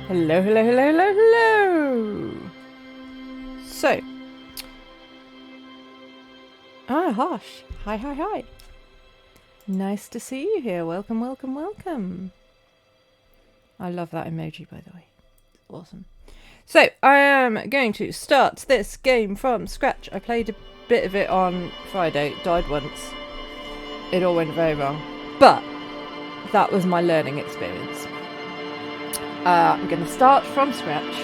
Hello, hello, hello, hello, hello. So. Harsh. Hi, hi, hi. Nice to see you here. Welcome, welcome, welcome. I love that emoji, by the way. It's awesome. So, I am going to start this game from scratch. I played a bit of it on Friday. Died once. It all went very wrong. But that was my learning experience. I'm going to start from scratch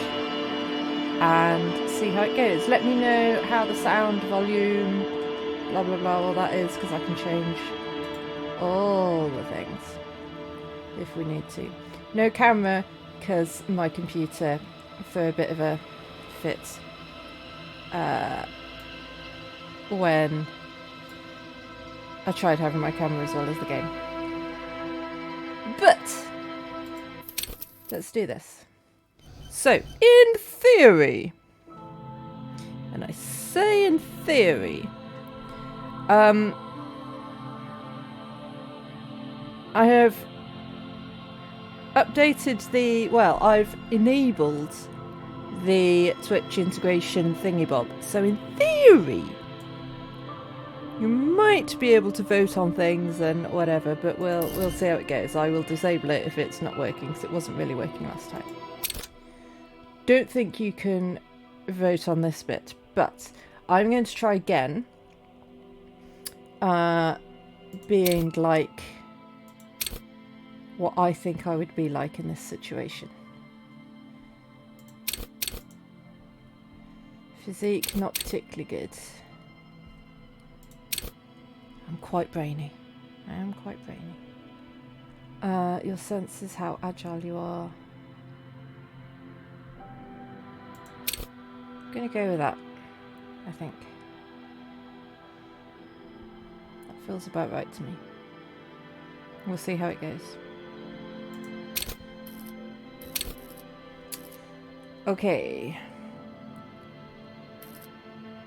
and see how it goes. Let me know how the sound, volume, blah blah blah, all that is, because I can change all the things if we need to. No camera because my computer, for a bit of a fit, when I tried having my camera as well as the game. But let's do this. So, in theory, and I say in theory, I have updated I've enabled the Twitch integration thingy-bob. So in theory, you might be able to vote on things and whatever, but we'll see how it goes. I will disable it if it's not working, because it wasn't really working last time. Don't think you can vote on this bit, but I'm going to try again. Being like what I think I would be like in this situation. Physique, not particularly good. I'm quite brainy. I am quite brainy. Your senses, how agile you are. I'm gonna go with that, I think. That feels about right to me. We'll see how it goes. Okay.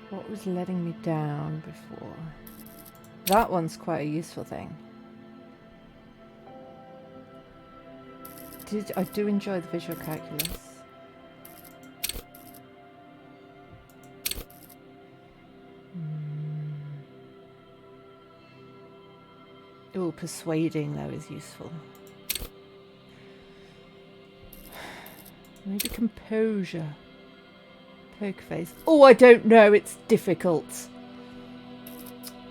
What was letting me down before? That one's quite a useful thing. I do enjoy the visual calculus. Oh, persuading though is useful. Maybe composure. Poker face. Oh, I don't know. It's difficult.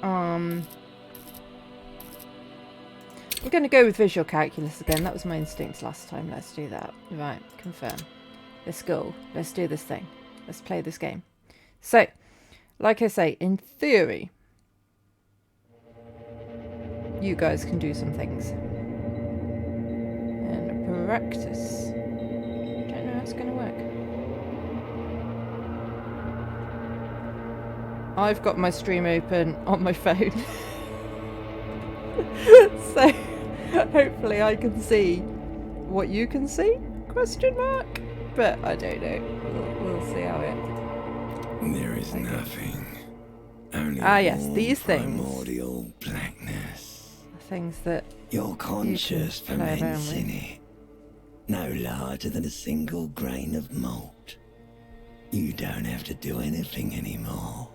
I'm going to go with visual calculus again. That was my instincts last time. Let's do that. Right, confirm. Let's go. Let's do this thing. Let's play this game. So, like I say, in theory, you guys can do some things. And practice. Don't know how it's going to work. I've got my stream open on my phone. So hopefully I can see what you can see? Question mark? But I don't know. We'll see how it. There is nothing. Only yes, these things. Primordial blackness. Things that your conscious ferments in with. it. No larger than a single grain of malt. You don't have to do anything anymore.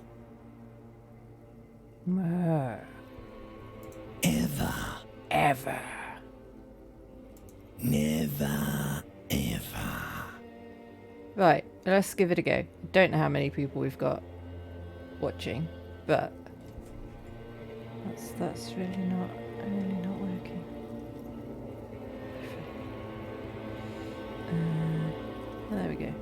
Ever. Never, ever. Right, let's give it a go. Don't know how many people we've got watching, but that's really not working. There we go.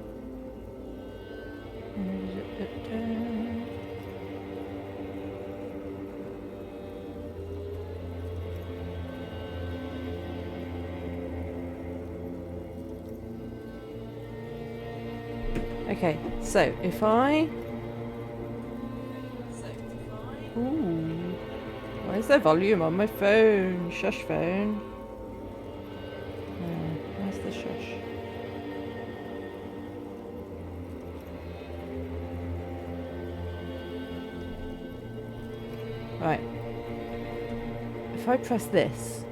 Okay, so if I... Ooh. Why is there volume on my phone? Shush phone. Where's the shush? Right. If I press this...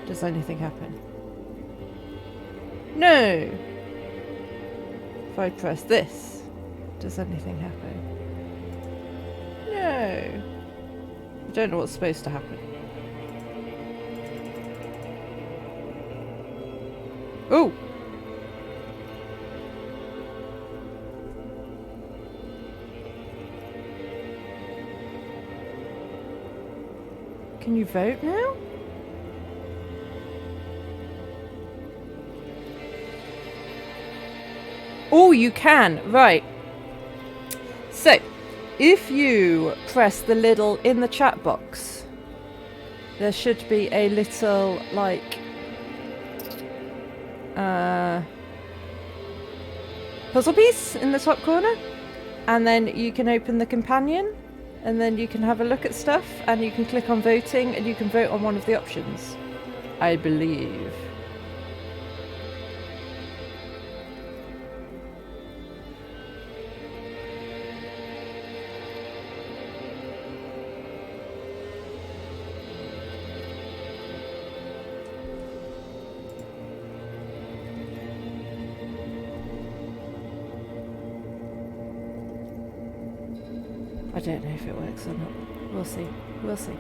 Does anything happen? No! If I press this, does anything happen? No! I don't know what's supposed to happen. Oh! Can you vote now? Oh, you can. Right. So, if you press the little in the chat box, there should be a little, like, puzzle piece in the top corner. And then you can open the companion. And then you can have a look at stuff. And you can click on voting. And you can vote on one of the options. I believe. I don't know if it works or not. We'll see. We'll see.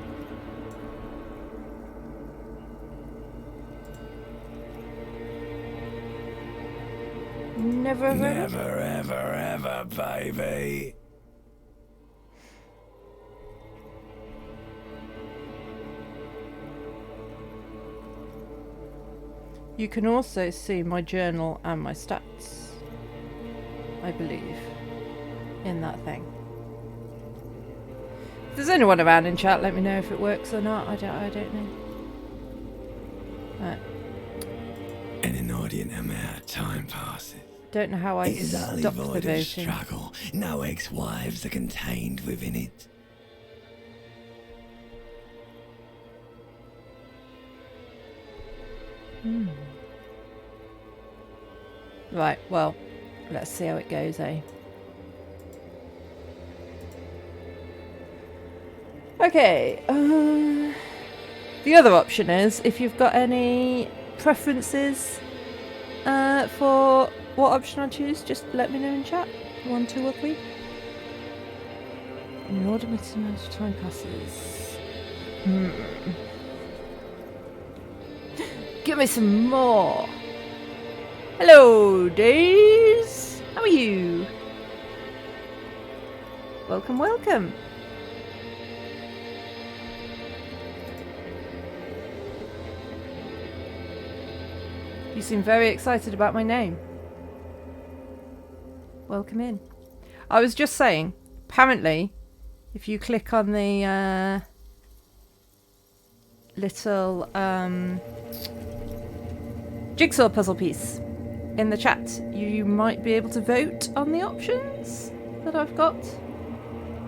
Never ever. Never, ever, ever, baby. You can also see my journal and my stats, I believe, in that thing. If there's anyone around in chat, let me know if it works or not. I don't know. Right. An inordinate amount of time passes. Don't know how I It is only stopped the void of voting. struggle. No ex-wives are contained within it. Right, well, let's see how it goes, eh? Okay, the other option is, if you've got any preferences for what option I choose, just let me know in chat. 1, 2 or 3. In order to amount of time passes. Give me some more. Hello, Days. How are you? Welcome, welcome. You seem very excited about my name. Welcome in. I was just saying, apparently, if you click on the little jigsaw puzzle piece in the chat, you might be able to vote on the options that I've got.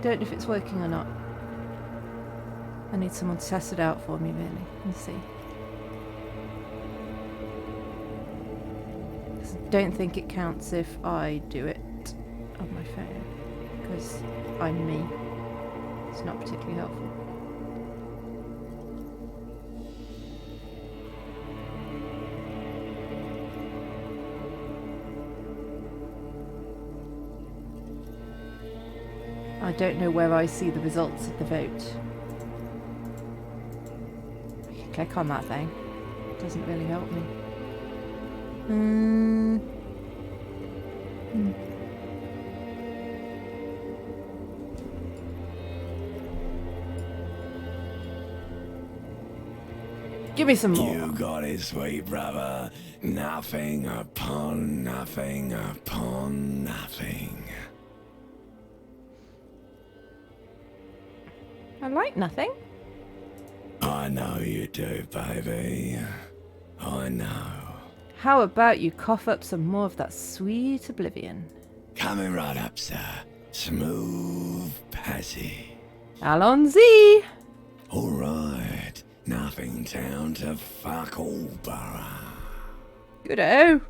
Don't know if it's working or not. I need someone to test it out for me, really, and see. Don't think it counts if I do it on my phone, because I'm me. It's not particularly helpful. I don't know where I see the results of the vote. I can click on that thing. It doesn't really help me. Give me some more. You got it, sweet brother. Nothing upon nothing upon nothing. I like nothing. I know you do, baby. I know. How about you cough up some more of that sweet oblivion? Coming right up, sir. Smooth passy. Allons-y! All right. Nothing town to fuck all borough. Good-o.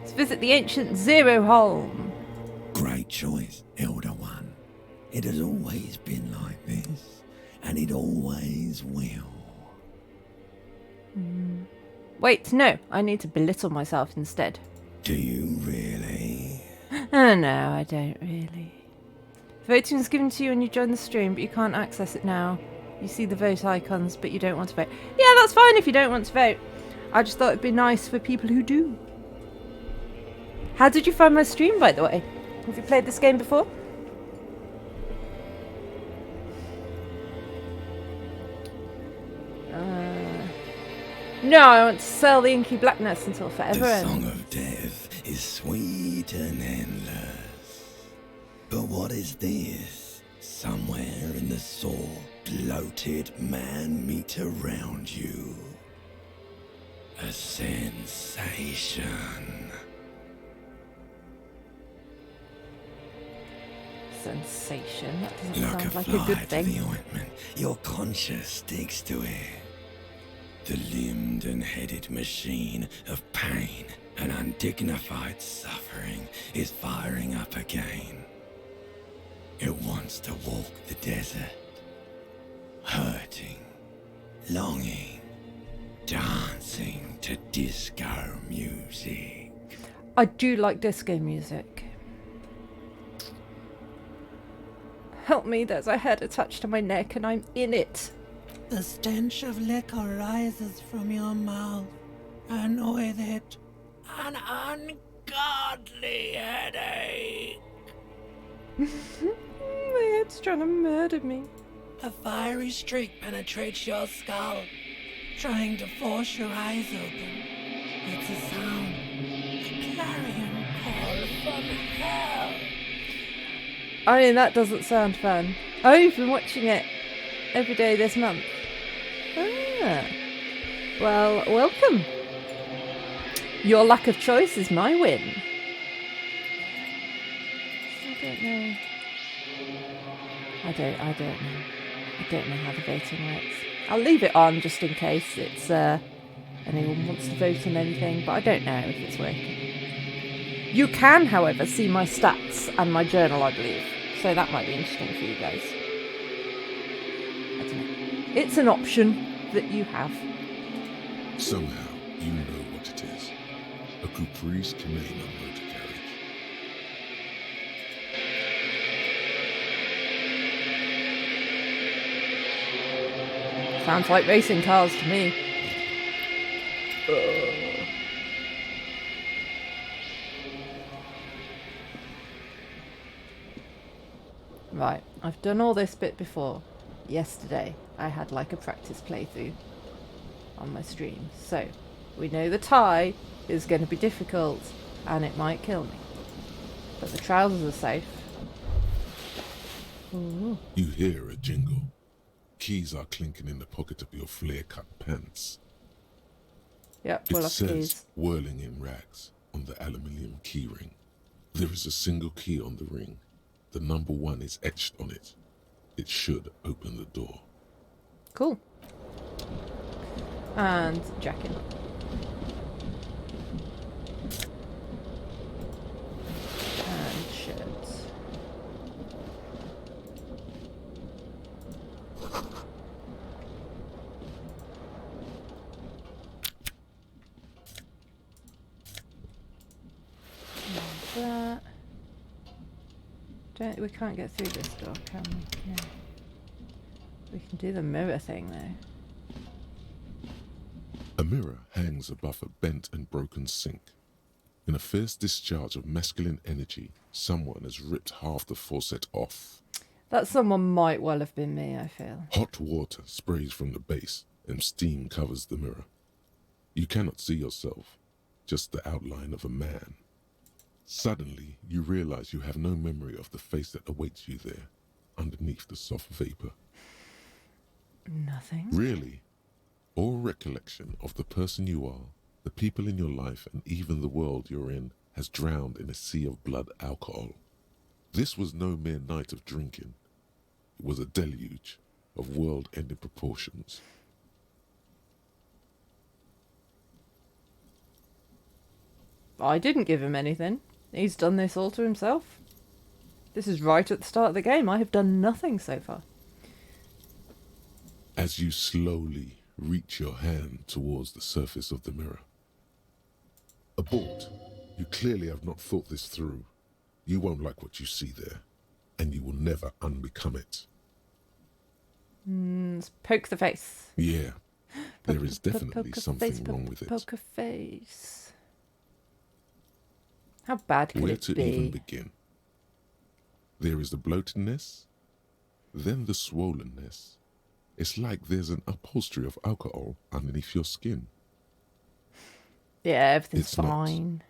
It's visit the ancient Zero Home. Great choice, Elder One. It has always been like this, and it always will. Wait, no, I need to belittle myself instead. Do you really? Oh, no, I don't really. Voting is given to you when you join the stream, but you can't access it now. You see the vote icons, but you don't want to vote. Yeah, that's fine if you don't want to vote. I just thought it'd be nice for people who do. How did you find my stream, by the way? Have you played this game before? No, I want to sell the inky blackness until forever The ends. song of death is sweet and endless. But what is this? Somewhere in the sore, bloated man meet around you. A sensation. Sensation? That doesn't Like sound a like a fly good to thing. the ointment, your conscience sticks to it. The limbed and headed machine of pain and undignified suffering is firing up again. It wants to walk the desert, hurting, longing, dancing to disco music. I do like disco music. Help me, there's a head attached to my neck and I'm in it. The stench of liquor rises from your mouth, and with it, an ungodly headache. My head's trying to murder me. A fiery streak penetrates your skull, trying to force your eyes open. It's a sound, a clarion call from hell. I mean, that doesn't sound fun. Oh, you've been watching it every day this month. Ah. Well, welcome. Your lack of choice is my win. I don't know. I don't know. I don't know how the voting works. I'll leave it on just in case it's anyone wants to vote on anything, but I don't know if it's working. You can, however, see my stats and my journal, I believe. So that might be interesting for you guys. I don't know. It's an option that you have. Somehow, you know what it is. A Caprice Canadian motor carriage. Sounds like racing cars to me. Right, I've done all this bit before. Yesterday, I had like a practice playthrough on my stream. So, we know the tie is going to be difficult and it might kill me. But the trousers are safe. Ooh. You hear a jingle. Keys are clinking in the pocket of your flare-cut pants. Yep, It well, says, keys. whirling in rags, on the aluminium key ring. There is a single key on the ring. The number 1 is etched on it. It should open the door. Cool. And jack in. And shirts. And that. We can't get through this door, can we? No. We can do the mirror thing though. A mirror hangs above a bent and broken sink. In a fierce discharge of masculine energy, someone has ripped half the faucet off. That someone might well have been me, I feel. Hot water sprays from the base and steam covers the mirror. You cannot see yourself, just the outline of a man. Suddenly, you realize you have no memory of the face that awaits you there, underneath the soft vapor. Nothing. Really, all recollection of the person you are, the people in your life, and even the world you're in has drowned in a sea of blood alcohol. This was no mere night of drinking. It was a deluge of world-ending proportions. I didn't give him anything. He's done this all to himself. This is right at the start of the game. I have done nothing so far. As you slowly reach your hand towards the surface of the mirror. Abort. You clearly have not thought this through. You won't like what you see there, and you will never unbecome it. Let's poke the face. Yeah, there is definitely Poker something face, wrong with it. Poker face. How bad could Where it to be? even begin? There is the bloatedness, then the swollenness. It's like there's an upholstery of alcohol underneath your skin. Yeah, everything's It's not. fine.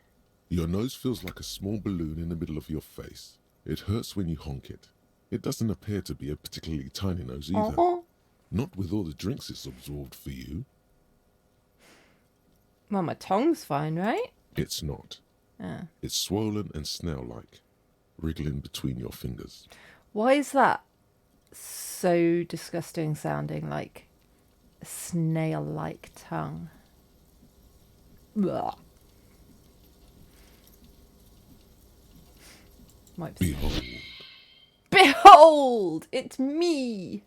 Your nose feels like a small balloon in the middle of your face. It hurts when you honk it. It doesn't appear to be a particularly tiny nose either. Not with all the drinks it's absorbed for you. Well, my tongue's fine, right? It's not. Ah. It's swollen and snail-like, wriggling between your fingers. Why is that so disgusting sounding, like a snail-like tongue? Blah. Wipes. Behold, Behold! It's me!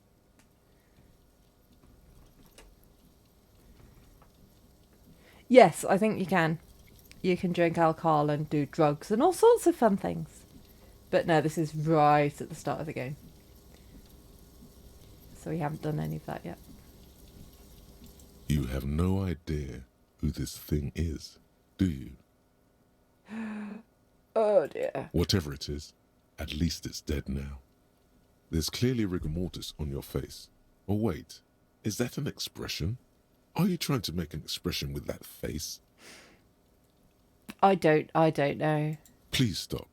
Yes, I think you can. You can drink alcohol and do drugs and all sorts of fun things. But no, this is right at the start of the game. So we haven't done any of that yet. you have no idea who this thing is, do you? Oh dear. Whatever it is, at least it's dead now. There's clearly rigor mortis on your face. Oh wait, is that an expression? Are you trying to make an expression with that face? I don't know. Please stop.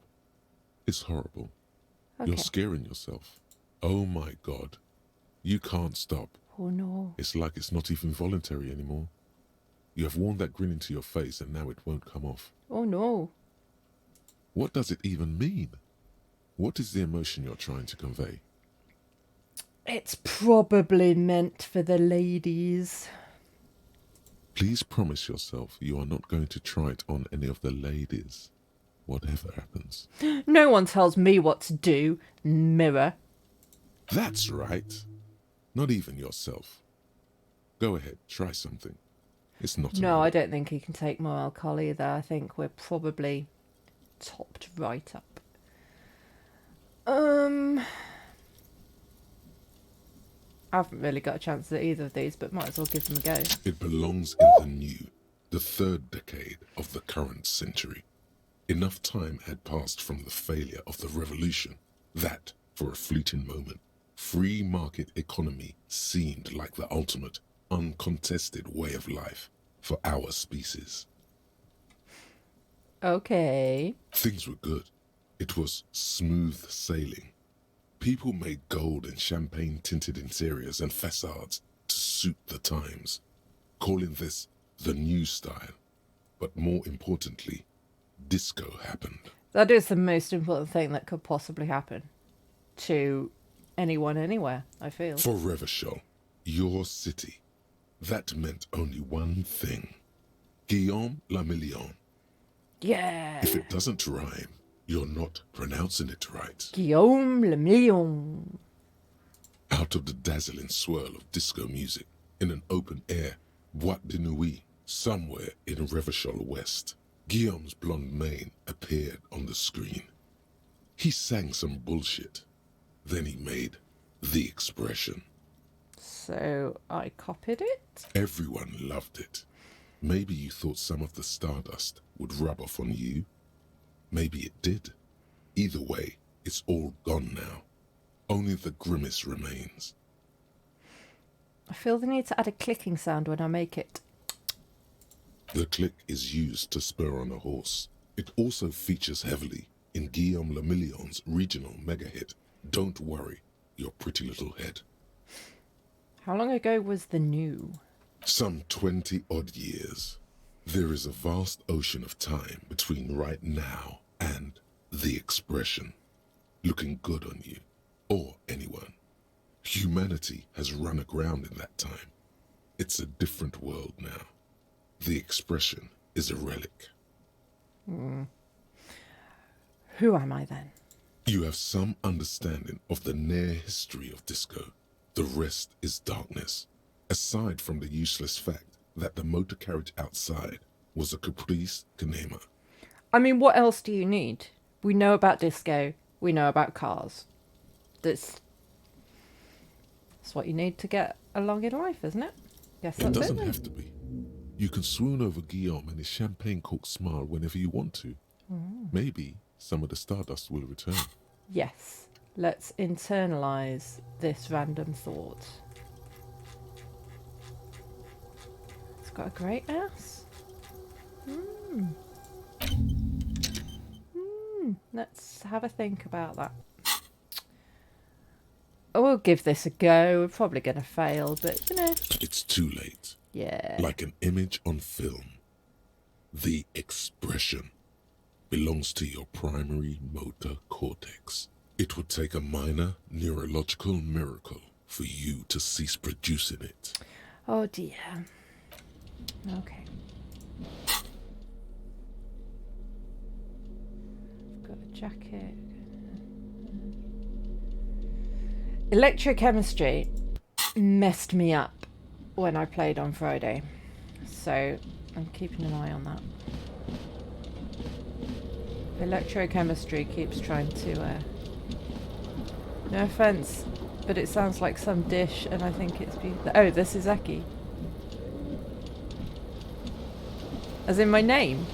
It's horrible. Okay. You're scaring yourself. Oh my God. You can't stop. Oh no. It's like it's not even voluntary anymore. You have worn that grin into your face and now it won't come off. Oh no. What does it even mean? What is the emotion you're trying to convey? It's probably meant for the ladies. Please promise yourself you are not going to try it on any of the ladies, whatever happens. No one tells me what to do, mirror. That's right. Not even yourself. Go ahead, try something. It's not No, a I don't think he can take more alcohol either. I think we're probably topped right up. I haven't really got a chance at either of these, but might as well give them a go. It belongs in the new, the third decade of the current century. Enough time had passed from the failure of the revolution that, for a fleeting moment, free market economy seemed like the ultimate, uncontested way of life for our species. Okay. Things were good. It was smooth sailing. People made gold and champagne-tinted interiors and facades to suit the times, calling this the new style. But more importantly, disco happened. That is the most important thing that could possibly happen to anyone anywhere, I feel. For Revachol, your city, that meant only one thing. Guillaume le Million. Yeah. If it doesn't rhyme, you're not pronouncing it right. Guillaume le Million. Out of the dazzling swirl of disco music, in an open-air boîte de nuit, somewhere in Revachol West, Guillaume's blonde mane appeared on the screen. He sang some bullshit. Then he made the expression. So I copied it. Everyone loved it. Maybe you thought some of the stardust would rub off on you. Maybe it did. Either way, it's all gone now. Only the grimace remains. I feel the need to add a clicking sound when I make it. The click is used to spur on a horse. It also features heavily in Guillaume le Million's regional mega hit, Don't Worry, Your Pretty Little Head. How long ago was the new? Some 20-odd years. There is a vast ocean of time between right now and the expression. Looking good on you, or anyone. Humanity has run aground in that time. It's a different world now. The expression is a relic. Who am I then? You have some understanding of the near history of disco. The rest is darkness. Aside from the useless fact that the motor carriage outside was a caprice canema. I mean, what else do you need? We know about disco. We know about cars. That's what you need to get along in life, isn't it? Yes, It that's doesn't then. have to be. You can swoon over Guillaume and his champagne cork smile whenever you want to. Maybe some of the stardust will return. Yes. Let's internalize this random thought. It's got a great ass. Let's have a think about that. We'll give this a go. We're probably going to fail, but you know. It's too late. Yeah. Like an image on film. The expression belongs to your primary motor cortex. It would take a minor neurological miracle for you to cease producing it. Oh dear. Okay. I've got a jacket. Electrochemistry messed me up when I played on Friday, so I'm keeping an eye on that. Electrochemistry keeps trying to no offense, but it sounds like some dish and I think it's beautiful. Oh, this is Eki. As in my name.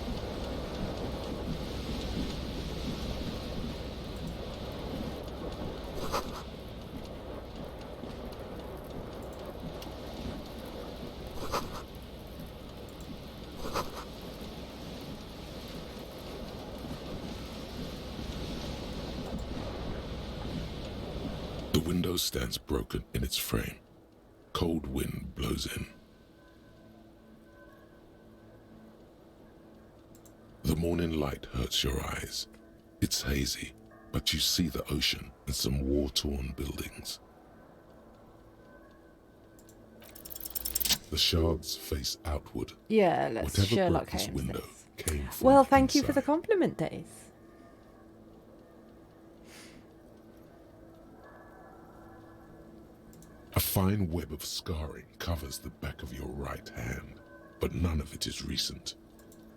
The window stands broken in its frame. Cold wind blows in. The morning light hurts your eyes. It's hazy, but you see the ocean and some war-torn buildings. The shards face outward. Yeah, let's Whatever Sherlock broke this Holmes window this. came from Well, the thank you for the inside. compliment, Days. A fine web of scarring covers the back of your right hand, but none of it is recent.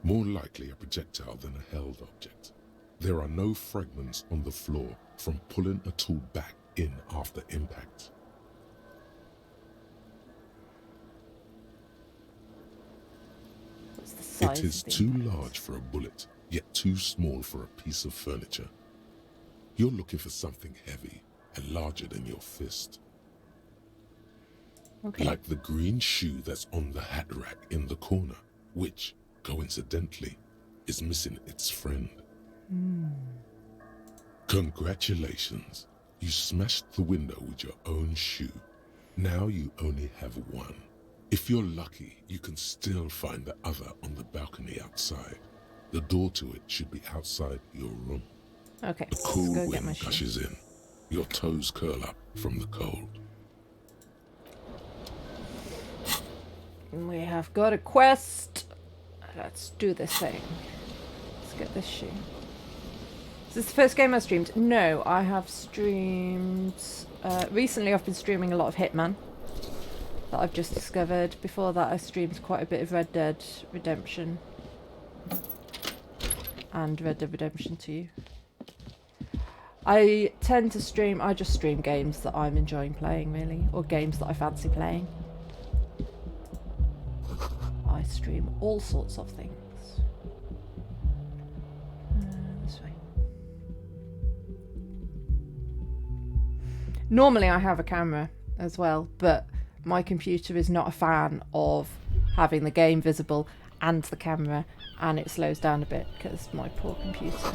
More likely a projectile than a held object. There are no fragments on the floor from pulling a tool back in after impact. What's the size It is of the too impact? large for a bullet, yet too small for a piece of furniture. You're looking for something heavy and larger than your fist. Okay. Like the green shoe that's on the hat rack in the corner, which, coincidentally, is missing its friend. Congratulations, you smashed the window with your own shoe. Now you only have one. If you're lucky, you can still find the other on the balcony outside. The door to it should be outside your room. Okay, The let's cool go get my wind shoe. gushes in. Your toes curl up from the cold. We have got a quest. Let's do this thing. Let's get this shoe. Is this the first game I streamed? No, I have streamed... recently I've been streaming a lot of Hitman that I've just discovered. Before that I streamed quite a bit of Red Dead Redemption. And Red Dead Redemption 2. I tend to stream... I just stream games that I'm enjoying playing, really. Or games that I fancy playing. I stream all sorts of things. This way. Normally I have a camera as well, but my computer is not a fan of having the game visible and the camera, and it slows down a bit because my poor computer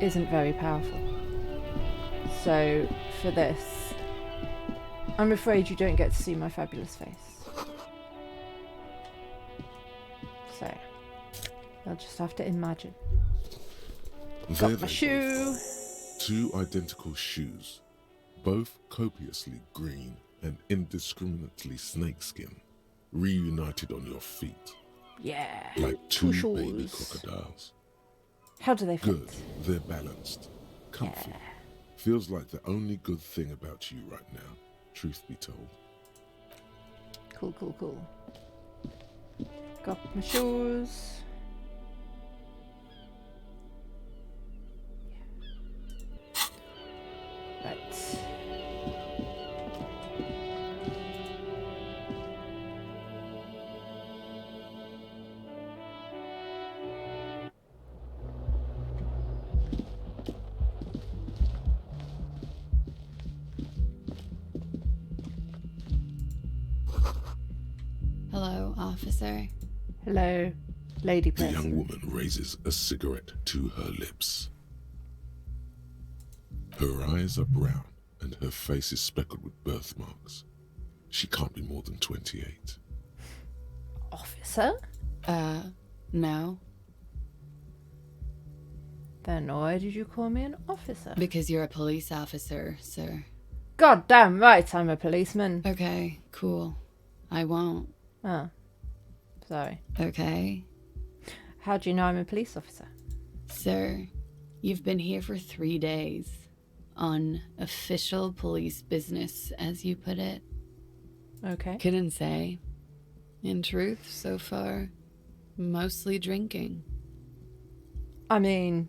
isn't very powerful. So for this, I'm afraid you don't get to see my fabulous face. So you'll just have to imagine. There Got my they shoe. both are. 2 identical shoes, both copiously green and indiscriminately snakeskin, reunited on your feet. Yeah. like two Two baby shoes. crocodiles. How do they fit? Good, they're balanced, comfy. Feels like the only good thing about you right now, truth be told. Cool, cool, cool. Got my shoes. Right. Hello, officer. Hello, lady The person. young woman raises a cigarette to her lips. Her eyes are brown and her face is speckled with birthmarks. She can't be more than 28. Officer? No. Then why did you call me an officer? Because you're a police officer, sir. God damn right I'm a policeman. Okay, cool. I won't. Oh. Sorry. Okay? How do you know I'm a police officer? Sir, you've been here for 3 days. On official police business, as you put it. Okay. Couldn't say. In truth, so far, mostly drinking. I mean...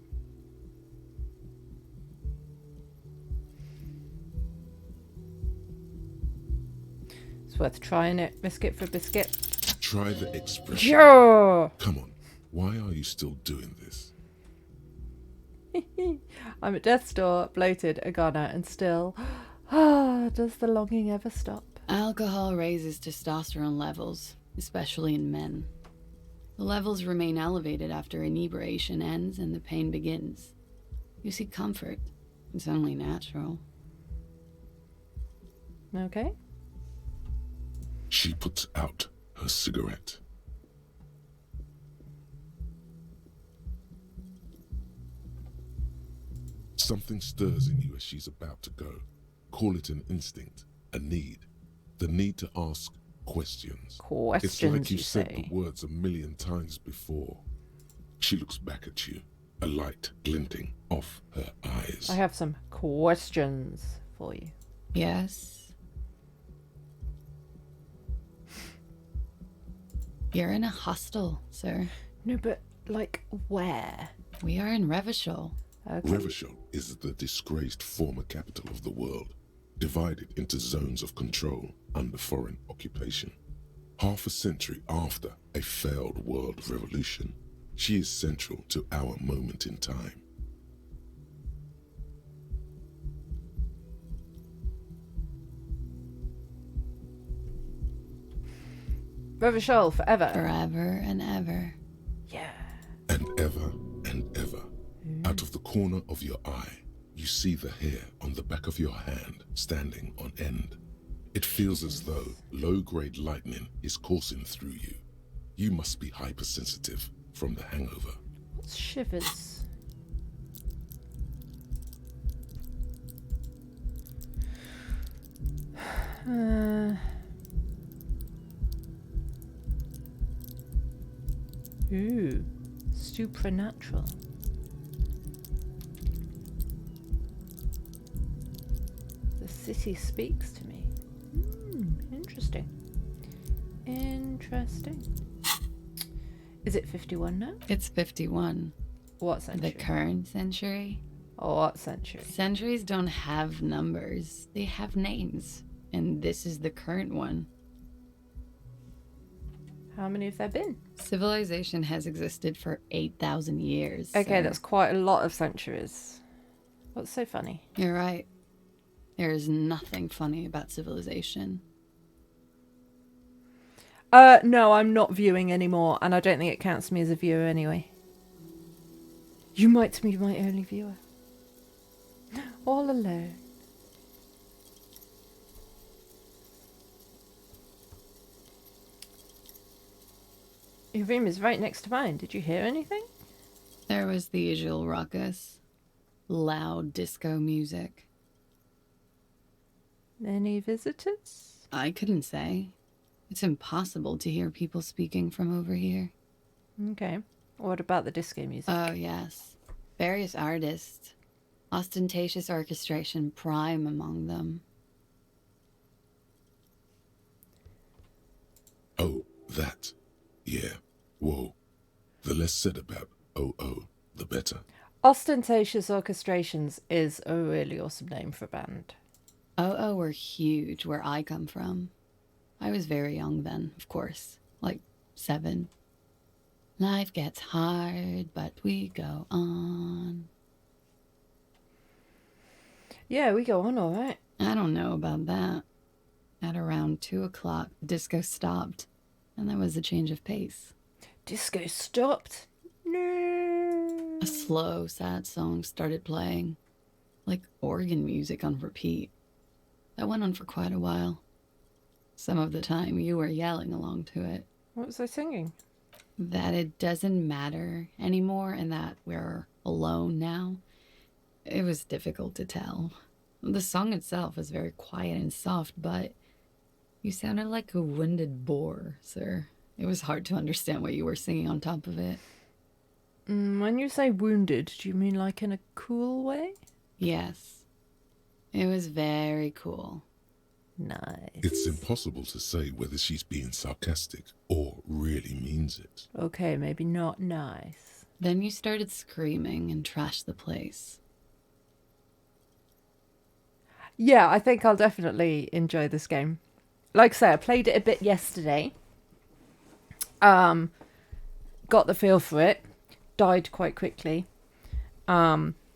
It's worth trying it. Biscuit for biscuit. Try the expression. Sure! Come on, why are you still doing this? I'm at death's door, bloated, a goner, and still... does the longing ever stop? Alcohol raises testosterone levels, especially in men. The levels remain elevated after inebriation ends and the pain begins. You seek comfort. It's only natural. Okay. She puts out her cigarette. Something stirs in you as she's about to go. Call it an instinct, a need. The need to ask questions. Questions, It's like you you've said say. the words a million times before. She looks back at you, a light glinting off her eyes. I have some questions for you. Yes? You're in a hostel, sir. No, but, like, where? We are in Revachol. Okay. Revachol is the disgraced former capital of the world, divided into zones of control under foreign occupation. Half a century after a failed world revolution, she is central to our moment in time. Revachol forever. Forever and ever. Yeah. And ever, out of the corner of your eye, you see the hair on the back of your hand standing on end. It feels as though low-grade lightning is coursing through you. You must be hypersensitive from the hangover. What's shivers? Ooh, supernatural. The city speaks to me. Interesting. Interesting. Is it 51 now? It's 51. What century? The current century? Oh, what century? Centuries don't have numbers. They have names. And this is the current one. How many have there been? Civilization has existed for 8,000 years. Okay, sir. that's quite a lot of centuries. What's so funny? You're right. There is nothing funny about civilization. No, I'm not viewing anymore, and I don't think it counts me as a viewer anyway. You might be my only viewer. All alone. Your room is right next to mine. Did you hear anything? There was the usual ruckus. Loud disco music. Any visitors? I couldn't say. It's impossible to hear people speaking from over here. Okay. What about the disco music? Oh, yes. Various artists. Ostentatious orchestration prime among them. Oh, that. Yeah. Whoa. The less said about oh, the better. Ostentatious Orchestrations is a really awesome name for a band. Oh were huge where I come from. I was very young then, of course. Like 7. Life gets hard, but we go on. Yeah, we go on all right. I don't know about that. At around 2 o'clock, disco stopped, and there was a change of pace. Disco stopped. No. A slow, sad song started playing, like organ music on repeat. That went on for quite a while. Some of the time, you were yelling along to it. What was I singing? That it doesn't matter anymore and that we're alone now. It was difficult to tell. The song itself was very quiet and soft, but you sounded like a wounded boar, sir. It was hard to understand what you were singing on top of it. When you say wounded, do you mean like in a cool way? Yes. It was very cool. Nice. It's impossible to say whether she's being sarcastic or really means it. Okay, maybe not nice. Then you started screaming and trashed the place. Yeah, I think I'll definitely enjoy this game. Like I say, I played it a bit yesterday. Got the feel for it. Died quite quickly.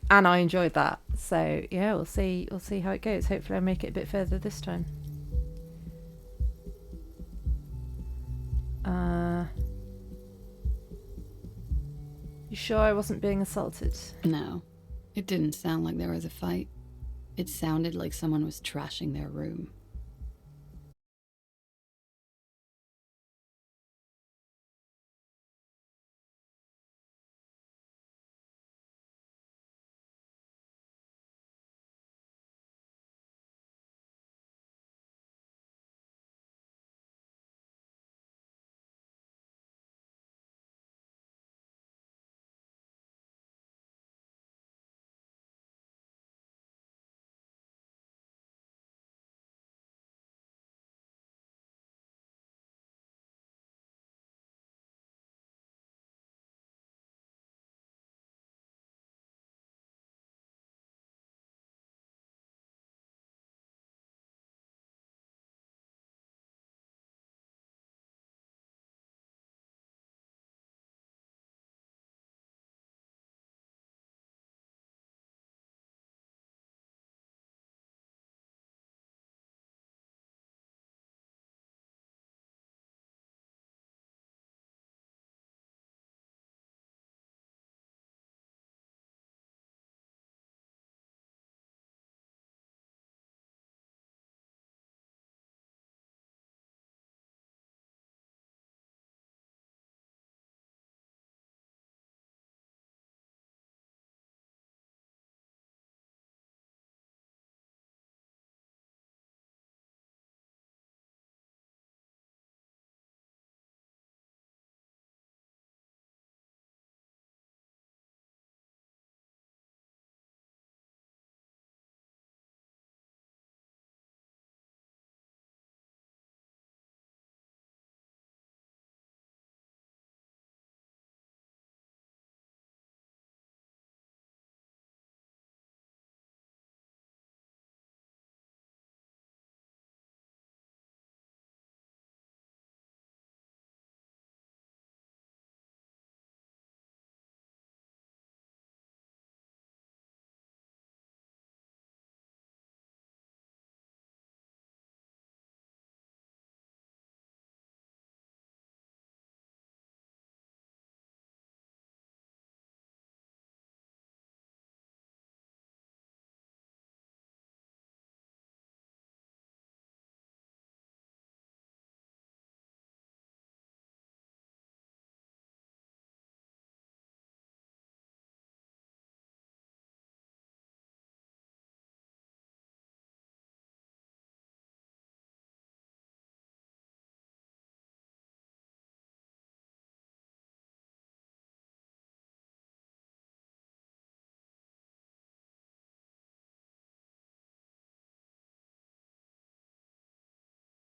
And I enjoyed that. So yeah, we'll see how it goes. Hopefully I make it a bit further this time. You sure I wasn't being assaulted? No, it didn't sound like there was a fight. It sounded like someone was trashing their room.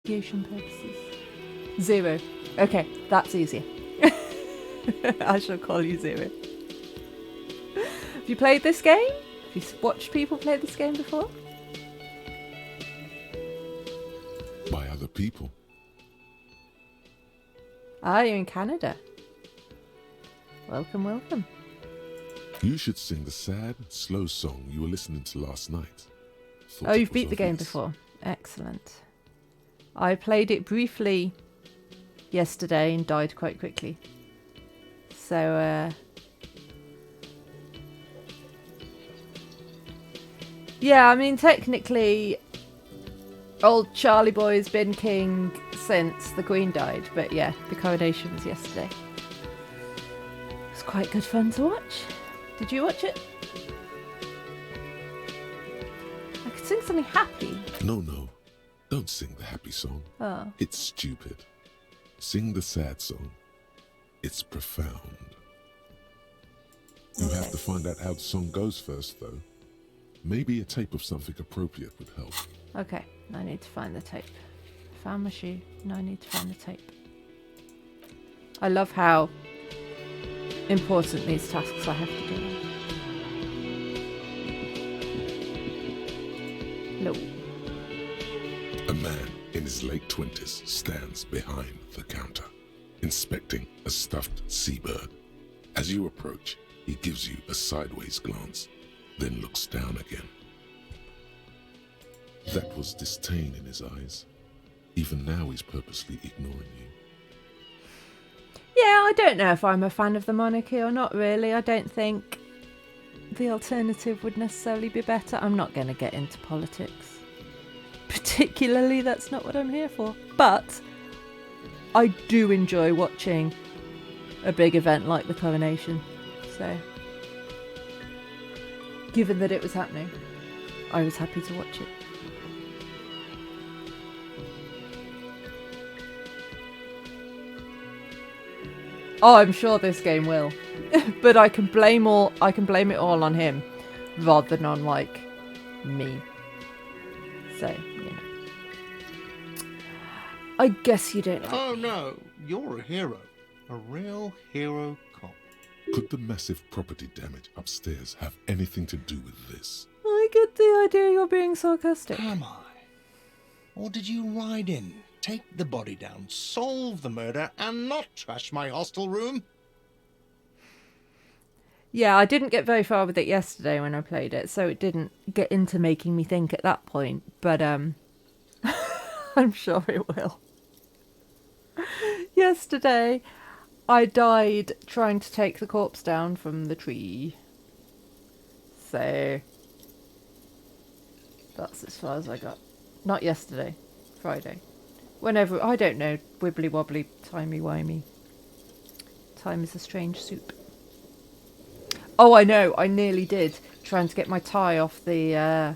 Investigation purposes. 0. Okay, that's easier. I shall call you 0. Have you played this game? Have you watched people play this game before? By other people. Ah, you're in Canada. Welcome, welcome. You should sing the sad, slow song you were listening to last night. Oh, you've beat the game before. Excellent. I played it briefly yesterday and died quite quickly. So, yeah, I mean, technically, old Charlie Boy's been king since the Queen died, but yeah, the coronation was yesterday. It was quite good fun to watch. Did you watch it? I could sing something happy. No. Don't sing the happy song. Oh. It's stupid. Sing the sad song. It's profound. You have to find out how the song goes first, though. Maybe a tape of something appropriate would help. Okay, I need to find the tape. Found my shoe. Now I need to find the tape. I love how important these tasks I have to do. Look. A man in his late 20s stands behind the counter, inspecting a stuffed seabird. As you approach, he gives you a sideways glance, then looks down again. That was disdain in his eyes. Even now he's purposely ignoring you. Yeah, I don't know if I'm a fan of the monarchy or not, really. I don't think the alternative would necessarily be better. I'm not going to get into politics. Particularly, that's not what I'm here for. But I do enjoy watching a big event like the coronation. So, given that it was happening, I was happy to watch it. Oh, I'm sure this game will. But I can blame it all on him rather than on like me. So, you know. I guess you don't like Oh me. no, you're a hero. A real hero cop. Could the massive property damage upstairs have anything to do with this? I get the idea you're being sarcastic. Am I? Or did you ride in, take the body down, solve the murder, and not trash my hostel room? Yeah, I didn't get very far with it yesterday when I played it, so it didn't get into making me think at that point, but I'm sure it will. Yesterday, I died trying to take the corpse down from the tree. So, that's as far as I got. Not yesterday, Friday. Whenever, I don't know, wibbly wobbly, timey-wimey. Time is a strange soup. Oh, I know, I nearly did, trying to get my tie off the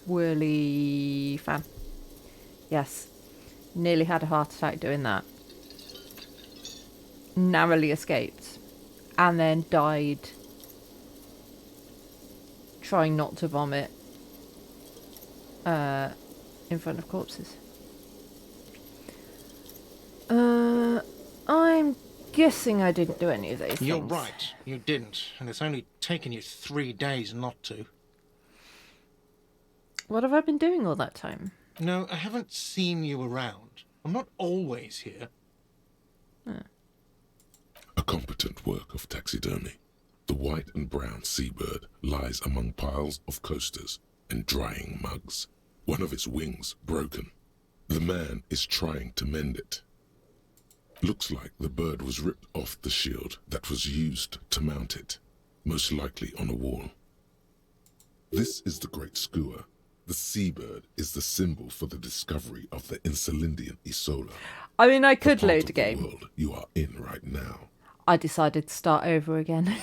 whirly fan. Yes, nearly had a heart attack doing that. Narrowly escaped. And then died trying not to vomit in front of corpses. I'm guessing I didn't do any of those things. You're right, you didn't, and it's only taken you 3 days not to. What have I been doing all that time? No, I haven't seen you around. I'm not always here. A competent work of taxidermy. The white and brown seabird lies among piles of coasters and drying mugs. One of its wings broken. The man is trying to mend it. Looks like the bird was ripped off the shield that was used to mount it, most likely on a wall. This is the Great Skua. The seabird is the symbol for the discovery of the Insulindian Isola. I mean, I the could part load of a game. The world you are in right now. I decided to start over again.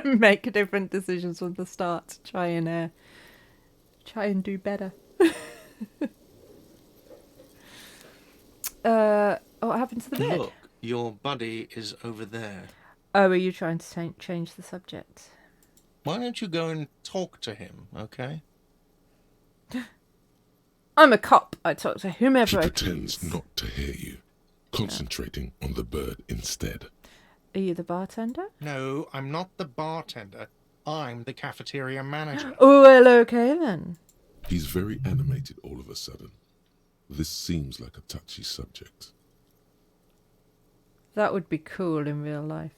Make different decisions from the start to try and do better. What happened to the bed? Look, your buddy is over there. Oh, are you trying to change the subject? Why don't you go and talk to him, okay? I'm a cop. I talk to He whomever I pretends please. not to hear you, concentrating on the bird instead. Are you the bartender? No, I'm not the bartender. I'm the cafeteria manager. Oh, well, okay then. He's very animated all of a sudden. This seems like a touchy subject. That would be cool in real life.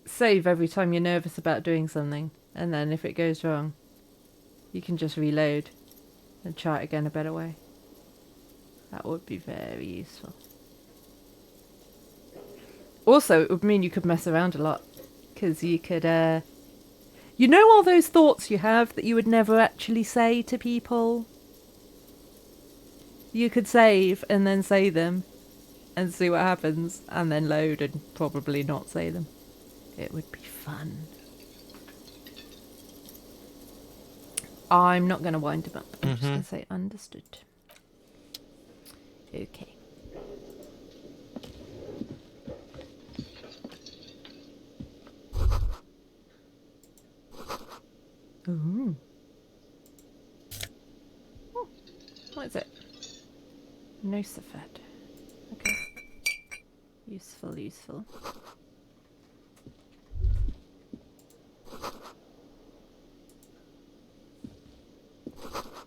Save every time you're nervous about doing something, and then if it goes wrong, you can just reload and try it again a better way. That would be very useful. Also, it would mean you could mess around a lot, because you could, you know all those thoughts you have that you would never actually say to people? You could save and then say them and see what happens, and then load and probably not say them. It would be fun. I'm not going to wind him up. I'm just going to say understood. Okay. Ooh. Oh, what is it? Nosafed. Okay. Useful, useful.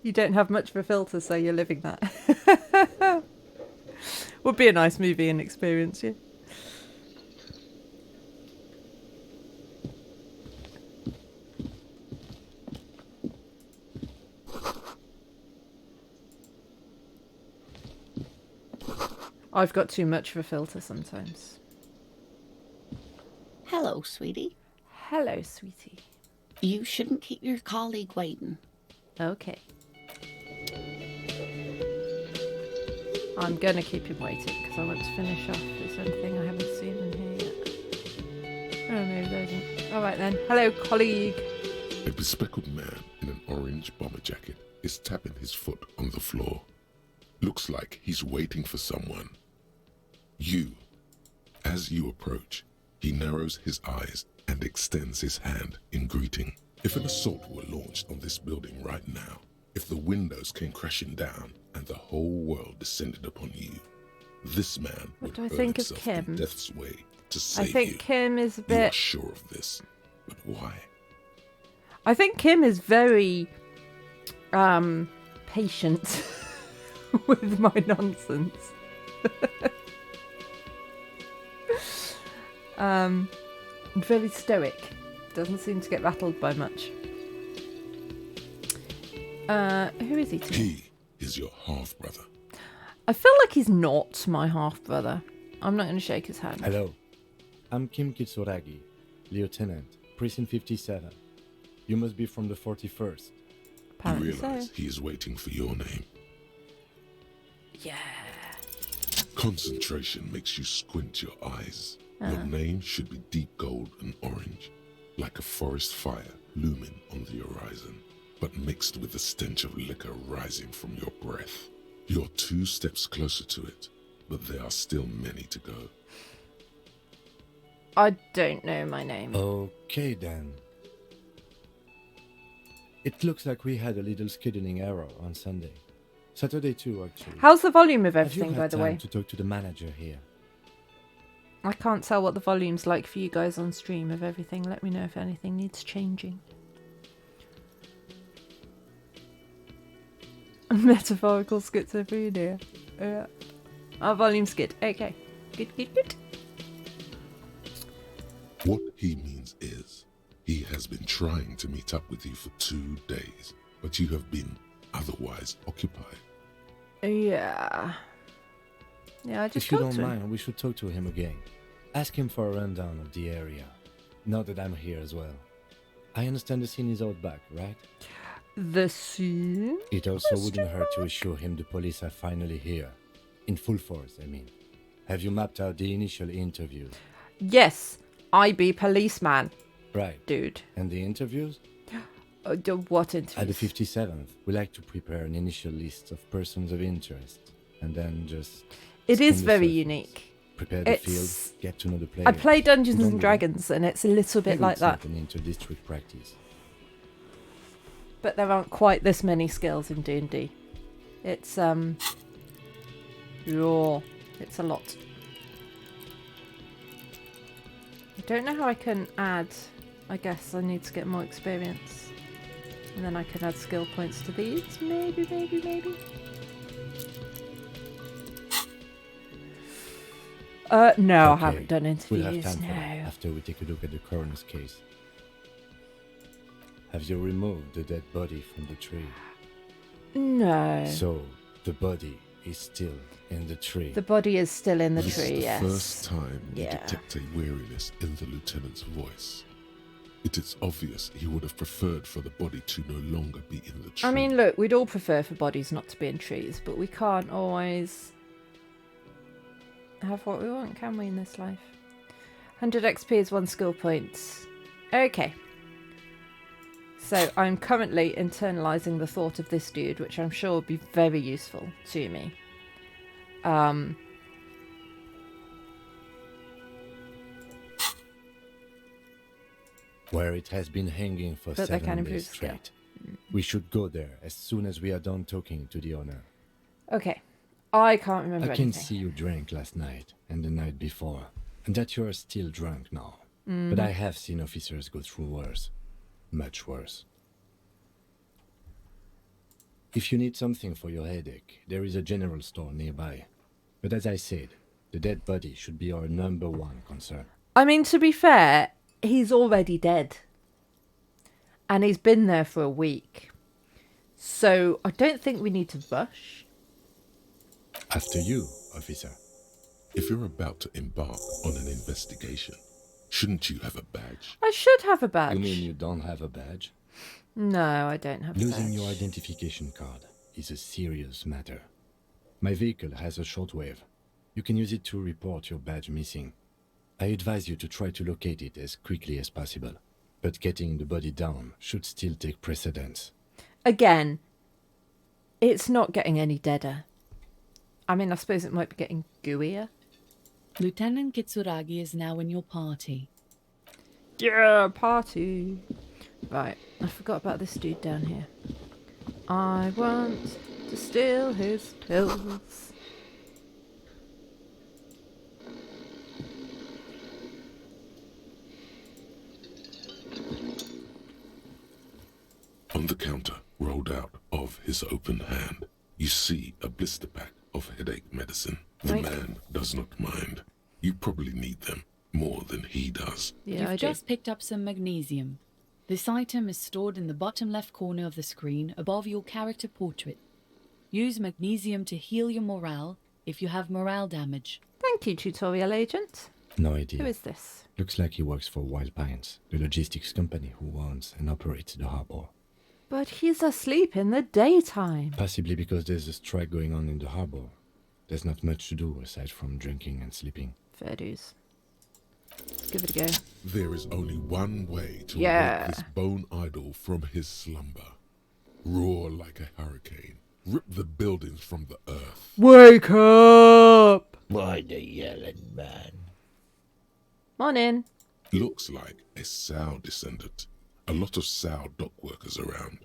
You don't have much of a filter, so you're living that. Would be a nice movie and experience, yeah. I've got too much of a filter sometimes. Hello, sweetie. Hello, sweetie. You shouldn't keep your colleague waiting. Okay. I'm going to keep him waiting because I want to finish off this anything I haven't seen in here yet. Oh, maybe there isn't. All right then. Hello, colleague. A bespectacled man in an orange bomber jacket is tapping his foot on the floor. Looks like he's waiting for someone. As you approach, he narrows his eyes and extends his hand in greeting. If an assault were launched on this building right now, if the windows came crashing down and the whole world descended upon you, this man What would do I hurl think of himself Kim? to death's way to I save think you. Kim is a You are bit... sure of this, but why? I think Kim is very patient with my nonsense. Very stoic. Doesn't seem to get rattled by much. Who is he to me? He is your half-brother. I feel like he's not my half-brother. I'm not going to shake his hand. Hello, I'm Kim Kitsuragi, Lieutenant, Precinct 57. You must be from the 41st. You Apparently realize so. he is waiting for your name. Yeah. Concentration makes you squint your eyes. Your name should be deep gold and orange, like a forest fire looming on the horizon, but mixed with the stench of liquor rising from your breath. You're 2 steps closer to it, but there are still many to go. I don't know my name. Okay then. It looks like we had a little scheduling error on Sunday. Saturday too, actually. How's the volume of Have you everything, by had the time way? to talk to the manager here? I can't tell what the volume's like for you guys on stream of everything. Let me know if anything needs changing. Metaphorical schizophrenia. Yeah. Our volume's good. Okay. Good, good, good. What he means is, he has been trying to meet up with you for 2 days, but you have been otherwise occupied. Yeah. Yeah, I just If you talked don't to him. mind, we should talk to him again. Ask him for a rundown of the area. Now that I'm here as well. I understand the scene is out back, right? The scene? It also wouldn't hurt to assure him the police are finally here. In full force, I mean. Have you mapped out the initial interviews? Yes, I be policeman, Right. dude. And the interviews? What At the interviews? 57th, we like to prepare an initial list of persons of interest. And then just... It skim is the very surface. unique. Prepare the It's- field, get to know the players. I play Dungeons Don't and worry. Dragons, and it's a little bit Maybe like it's that. an inter-district practice. but there aren't quite this many skills in D&D. It's yeah, it's a lot. I don't know how I can add. I guess I need to get more experience, and then I can add skill points to these. Maybe. No, I Okay, haven't done We'll interviews. have time for that No. after we take a look at the coroner's case. Have you removed the dead body from the tree? No. So, the body is still in the tree. The body is still in the This tree, is the yes. first time you Yeah. detect a weariness in the lieutenant's voice. It is obvious he would have preferred for the body to no longer be in the tree. I mean, look, we'd all prefer for bodies not to be in trees, but we can't always have what we want, can we, in this life? 100 XP is 1 skill point. Okay. So I'm currently internalising the thought of this dude, which I'm sure will be very useful to me. Where it has been hanging for But they can 7 improve days skill. straight. We should go there as soon as we are done talking to the owner. Okay. I can't remember I can anything. see you drank last night and the night before, and that you are still drunk now. But I have seen officers go through worse. Much worse. If you need something for your headache, there is a general store nearby. But as I said, the dead body should be our #1 concern. I mean, to be fair, he's already dead. And he's been there for a week. So I don't think we need to rush. After you, officer. If you're about to embark on an investigation, shouldn't you have a badge? I should have a badge. You mean you don't have a badge? No, I don't have a Losing badge. your identification card is a serious matter. My vehicle has a shortwave. You can use it to report your badge missing. I advise you to try to locate it as quickly as possible, but getting the body down should still take precedence. Again, it's not getting any deader. I mean, I suppose it might be getting gooier. Lieutenant Kitsuragi is now in your party. Yeah, party. Right, I forgot about this dude down here. I want to steal his pills. On the counter, rolled out of his open hand, you see a blister pack of headache medicine. The Right. man does not mind. You probably need them more than he does. Yeah, You've I just picked up some magnesium. This item is stored in the bottom left corner of the screen above your character portrait. Use magnesium to heal your morale if you have morale damage. Thank you, tutorial agent. No idea. Who is this? Looks like he works for Wild Pines, the logistics company who owns and operates the harbor. But he's asleep in the daytime. Possibly because there's a strike going on in the harbor. There's not much to do aside from drinking and sleeping. Fair dues. Let's give it a go. There is only one way to Yeah. wake this bone idol from his slumber. Roar like a hurricane. Rip the buildings from the earth. Wake up! Why the yelling, man? Morning. Looks like a sow descendant. A lot of sow dock workers around.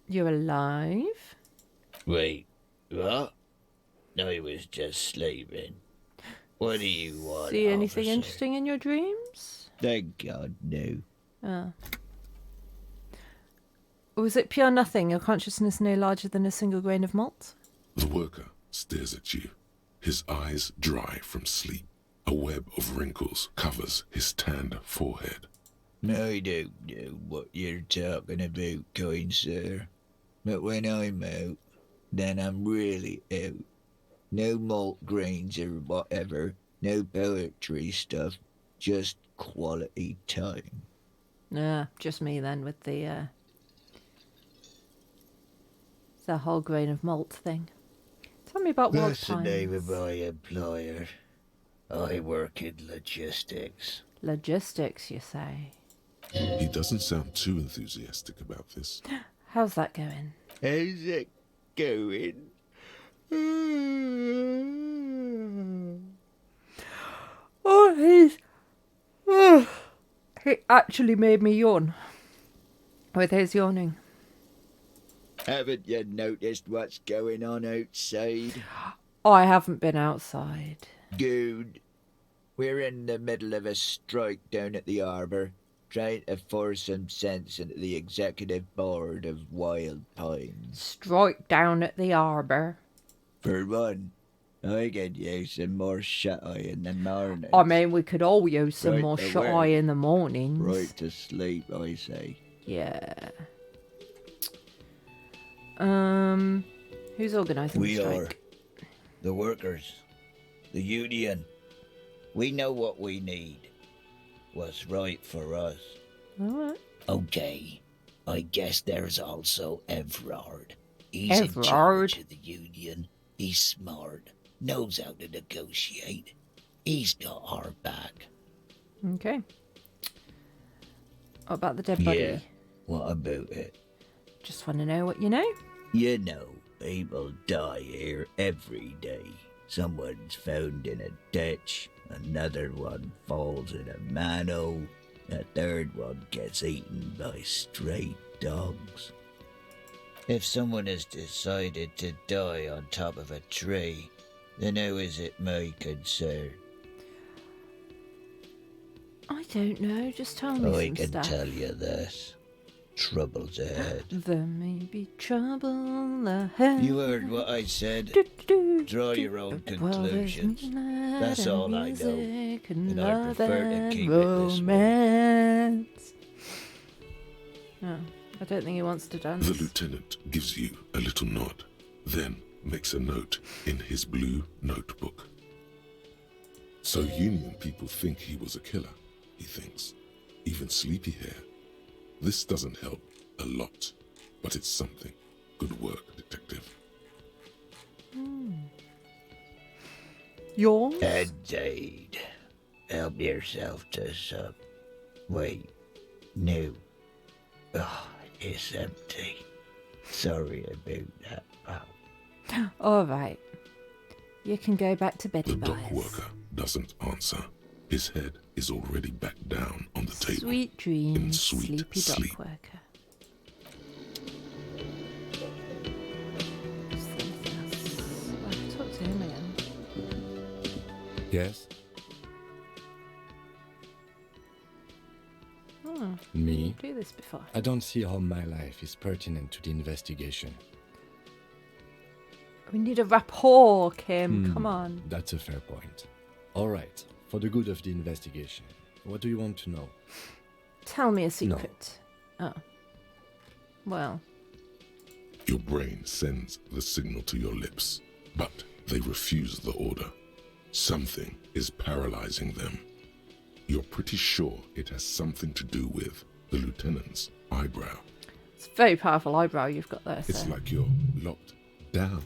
You're alive? Wait, what? No, he was just sleeping. What do you want? See anything officer? interesting in your dreams? Thank God, no. Oh. Or was it pure nothing, your consciousness no larger than a single grain of malt? The worker stares at you, his eyes dry from sleep. A web of wrinkles covers his tanned forehead. I don't know what you're talking about, kind sir. But when I'm out, then I'm really out. No malt grains or whatever, no poetry stuff, just quality time. Just me then with the whole grain of malt thing. Tell me about Wild That's the name of Pines. my employer. I work in logistics. Logistics, you say? He doesn't sound too enthusiastic about this. How's that going? How's it going? Oh, he actually made me yawn. With his yawning. Haven't you noticed what's going on outside? I haven't been outside. Good. We're in the middle of a strike down at the harbour, trying to force some sense into the executive board of Wild Pines. Strike down at the harbour. For one, I could use some more shut-eye in the mornings. I mean, we could all use some Right more to shut work. eye in the mornings. Right to sleep, I say. Yeah. Who's organising the We strike? are. The workers. The union. We know what we need. What's right for us. Alright. Okay, I guess there's also Everard. He's in Everard? charge of the union. He's smart, knows how to negotiate. He's got our back. Okay. What about the dead body? Yeah. What about it? Just want to know what you know. You know, people die here every day. Someone's found in a ditch, another one falls in a manhole, a third one gets eaten by stray dogs. If someone has decided to die on top of a tree, then how is it my concern? I don't know. Just tell me I some can stuff. tell you this. Trouble's ahead. There may be trouble ahead. You heard what I said. Draw your own conclusions. That's all I know, and I prefer to keep it this way. romance. No, I don't think he wants to dance. The lieutenant gives you a little nod, then makes a note in his blue notebook. So Union people think he was a killer, he thinks. Even sleepy hair. This doesn't help a lot, but it's something. Good work, detective. Yours? Indeed. Help yourself to some. Wait. No. Oh, it's empty. Sorry about that, pal. All right. You can go back to bed, The dock boys. worker doesn't answer. His head is already back down on the table. Sweet dreams, in sweet sleepy dock sleep. worker. What's this? Well, talk to him again. Yes? Hmm, Me? do this before. I don't see how my life is pertinent to the investigation. We need a rapport, Kim. Come on. That's a fair point. All right, for the good of the investigation, what do you want to know? Tell me a secret. Oh. Well, Your brain sends the signal to your lips, but they refuse the order. Something is paralyzing them. You're pretty sure it has something to do with the lieutenant's eyebrow. it's a very powerful eyebrow you've got there, It's sir. like you're locked down.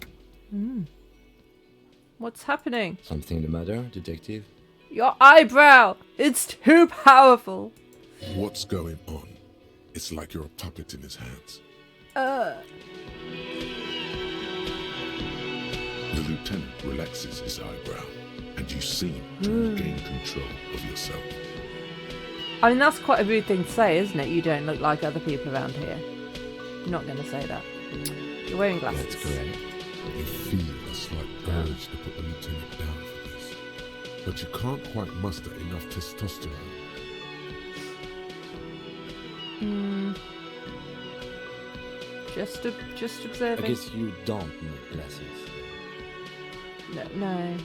What's happening? Something the matter, detective? Your eyebrow! It's too powerful! What's going on? It's like you're a puppet in his hands. The lieutenant relaxes his eyebrow, and you seem to regain control of yourself. I mean, that's quite a rude thing to say, isn't it? You don't look like other people around here. You're not going to say that. You're wearing glasses. That's correct. You feel a slight urge to put the lieutenant down for this, but you can't quite muster enough testosterone. Just I observing. guess you don't need glasses. No.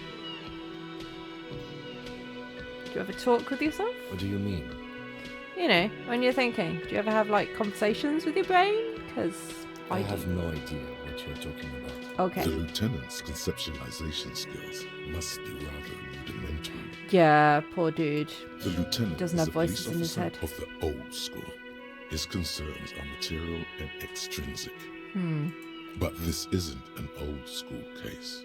Do you ever talk with yourself? What do you mean? You know, when you're thinking. Do you ever have, like, conversations with your brain? Because I do. have no idea what you're talking about. Okay. The lieutenant's conceptualization skills must be rather rudimentary. Yeah, poor dude. The lieutenant Doesn't is have a police voices in his officer head. of the old school. His concerns are material and extrinsic. But this isn't an old school case.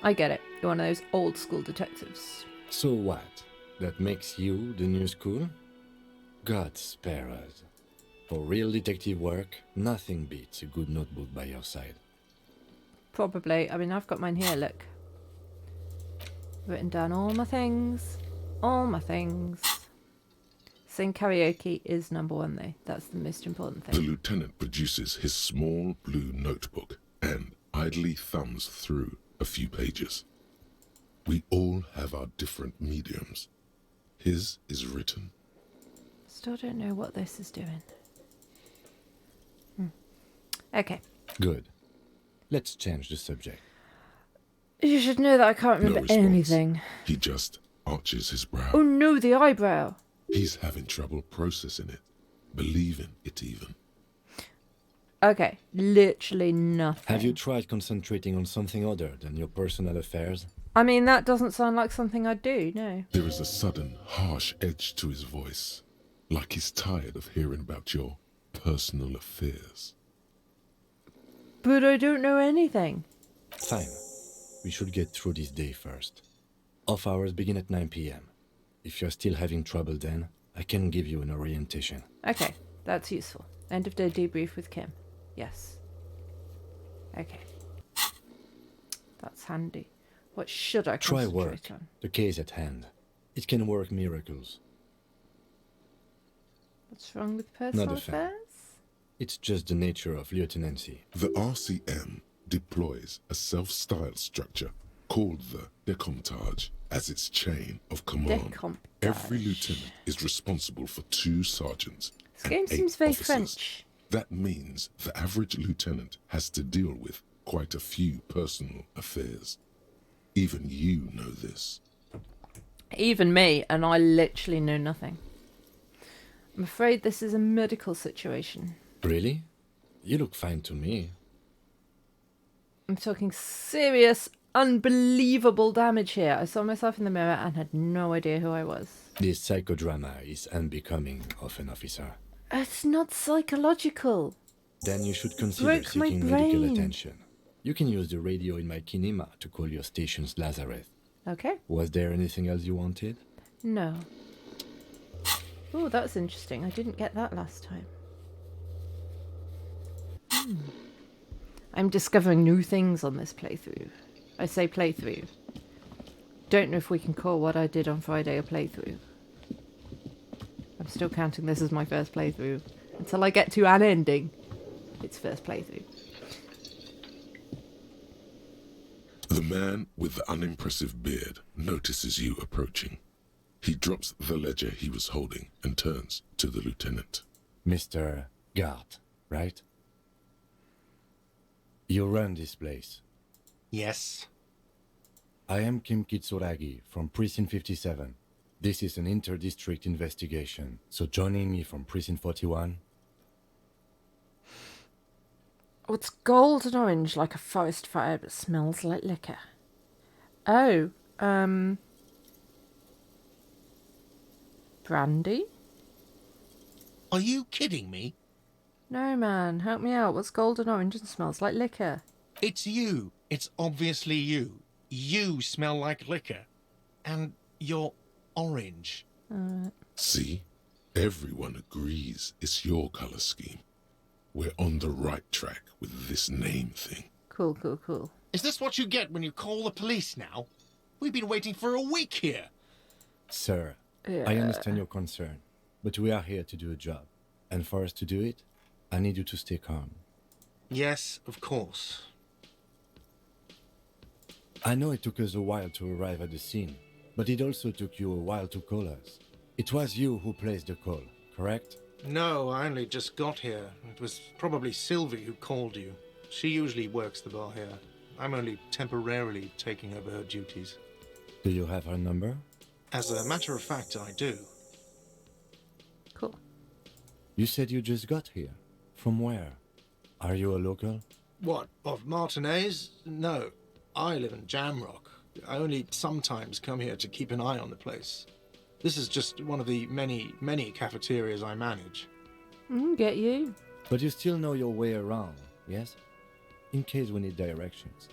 I get it. You're one of those old school detectives. So what? That makes you the new school? God spare us. For real detective work, nothing beats a good notebook by your side. Probably. I mean, I've got mine here, look. Written down all my things. All my things. Sing karaoke is number one, though. That's the most important The thing. lieutenant produces his small blue notebook and idly thumbs through a few pages. We all have our different mediums. His is written. Still don't know what this is doing. Okay. Good. Let's change the subject. You should know that I can't No remember response. anything. He just arches his brow. Oh no, the eyebrow. He's having trouble processing it, believing it even. Okay, literally nothing. Have you tried concentrating on something other than your personal affairs? I mean, that doesn't sound like something I'd do, no. There is a sudden, harsh edge to his voice, like he's tired of hearing about your personal affairs. But I don't know anything. Fine. We should get through this day first. Off hours begin at 9 p.m. If you're still having trouble then, I can give you an orientation. Okay, that's useful. End of day debrief with Kim. Yes. Okay. That's handy. What should I Try concentrate work. on? The case at hand. It can work miracles. What's wrong with personal Not a fan. affairs? It's just the nature of lieutenancy. The RCM deploys a self-styled structure called the Decomptage as its chain of command. Decomptage. Every lieutenant is responsible for 2 sergeants This and game 8 seems very officers. French. That means the average lieutenant has to deal with quite a few personal affairs. Even you know this. Even me, and I literally know nothing. I'm afraid this is a medical situation. Really? You look fine to me. I'm talking serious, unbelievable damage here. I saw myself in the mirror and had no idea who I was. This psychodrama is unbecoming of an officer. It's not psychological. Then you should consider Broke my seeking medical brain. attention. You can use the radio in my kinema to call your station's Lazareth. Okay. Was there anything else you wanted? No. Oh, that's interesting. I didn't get that last time. I'm discovering new things on this playthrough. I say playthrough. Don't know if we can call what I did on Friday a playthrough. I'm still counting this as my first playthrough. Until I get to an ending, it's first playthrough. The man with the unimpressive beard notices you approaching. He drops the ledger he was holding and turns to the lieutenant. Mr. Gart, right? You run this place. Yes. I am Kim Kitsuragi from Precinct 57. This is an inter-district investigation, so joining me from Precinct 41. It's gold and orange like a forest fire, but smells like liquor. Oh, brandy? Are you kidding me? No, man, help me out. What's gold and orange and smells like liquor? It's you. It's obviously you. You smell like liquor. And you're orange. See? Everyone agrees it's your color scheme. We're on the right track with this name thing. Cool, cool, cool. Is this what you get when you call the police now? We've been waiting for a week here. Sir, Yeah. I understand your concern, but we are here to do a job. And for us to do it, I need you to stay calm. Yes, of course. I know it took us a while to arrive at the scene, but it also took you a while to call us. It was you who placed the call, correct? No, I only just got here. It was probably Sylvie who called you. She usually works the bar here. I'm only temporarily taking over her duties. Do you have her number? As a matter of fact, I do. Cool. You said you just got here. From where? Are you a local? What, of Martinez? No, I live in Jamrock. I only sometimes come here to keep an eye on the place. This is just one of the many, many cafeterias I manage. Get you. But you still know your way around, yes? In case we need directions.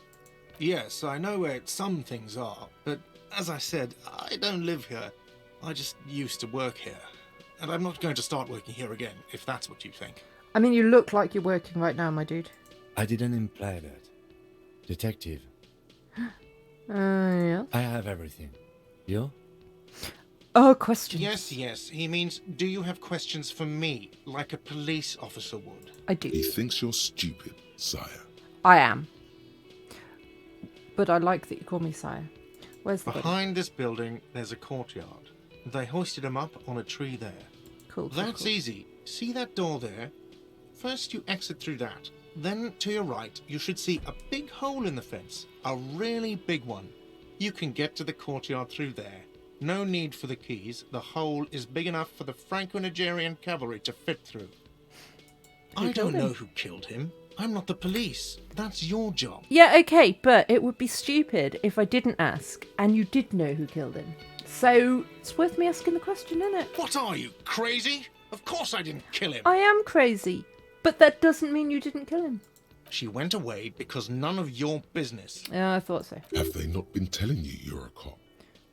Yes, I know where some things are, but as I said, I don't live here. I just used to work here. And I'm not going to start working here again, if that's what you think. I mean, you look like you're working right now, my dude. I didn't imply that. Detective, Yeah. I have everything. You? Oh, questions. Yes. He means, do you have questions for me, like a police officer would? I do. He thinks you're stupid, sire. I am. But I like that you call me sire. Where's the body? Behind this building, there's a courtyard. They hoisted him up on a tree there. Cool. That's easy. See that door there? First you exit through that. Then to your right, you should see a big hole in the fence. A really big one. You can get to the courtyard through there. No need for the keys. The hole is big enough for the Franco-Nigerian cavalry to fit through. I don't know who killed him. I'm not the police. That's your job. Yeah, okay, but it would be stupid if I didn't ask and you did know who killed him. So it's worth me asking the question, isn't it? What are you, crazy? Of course I didn't kill him. I am crazy, but that doesn't mean you didn't kill him. She went away because none of your business. Yeah, I thought so. Have they not been telling you you're a cop?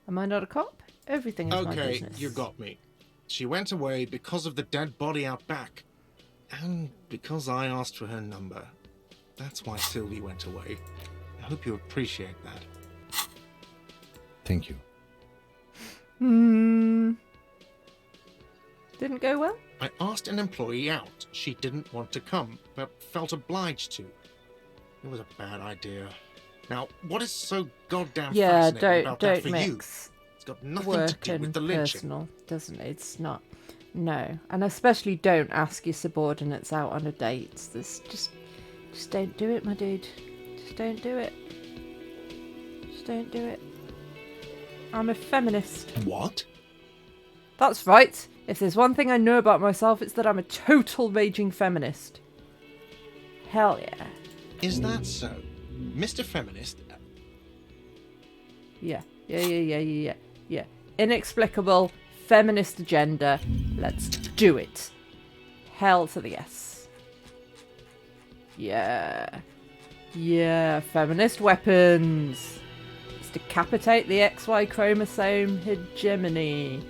Am I not a cop? Everything is my Okay, business. you got me. She went away because of the dead body out back. And because I asked for her number. That's why Sylvie went away. I hope you appreciate that. Thank you. Didn't go well? I asked an employee out. She didn't want to come, but felt obliged to. It was a bad idea. Now, what is so goddamn fascinating about that for you? mix It's got nothing work to do with and the lynching. personal, doesn't it? It's not. No, and especially don't ask your subordinates out on a date. Just don't do it, my dude. Just don't do it. Just don't do it. I'm a feminist. What? That's right. If there's one thing I know about myself, it's that I'm a total raging feminist. Hell yeah. Is that so? Mr. Feminist? Yeah. Inexplicable feminist agenda. Let's do it. Hell to the yes. Yeah, feminist weapons. Let's decapitate the XY chromosome hegemony.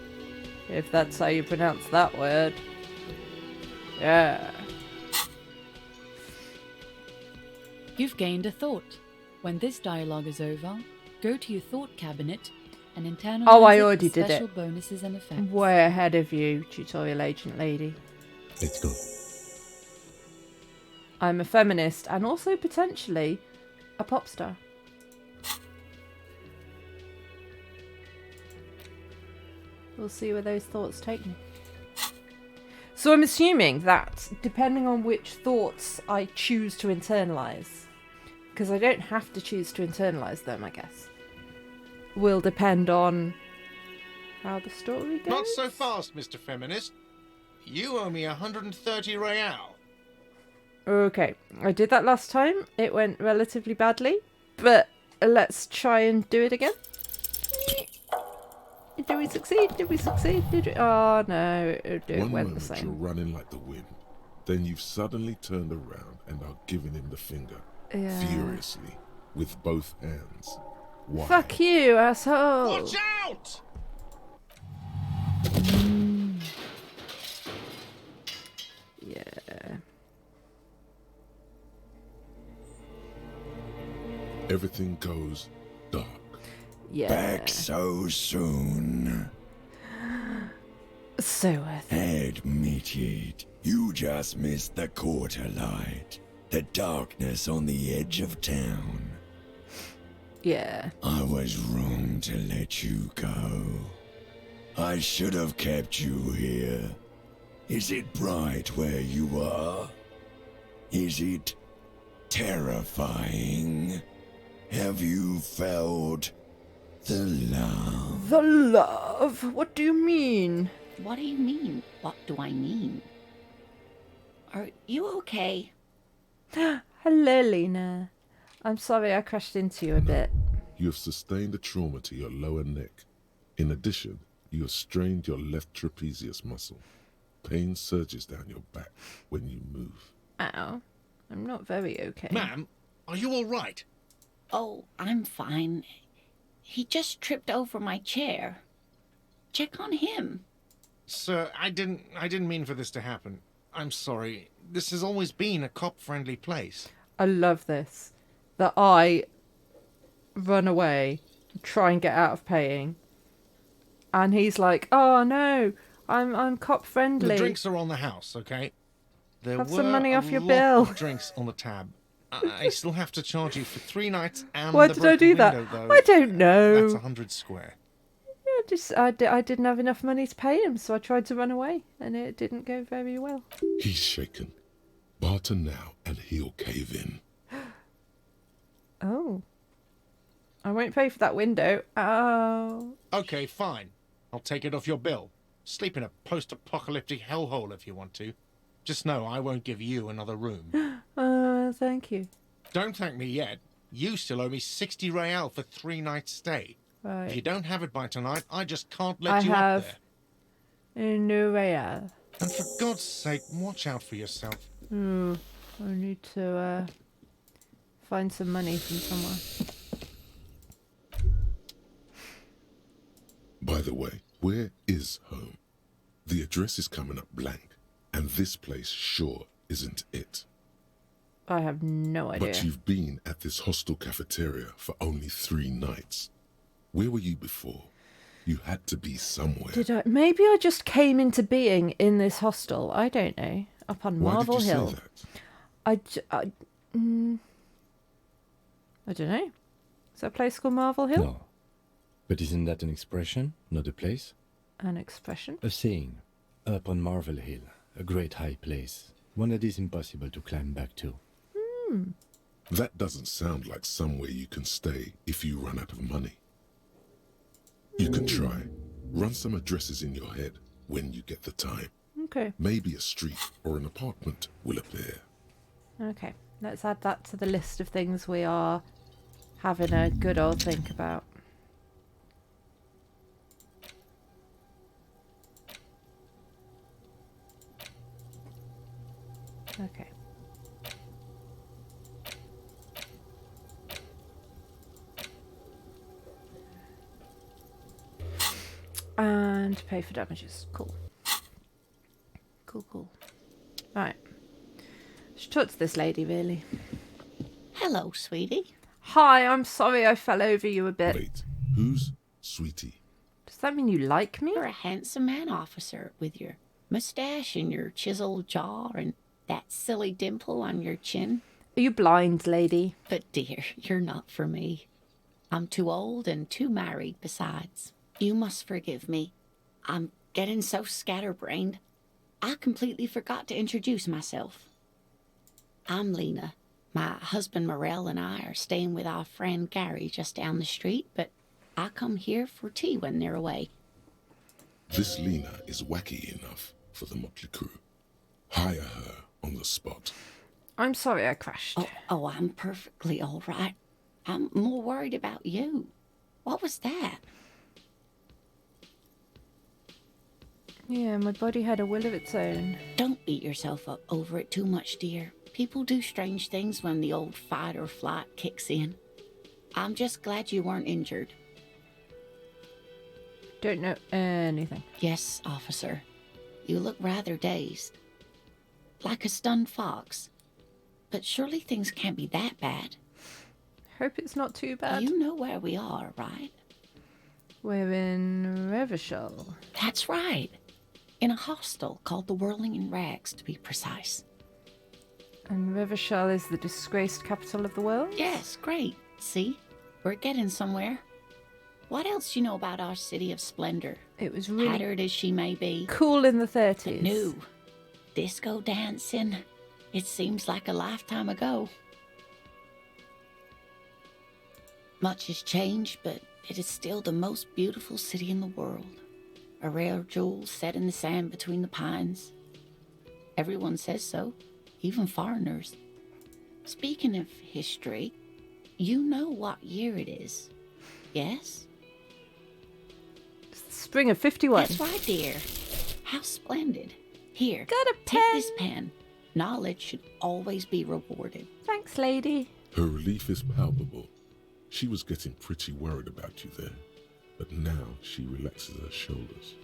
If that's how you pronounce that word. Yeah. You've gained a thought. When this dialogue is over, go to your thought cabinet and internalize I it already with did special it. bonuses and effects. I'm way ahead of you, tutorial agent lady. Let's go. I'm a feminist and also potentially a pop star. We'll see where those thoughts take me. So I'm assuming that depending on which thoughts I choose to internalise, because I don't have to choose to internalise them, I guess, will depend on how the story goes. Not so fast, Mr. Feminist. You owe me 130 real. Okay, I did that last time. It went relatively badly, but let's try and do it again. Did we succeed? Did we succeed? Did we? Oh no, it One went the moment you're same. running like the wind. Then you've suddenly turned around and are giving him the finger. Yeah. Furiously. With both hands. Why? Fuck you, asshole! Watch out! Yeah. Everything goes dark. Yeah. Back so soon. So worth it. Admit it. You just missed the quarter light. The darkness on the edge of town. Yeah. I was wrong to let you go. I should have kept you here. Is it bright where you are? Is it terrifying? Have you felt the love? The love? What do you mean? What do you mean? What do I mean? Are you okay? Hello, Lena. I'm sorry I crashed into you a bit. You have sustained a trauma to your lower neck. In addition, you have strained your left trapezius muscle. Pain surges down your back when you move. Ow. I'm not very okay. Ma'am, are you all right? Oh, I'm fine. He just tripped over my chair. Check on him. Sir, I didn't mean for this to happen. I'm sorry. This has always been a cop-friendly place. I love this. That I run away, try and get out of paying, And he's like, "Oh no, I'm cop friendly. The drinks are on the house, okay? There Have were some money a off your lot bill." of drinks on the tab. I still have to charge you for 3 nights and Why the did I broken do that? window, though. I don't know. That's 100 square. I didn't have enough money to pay him, so I tried to run away, and it didn't go very well. He's shaken. Barter now, and he'll cave in. Oh. I won't pay for that window. Oh. Okay, fine. I'll take it off your bill. Sleep in a post-apocalyptic hellhole if you want to. Just know I won't give you another room. Thank you. Don't thank me yet. You still owe me 60 real for 3 nights stay. Right. If you don't have it by tonight, I just can't let I you have up there. no real. And for God's sake, watch out for yourself. I need to find some money from somewhere. By the way, where is home? The address is coming up blank, and this place sure isn't it. I have no idea. But you've been at this hostel cafeteria for only 3 nights. Where were you before? You had to be somewhere. Did I? Maybe I just came into being in this hostel. I don't know. Up on Why Marble did you Hill. say that? I don't know. Is that a place called Marble Hill? No. But isn't that an expression, not a place? An expression? A saying. Up on Marvel Hill, a great high place. One that is impossible to climb back to. That doesn't sound like somewhere you can stay if you run out of money. You can try. Run some addresses in your head when you get the time. Okay. Maybe a street or an apartment will appear. Okay. Let's add that to the list of things we are having a good old think about. Okay. And pay for damages. Cool. Cool. Right. Should talk to this lady, really. Hello, sweetie. Hi, I'm sorry I fell over you a bit. Wait, who's Sweetie? Does that mean you like me? You're a handsome man, officer, with your mustache and your chiseled jaw and that silly dimple on your chin. Are you blind, lady? But dear, you're not for me. I'm too old and too married besides. You must forgive me. I'm getting so scatterbrained. I completely forgot to introduce myself. I'm Lena. My husband Morel and I are staying with our friend Gary just down the street, but I come here for tea when they're away. This Lena is wacky enough for the motley crew. Hire her on the spot. I'm sorry I crashed. Oh, I'm perfectly all right. I'm more worried about you. What was that? Yeah, my body had a will of its own. Don't beat yourself up over it too much, dear. People do strange things when the old fight or flight kicks in. I'm just glad you weren't injured. Don't know anything. Yes, officer. You look rather dazed. Like a stunned fox. But surely things can't be that bad. Hope it's not too bad. You know where we are, right? We're in Revachol. That's right. In a hostel called the Whirling in Rags, to be precise. And Revachol is the disgraced capital of the world? Yes, great. See? We're getting somewhere. What else do you know about our city of splendor? It was really Tattered as she may be. cool in the 30s. New. Disco dancing. It seems like a lifetime ago. Much has changed, but it is still the most beautiful city in the world. A rare jewel set in the sand between the pines. Everyone says so, even foreigners. Speaking of history, you know what year it is, yes? It's the spring of 51. That's right, dear. How splendid. Here, Got a take pen? this pen. Knowledge should always be rewarded. Thanks, lady. Her relief is palpable. She was getting pretty worried about you there, but now she relaxes her shoulders.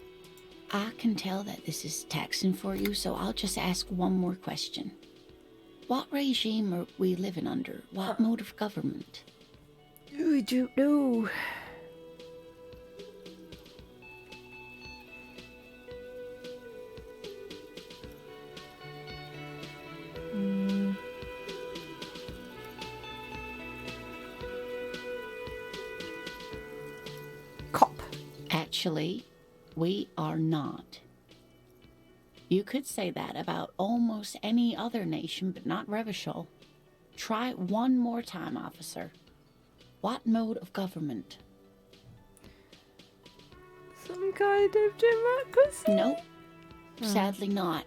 I can tell that this is taxing for you, so I'll just ask one more question. What regime are we living under? What mode of government? I don't know. Actually, we are not. You could say that about almost any other nation, but not Revachol. Try it one more time, officer. What mode of government? Some kind of democracy? Nope. Sadly not.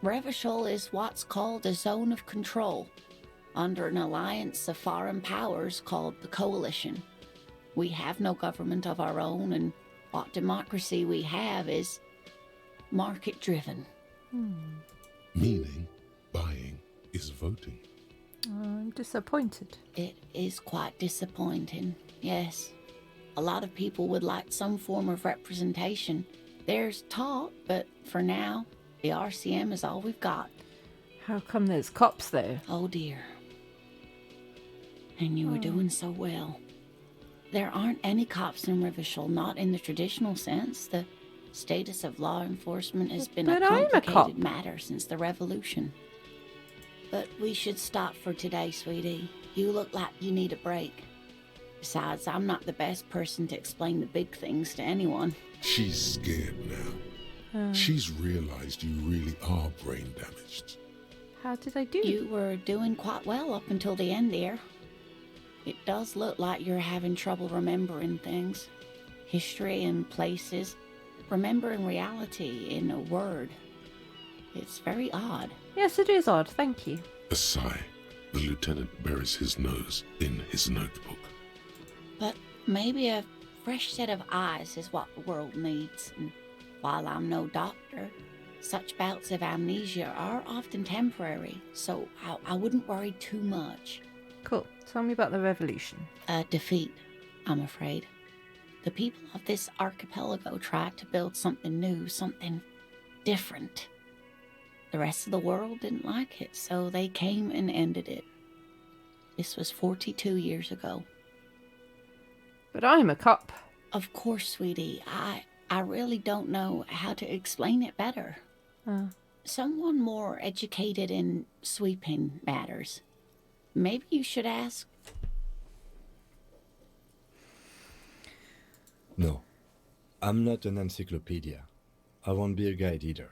Revachol is what's called a zone of control, under an alliance of foreign powers called the Coalition. We have no government of our own, and what democracy we have is market-driven. Meaning, buying is voting. I'm disappointed. It is quite disappointing, yes. A lot of people would like some form of representation. There's talk, but for now, the RCM is all we've got. How come there's cops, though? Oh dear. And you were doing so well. There aren't any cops in Revachol, not in the traditional sense. The status of law enforcement has been But a I'm a cop. complicated matter since the revolution. But we should stop for today, sweetie. You look like you need a break. Besides, I'm not the best person to explain the big things to anyone. She's scared now. She's realized you really are brain damaged. How did I do? You were doing quite well up until the end, dear. It does look like you're having trouble remembering things. History and places. Remembering reality in a word. It's very odd. Yes, it is odd, thank you. A sigh. The lieutenant buries his nose in his notebook. But maybe a fresh set of eyes is what the world needs. And while I'm no doctor, such bouts of amnesia are often temporary, so I wouldn't worry too much. Cool. Tell me about the revolution. A defeat, I'm afraid. The people of this archipelago tried to build something new, something different. The rest of the world didn't like it, so they came and ended it. This was 42 years ago. But I'm a cop. Of course, sweetie. I really don't know how to explain it better. Someone more educated in sweeping matters. Maybe you should ask. No, I'm not an encyclopedia. I won't be a guide either.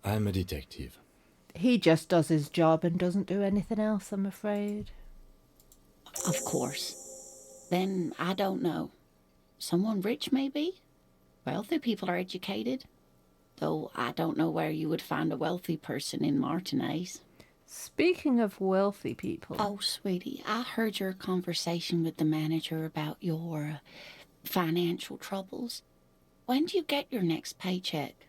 I'm a detective. He just does his job and doesn't do anything else, I'm afraid. Of course. Then I don't know. Someone rich, maybe? Wealthy people are educated. Though I don't know where you would find a wealthy person in Martinez. Speaking of wealthy people... Oh, sweetie, I heard your conversation with the manager about your financial troubles. When do you get your next paycheck?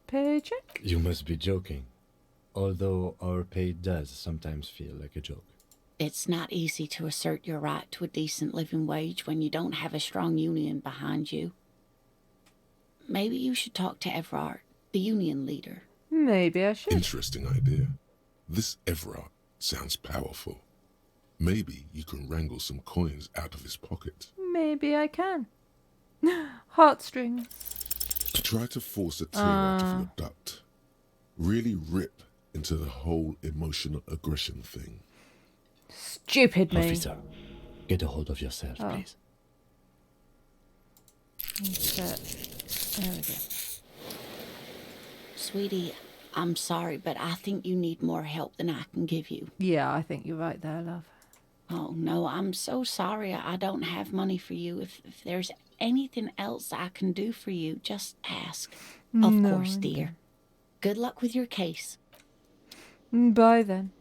Paycheck? You must be joking. Although our pay does sometimes feel like a joke. It's not easy to assert your right to a decent living wage when you don't have a strong union behind you. Maybe you should talk to Everard, the union leader. Maybe I should. Interesting idea. This Everard sounds powerful. Maybe you can wrangle some coins out of his pocket. Maybe I can. Heartstrings. Try to force a tear out of your duct. Really rip into the whole emotional aggression thing. Stupid me. Officer, get a hold of yourself, please. There we go. Sweetie, I'm sorry, but I think you need more help than I can give you. Yeah, I think you're right there, love. Oh, no, I'm so sorry I don't have money for you. If there's anything else I can do for you, just ask. Of course, dear. Good luck with your case. Bye then.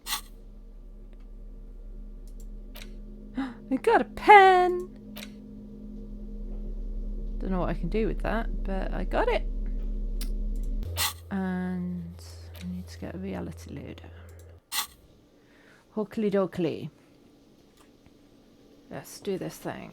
I got a pen! Don't know what I can do with that, but I got it. And I need to get a reality loader. Hookly dokley. Let's do this thing.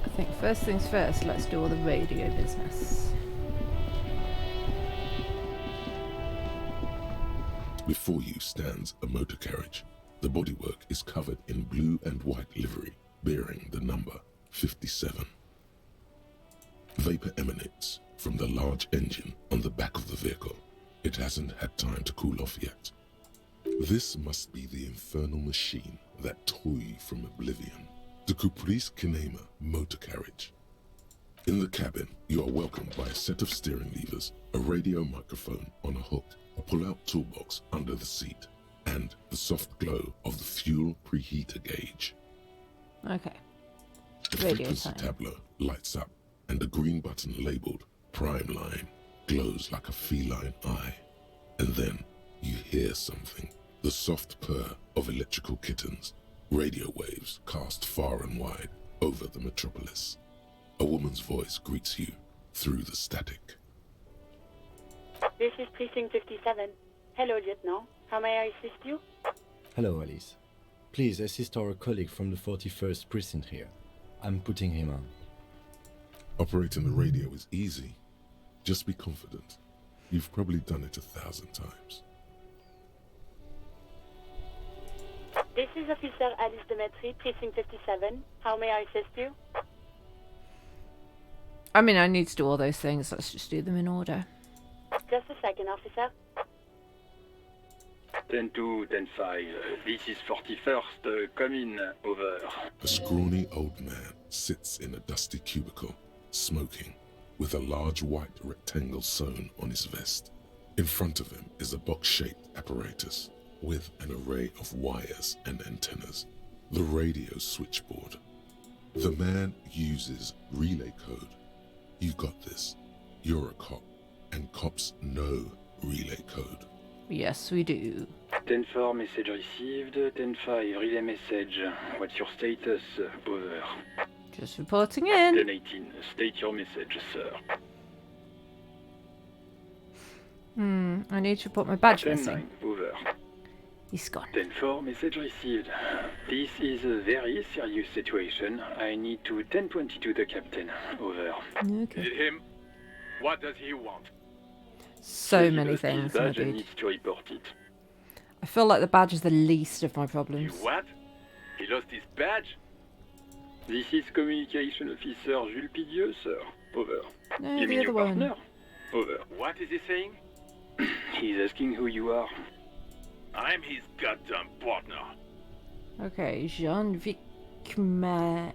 I think first things first, let's do all the radio business. Before you stands a motor carriage. The bodywork is covered in blue and white livery, bearing the number 57. Vapor emanates from the large engine on the back of the vehicle. It hasn't had time to cool off yet. This must be the infernal machine that toy from oblivion, the Caprice Kinema motor carriage. In the cabin, you are welcomed by a set of steering levers, a radio microphone on a hook, a pull-out toolbox under the seat, and the soft glow of the fuel preheater gauge. Okay. The Radio frequency time. tableau lights up, and the green button labeled Prime Line glows like a feline eye. And then you hear something, the soft purr of electrical kittens, radio waves cast far and wide over the metropolis. A woman's voice greets you through the static. This is Precinct 57. Hello, Lieutenant. How may I assist you? Hello, Alice. Please assist our colleague from the 41st Precinct here. I'm putting him on. Operating the radio is easy. Just be confident. You've probably done it 1,000 times. This is Officer Alice Demetri, Precinct 57. How may I assist you? I mean, I need to do all those things. Let's just do them in order. Just a second, officer. 10-2, 10-5. This is 41st. Come in. Over. A scrawny old man sits in a dusty cubicle, smoking, with a large white rectangle sewn on his vest. In front of him is a box-shaped apparatus with an array of wires and antennas. The radio switchboard. The man uses relay code. You got this. You're a cop, and cops know relay code. Yes, we do. 10-4, message received. 10-5, relay message. What's your status? Over. Just reporting in. 10-18, state your message, sir. I need to report my badge 10-9, missing. over. He's gone. 10-4, message received. This is a very serious situation. I need to 10-22 the captain. Over. Okay. Is it him? What does he want? So He many lost his things, my badge and dude. needs to report it. I feel like the badge is the least of my You problems. what? He lost his badge? This is Communication Officer Jules Pidieux, sir. Over. No, You the mean other your one. partner? Over. What is he saying? He's asking who you are. I'm his goddamn partner. Okay, Jean Vicmer.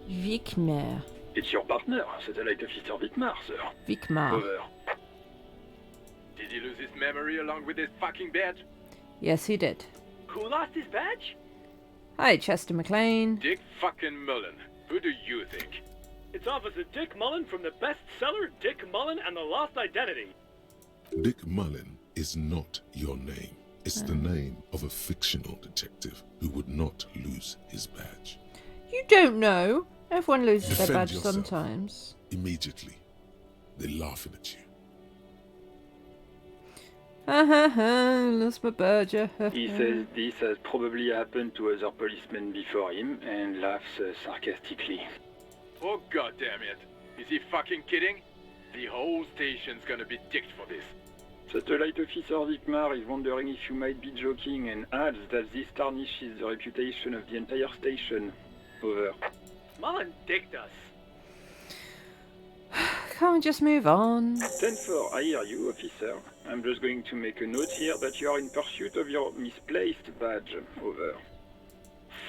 Vicmer. It's your partner, Satellite Officer Vitmar, sir. Vicmar. Over. Did he lose his memory along with his fucking badge? Yes, he did. Who lost his badge? Hi, Chester McLean. Dick fucking Mullen. Who do you think? It's Officer Dick Mullen from the bestseller Dick Mullen and the Lost Identity. Dick Mullen is not your name. It's the name of a fictional detective who would not lose his badge. You don't know. Everyone loses their Defend badge yourself. sometimes. Immediately, they're laughing at you. Ha ha ha, lost my badge. He says this has probably happened to other policemen before him and laughs sarcastically. Oh goddamn it. Is he fucking kidding? The whole station's gonna be dicked for this. Satellite Officer Vicmar is wondering if you might be joking and adds that this tarnishes the reputation of the entire station. Over. Mullen dicked us. Can't we just move on? 10-4, I hear you, officer. I'm just going to make a note here that you are in pursuit of your misplaced badge. Over.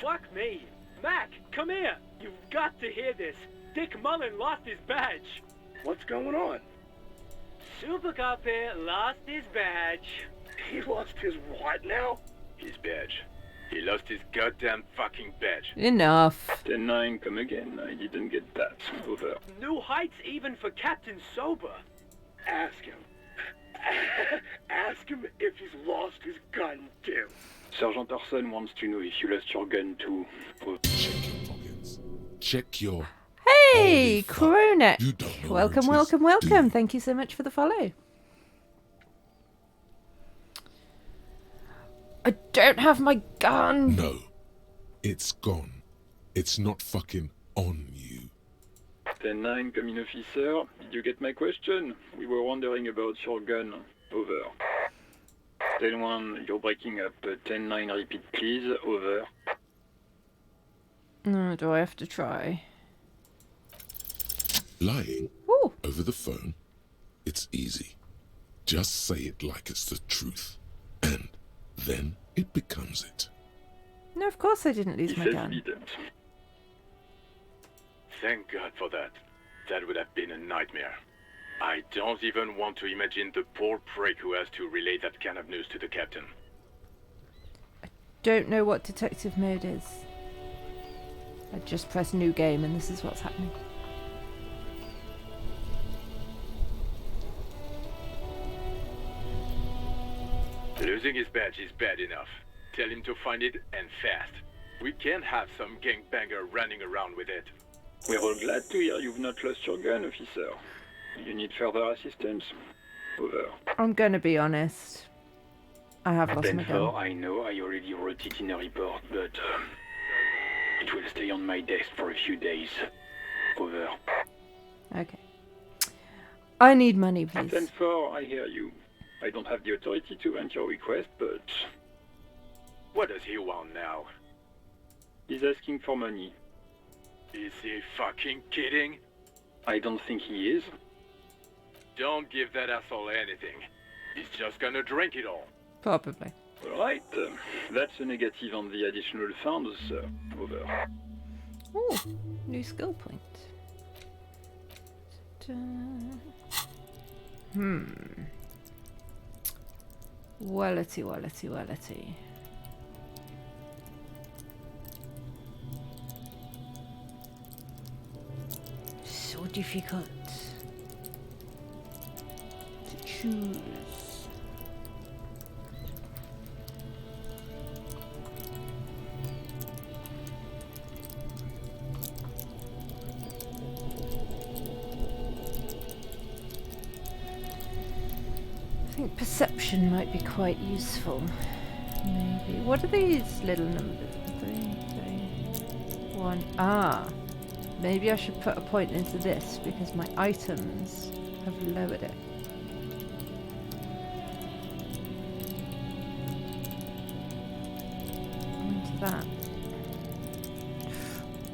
Fuck me. Mac, come here. You've got to hear this. Dick Mullen lost his badge. What's going on? Super Cop here lost his badge. He lost his what now? His badge. He lost his goddamn fucking badge. Enough. 10-9, come again. I didn't get that. Over. New heights even for Captain Sober. Ask him. Ask him if he's lost his gun too. Sergeant Orson wants to know if you lost your gun too. Check your pockets. Check your... Hey, Holy fuck. Kronek. You don't know Welcome, where it is, welcome, do welcome. you? Thank you so much for the follow. I don't have my gun. No. It's gone. It's not fucking on you. 10-9, come in, officer. Did you get my question? We were wondering about your gun. Over. 10-1, you're breaking up. 10-9, repeat please. Over. No, do I have to try? Lying Ooh. over the phone, it's easy. Just say it like it's the truth, and then it becomes it. No, of course I didn't lose He my says gun. he didn't. Thank God for that. That would have been a nightmare. I don't even want to imagine the poor prick who has to relay that kind of news to the captain. Don't know what detective mode is. I just press new game and this is what's happening. Losing his badge is bad enough. Tell him to find it, and fast. We can't have some gangbanger running around with it. We're all glad to hear you've not lost your gun, officer. You need further assistance? Over. I'm gonna be honest. I have lost my Benfor, gun. I know I already wrote it in a report, but it will stay on my desk for a few days. Over. Okay. I need money, please. Benfor, I hear you. I don't have the authority to grant your request, but What does he want now? he's asking for money. Is he fucking kidding? I don't think he is. Don't give that asshole anything. He's just gonna drink it all. Probably. Alright, that's a negative on the additional funds, sir. Over. Ooh, new skill point. Wellity. So difficult to choose. I think perception might be quite useful. Maybe. What are these little numbers? 3, 1. Ah. Maybe I should put a point into this because my items have lowered it. Into that.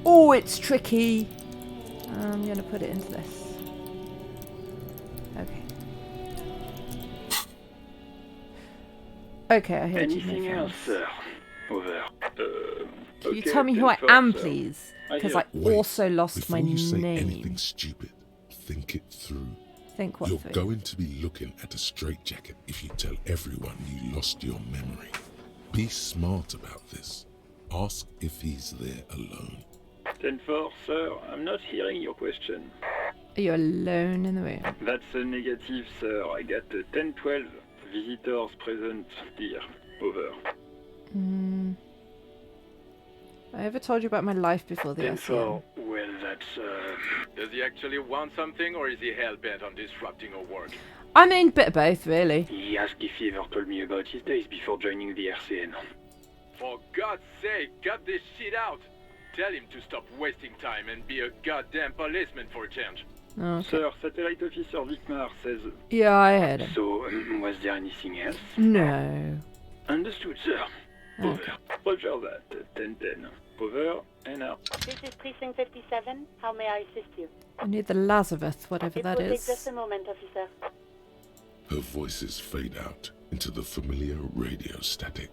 Oh, it's tricky. I'm going to put it into this. Okay. Okay, I heard you. Anything else, sir? Over. Can you tell me who I am, please? Because I Wait, also lost my before you say name. anything stupid, think it through. Think what You're through? going to be looking at a straitjacket if you tell everyone you lost your memory. Be smart about this. Ask if he's there alone. 10-4, sir. I'm not hearing your question. Are you alone in the room? That's a negative, sir. I got 10-12 visitors present here. Over. I ever told you about my life before the Elysium? 10-4, well, that's, Does he actually want something, or is he hell-bent on disrupting our work? I mean, bit of both, really. He asked if he ever told me about his days before joining the RCN. For God's sake, cut this shit out! Tell him to stop wasting time and be a goddamn policeman for a change. Okay. Sir, Satellite Officer Vikmar says... Yeah, I heard him. So, was there anything else? No. Understood, sir. Over. Roger that. 10-10. Over and out. This is Precinct 57. How may I assist you? I need the Lazarus, whatever It that will take is. just a moment, officer. Her voices fade out into the familiar radio static.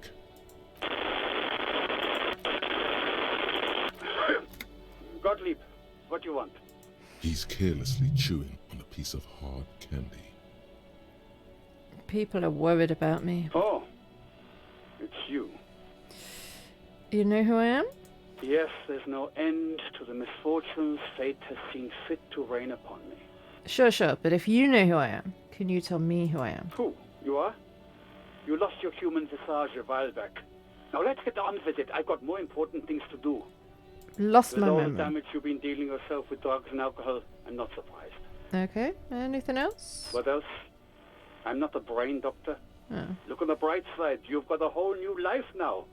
Gottlieb, what do you want? He's carelessly chewing on a piece of hard candy. People are worried about me. Oh, it's you. You know who I am? Yes, there's no end to the misfortunes fate has seen fit to rain upon me. Sure, but if you know who I am, can you tell me who I am? Who? You are? You lost your human visage a while back. Now let's get on with it. I've got more important things to do. Lost With my all the memory. damage you've been dealing yourself with drugs and alcohol, I'm not surprised. Okay, anything else? What else? I'm not a brain doctor. Oh. Look on the bright side. You've got a whole new life now.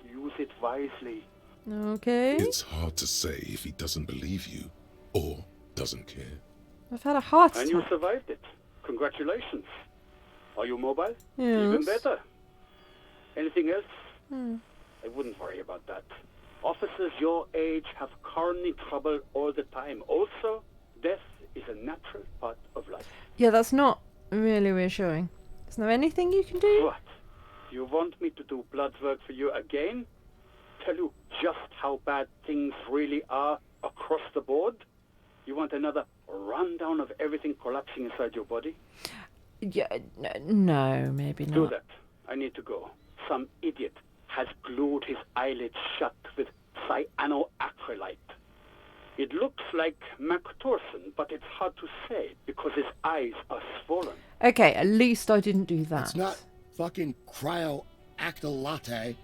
Use it wisely. Okay. It's hard to say if he doesn't believe you or doesn't care. I've had a heart And you attack. survived it. Congratulations. Are you mobile? Yes. Even better. Anything else? Hmm. I wouldn't worry about that. Officers your age have coronary trouble all the time. Also, Death is a natural part of life. Yeah, that's not really reassuring. Is there anything you can do? What? You want me to do blood work for you again? Tell you just how bad things really are across the board? You want another rundown of everything collapsing inside your body? Yeah, no, maybe not. Do that. I need to go. Some idiot has glued his eyelids shut with cyanoacrylate. It looks like MacTorson, but it's hard to say because his eyes are swollen. Okay, at least I didn't do that. It's not fucking cryoacrylate.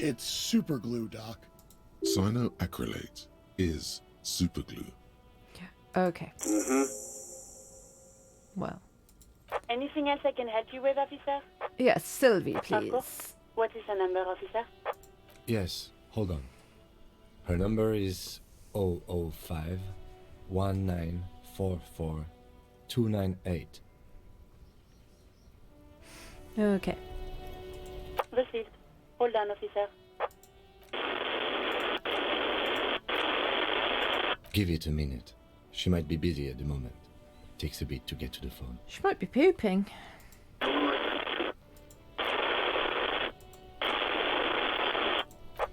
It's super glue, Doc. Cyanoacrylate is superglue. Okay. Mm-hmm. Well. Anything else I can help you with, officer? Yes, Sylvie, Of please. course. What is the number, officer? Yes, hold on. Her number is 005 1944 298. Okay. Received. Hold on, officer. Give it a minute. She might be busy at the moment. Takes a bit to get to the phone. She might be pooping.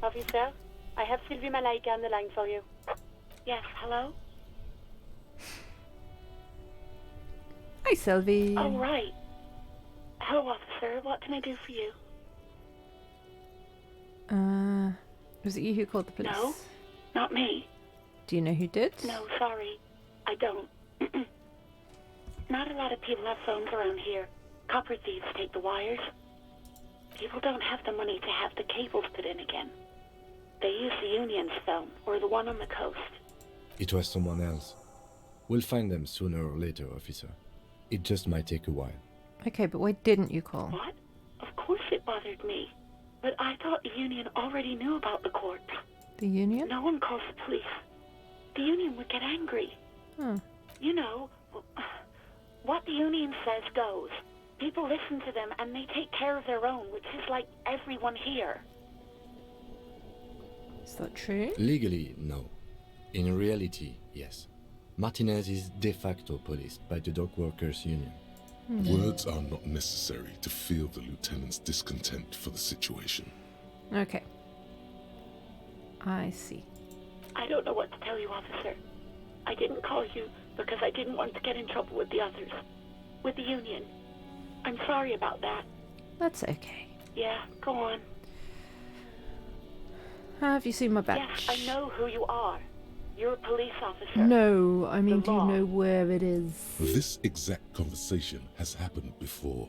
Officer, I have Sylvie Malaika on the line for you. Yes, hello? Hi, Sylvie. Oh, right. Hello, officer. What can I do for you? Was it you who called the police? No, not me. Do you know who did? No, sorry. I don't. Not a lot of people have phones around here. Copper thieves take the wires. People don't have the money to have the cables put in again. They use the Union's phone, or the one on the coast. It was someone else. We'll find them sooner or later, officer. It just might take a while. Okay, but why didn't you call? What? Of course it bothered me. But I thought the Union already knew about the corpse. The Union? No one calls the police. The Union would get angry. Oh. You know, what the Union says goes. People listen to them and they take care of their own, which is like everyone here. Is that true? Legally, no. In reality, yes. Martinez is de facto policed by the Dock Workers Union. Words are not necessary to feel the lieutenant's discontent for the situation. Okay. I see. I don't know what to tell you, officer. I didn't call you because I didn't want to get in trouble with the others. With the Union. I'm sorry about that. That's okay. Yeah, go on. Have you seen my badge? Yes, I know who you are. You're a police officer. No, I mean, The do you law. know where it is? This exact conversation has happened before.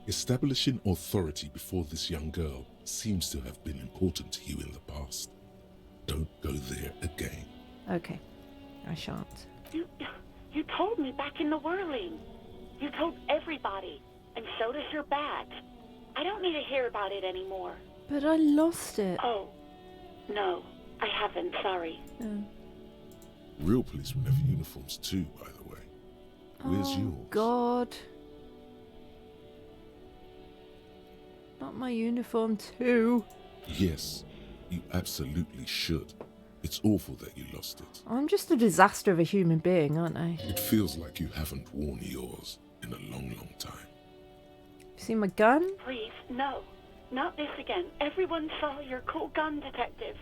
Establishing authority before this young girl seems to have been important to you in the past. Don't go there again. Okay, I shan't. You told me back in the whirling. You told everybody, and so does your badge. I don't need to hear about it anymore. But I lost it. Oh, no, I haven't, sorry. Real policemen have uniforms too, by the way. Where's Oh, yours? God. Not my uniform too. Yes, you absolutely should. It's awful that you lost it. I'm just a disaster of a human being, aren't I? It feels like you haven't worn yours in a long, long time. You see my gun? Please, no. Not this again. Everyone saw your cool gun, detective.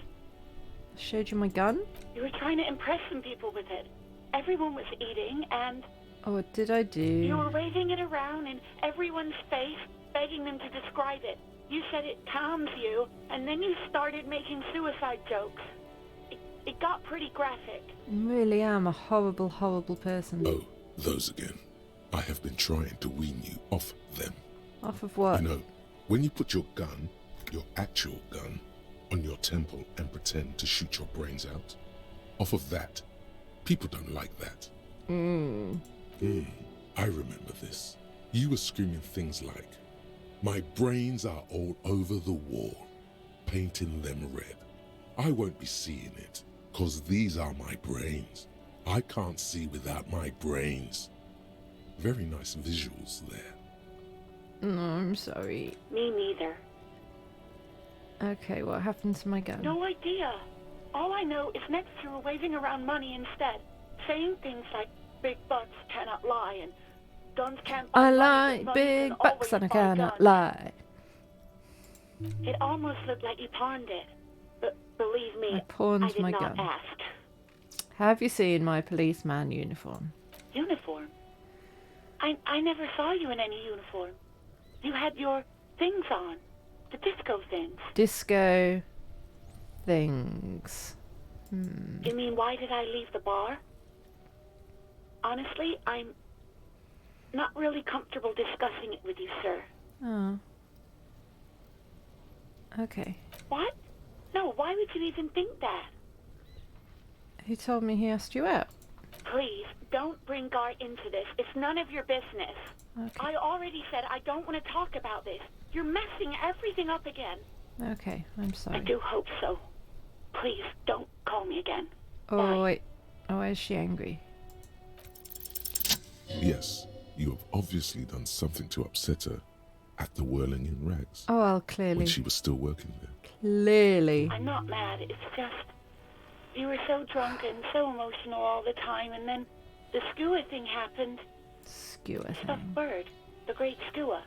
I showed you my gun? You were trying to impress some people with it. Everyone was eating, and Oh, what did I do? you were waving it around in everyone's face, begging them to describe it. You said it calms you, and then you started making suicide jokes. It got pretty graphic. I really am a horrible, horrible person. Oh, those again. I have been trying to wean you off them. Off of what? You know, when you put your gun, your actual gun, on your temple and pretend to shoot your brains out, off of that, people don't like that. I remember this. You were screaming things like, "My brains are all over the wall," painting them red. I won't be seeing it, 'cause these are my brains. I can't see without my brains. Very nice visuals there. No, I'm sorry. Me neither. Okay, what happened to my gun? No idea. All I know is next you were waving around money instead. saying things like big butts cannot lie and guns can't buy I money, like but money big can bucks always and I buy cannot guns. lie. It almost looked like you pawned it. But believe me, I pawned I did my not gun. ask. Have you seen my policeman uniform? Uniform? I never saw you in any uniform. You had your things on. The disco things. Disco things. You mean, why did I leave the bar? Honestly, I'm not really comfortable discussing it with you, sir. Oh. Okay. What? No, why would you even think that? Who told me he asked you out? Please, don't bring Gar into this. It's none of your business. Okay. I already said I don't want to talk about this. You're messing everything up again. Okay, I'm sorry. I do hope so. Please, don't call me again. Oh, Bye. wait. Oh, is she angry? Yes, you have obviously done something to upset her at the Whirling in Rags. Oh, well, clearly. When she was still working there. Clearly. I'm not mad. It's just you were so drunk and so emotional all the time, and then the skua thing happened. Skua The stuffed thing. bird. The great skua.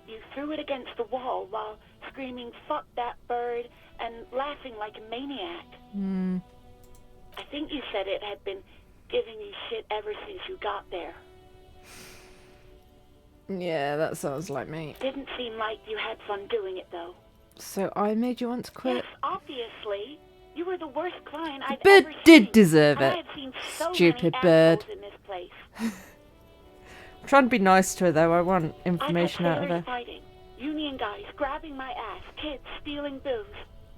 You threw it against the wall while screaming, "Fuck that bird," and laughing like a maniac. I think you said it had been giving you shit ever since you got there. Yeah, that sounds like me. Didn't seem like you had fun doing it, though. So I made you want to quit? Yes, obviously. You were the worst client I'd bird ever did seen. deserve And I it. had seen so Stupid many bird. assholes in this place. I'm trying to be nice to her, though. I want I've information had out of sailors her. fighting, union guys grabbing my ass, kids stealing booze.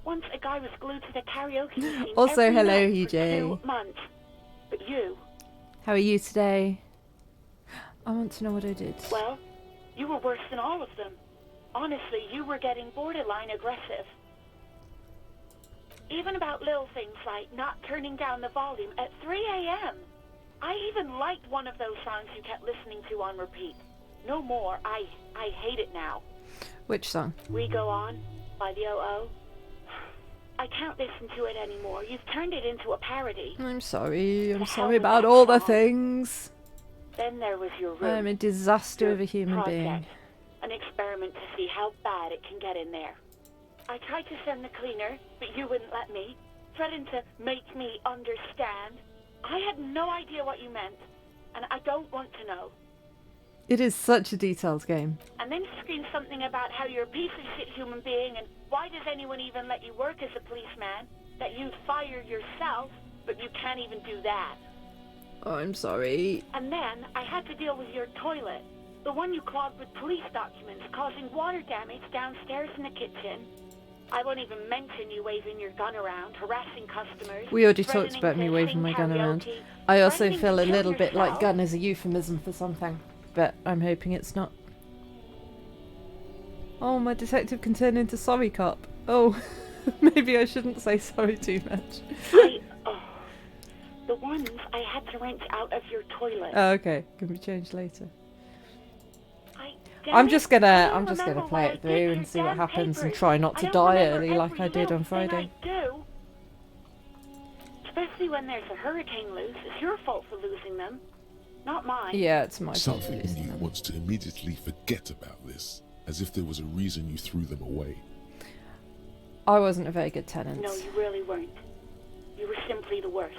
Once a guy was glued to the karaoke machine Also, every hello, night for EJ. 2 months. But you, How are you today? I want to know what I did. well, you were worse than all of them. Honestly, you were getting borderline aggressive. Even about little things like not turning down the volume at 3 a.m. I even liked one of those songs you kept listening to on repeat. No more. I hate it now. Which song? We Go On by the O.O. I can't listen to it anymore. You've turned it into a parody. I'm sorry. I'm The sorry hell with about that all the song. things. Then there was your room. I'm a disaster Your of a human being. project. An experiment to see how bad it can get in there. I tried to send the cleaner, but you wouldn't let me. Threatened to make me understand. I had no idea what you meant, and I don't want to know. It is such a detailed game. And then you screamed something about how you're a piece of shit human being, and why does anyone even let you work as a policeman? That you'd fire yourself, but you can't even do that. Oh, I'm sorry. And then I had to deal with your toilet. The one you clogged with police documents, causing water damage downstairs in the kitchen. I won't even mention you waving your gun around, harassing customers. We already talked threatening about me to waving sing my gun around. karaoke, I also threatening feel to a kill little bit like yourself. gun is a euphemism for something, but I'm hoping it's not. Oh, my detective can turn into sorry cop. Oh, maybe I shouldn't say sorry too much. The ones I had to wrench out of your toilet. Oh, okay, can be changed later. Damn I'm it, just I gonna don't play remember it what I did through to and see your what damn happens and papers. try not I to don't die remember early like every I did on little thing Friday. I do. Especially when there's a hurricane loose. It's your fault for losing them, not mine. Yeah, it's my fault. Something in you wants to immediately forget about this, as if there was a reason you threw them away. I wasn't a very good tenant. No, you really weren't. You were simply the worst.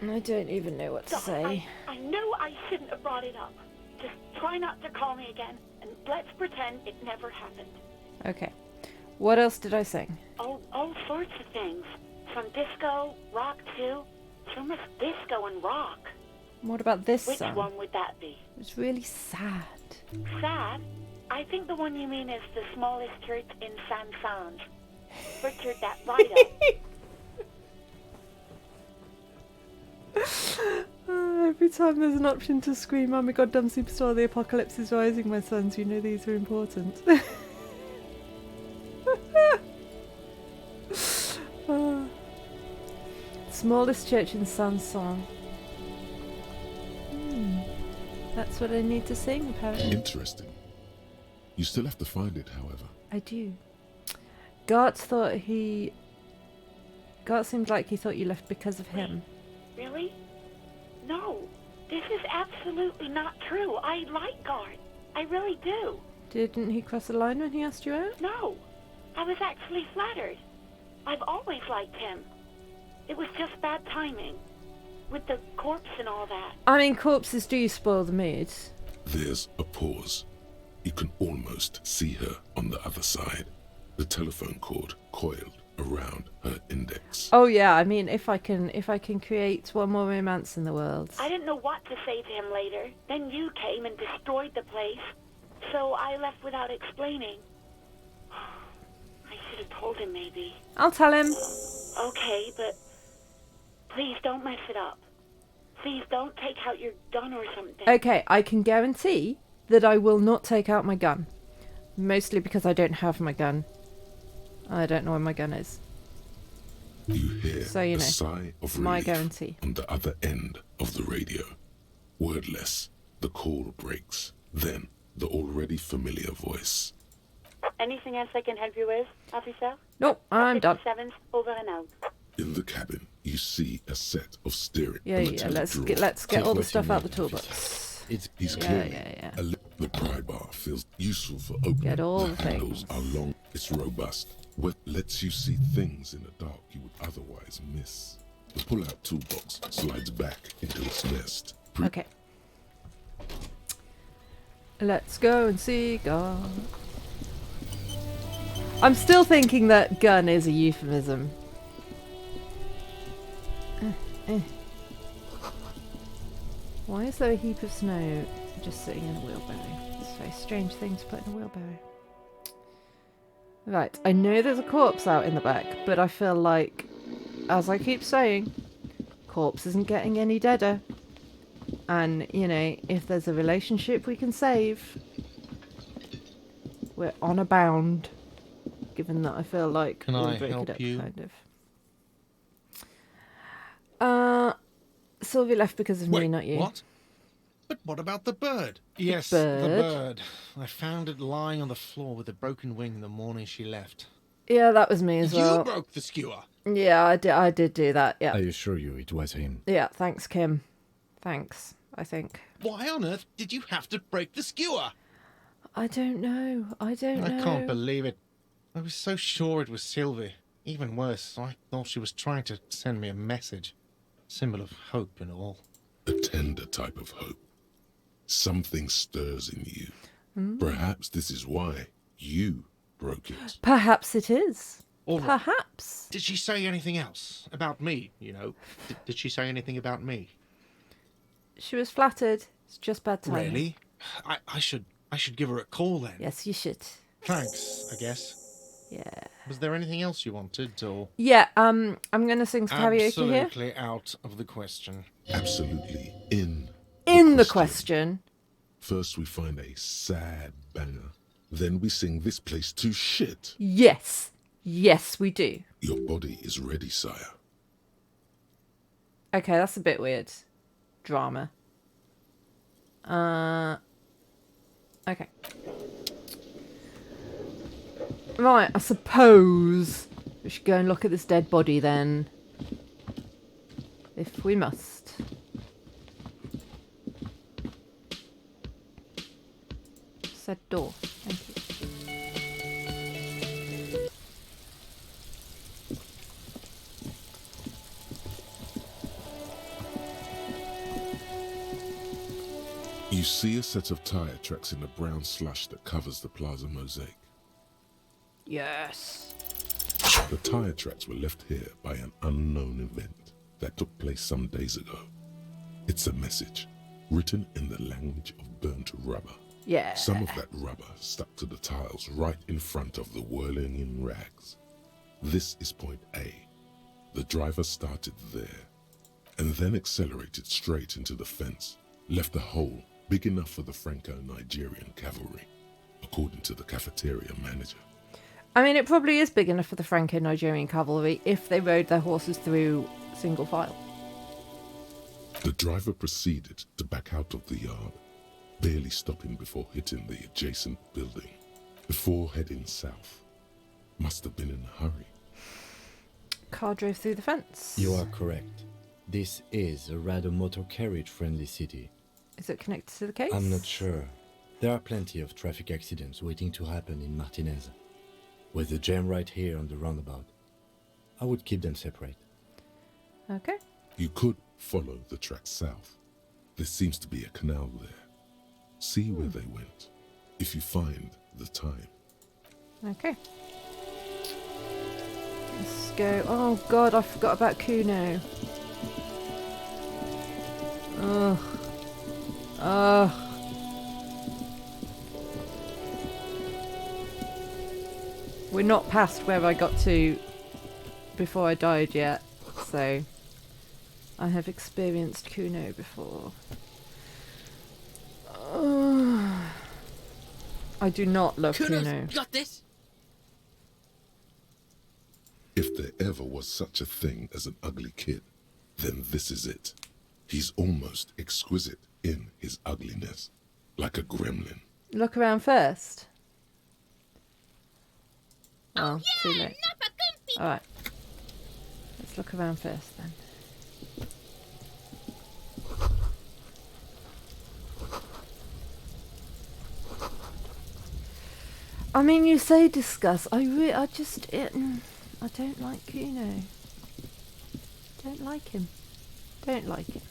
I don't even know what to say. I knew I shouldn't have brought it up. Just try not to call me again, and let's pretend it never happened. Okay. What else did I sing? All sorts of things. From disco, rock too. So much disco and rock. What about this Which song? one would that be? It was really sad. Sad? I think the one you mean is the smallest church in San Sanz. Richard, that writer. Every time there's an option to scream, "I'm a goddamn superstar, the apocalypse is rising, my sons, you know these are important." Smallest church in Sanson. That's what I need to sing, apparently. Interesting. You still have to find it, however. I do. Gart thought he Gart seemed like he thought you left because of him. Really? No. This is absolutely not true. I like Gart. I really do. Didn't he cross the line when he asked you out? No. I was actually flattered. I've always liked him. It was just bad timing. With the corpse and all that. I mean, corpses do spoil the mood. There's a pause. You can almost see her on the other side. The telephone cord coiled around her index. Oh yeah, I mean, if I can create one more romance in the world. I didn't know what to say to him later. Then you came and destroyed the place. So I left without explaining. I should have told him, maybe. I'll tell him. Okay, but please don't mess it up. Please don't take out your gun or something. Okay, I can guarantee that I will not take out my gun. Mostly because I don't have my gun. I don't know where my gun is. You hear So, you a know, sigh of my relief guarantee. on the other end of the radio. Wordless, the call breaks. Then, the already familiar voice. Anything else I can help you with, officer? Nope, I'm done. 57's over and out. In the cabin, you see a set of steering. Yeah, yeah. Let's get all the stuff out the toolbox. He's clearing. The pry bar feels useful for opening. Get all the handles things. are long. It's robust. What lets you see things in the dark you would otherwise miss. The pull-out toolbox slides back into its nest. Okay. Let's go and see God. I'm still thinking that gun is a euphemism. Why is there a heap of snow just sitting in a wheelbarrow? It's a very strange thing to put in a wheelbarrow. Right, I know there's a corpse out in the back, but I feel like, as I keep saying, corpse isn't getting any deader. And, you know, if there's a relationship we can save, we're on a bound. Given that I feel like Can we'll I break help it up, you? kind of. Sylvia left because of me, not you. What? But what about the bird? Yes, bird? the bird. I found it lying on the floor with a broken wing the morning she left. Yeah, that was me as well. You broke the skewer. Yeah, I did do that, yeah. I assure you it was him. Yeah, thanks, Kim. Thanks, I think. Why on earth did you have to break the skewer? I don't know. I don't know. I can't believe it. I was so sure it was Sylvie. Even worse, I thought she was trying to send me a message. Symbol of hope and all. A tender type of hope. Something stirs in you. Perhaps this is why you broke it. Perhaps it is. All right. Perhaps. Did she say anything else about me, you know? Did she say anything about me? She was flattered. It's just bad timing. Really? I should give her a call then. Yes, you should. Thanks, I guess. Yeah. Was there anything else you wanted, or? Yeah, I'm going to sing some karaoke here. Absolutely out of the question. Absolutely in The question. First we find a sad banger. Then we sing this place to shit. Yes. Yes, we do. Your body is ready, sire. Okay, that's a bit weird. Drama. Okay. Right, I suppose we should go and look at this dead body then. If we must. Said door. Thank you. You see a set of tire tracks in the brown slush that covers the plaza mosaic. Yes. The tire tracks were left here by an unknown event that took place some days ago. It's a message written in the language of burnt rubber. Yeah. Some of that rubber stuck to the tiles right in front of the whirling in rags. This is point A. The driver started there and then accelerated straight into the fence, left a hole big enough for the Franco-Nigerian cavalry, according to the cafeteria manager. I mean, it probably is big enough for the Franco-Nigerian cavalry if they rode their horses through single file. The driver proceeded to back out of the yard, barely stopping before hitting the adjacent building, before heading south. Must have been in a hurry. car drove through the fence. You are correct. This is a rather motor carriage-friendly city. Is it connected to the case? I'm not sure. There are plenty of traffic accidents waiting to happen in Martinez. With the jam right here on the roundabout, I would keep them separate. Okay. You could follow the tracks south. There seems to be a canal there. See where they went, if you find the time. Okay. Let's go. Oh god, I forgot about Kuno. Ugh. Ugh. We're not past where I got to before I died yet, so I have experienced Kuno before. I do not love Kuno. Got this. If there ever was such a thing as an ugly kid, then this is it. He's almost exquisite in his ugliness, like a gremlin. Look around first. Oh, too late. Alright. Let's look around first then. I mean, you say discuss. I don't like Kuno. Don't like him. Don't like him.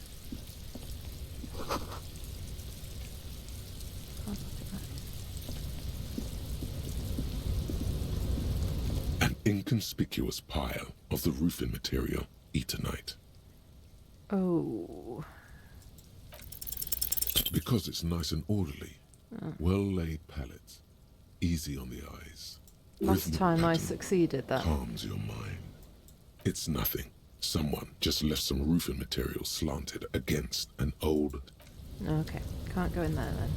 An inconspicuous pile of the roofing material, Eternite. Oh. Because it's nice and orderly. Well-laid pallets. Easy on the eyes. Last Rhythmic time I pattern succeeded that. calms your mind. It's nothing. Someone just left some roofing material slanted against an old... Okay, can't go in there then.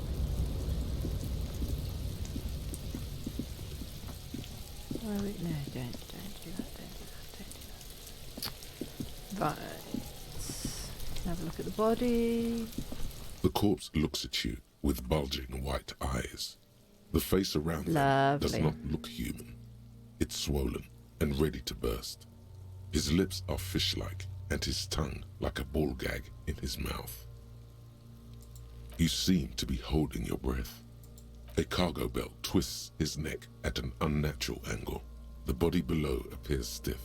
Oh, no, don't do that, don't do that. Right. Have a look at the body. The corpse looks at you with bulging white eyes. The face around them does Lovely. not look human. It's swollen and ready to burst. His lips are fish-like and his tongue like a ball gag in his mouth. You seem to be holding your breath. A cargo belt twists his neck at an unnatural angle. The body below appears stiff.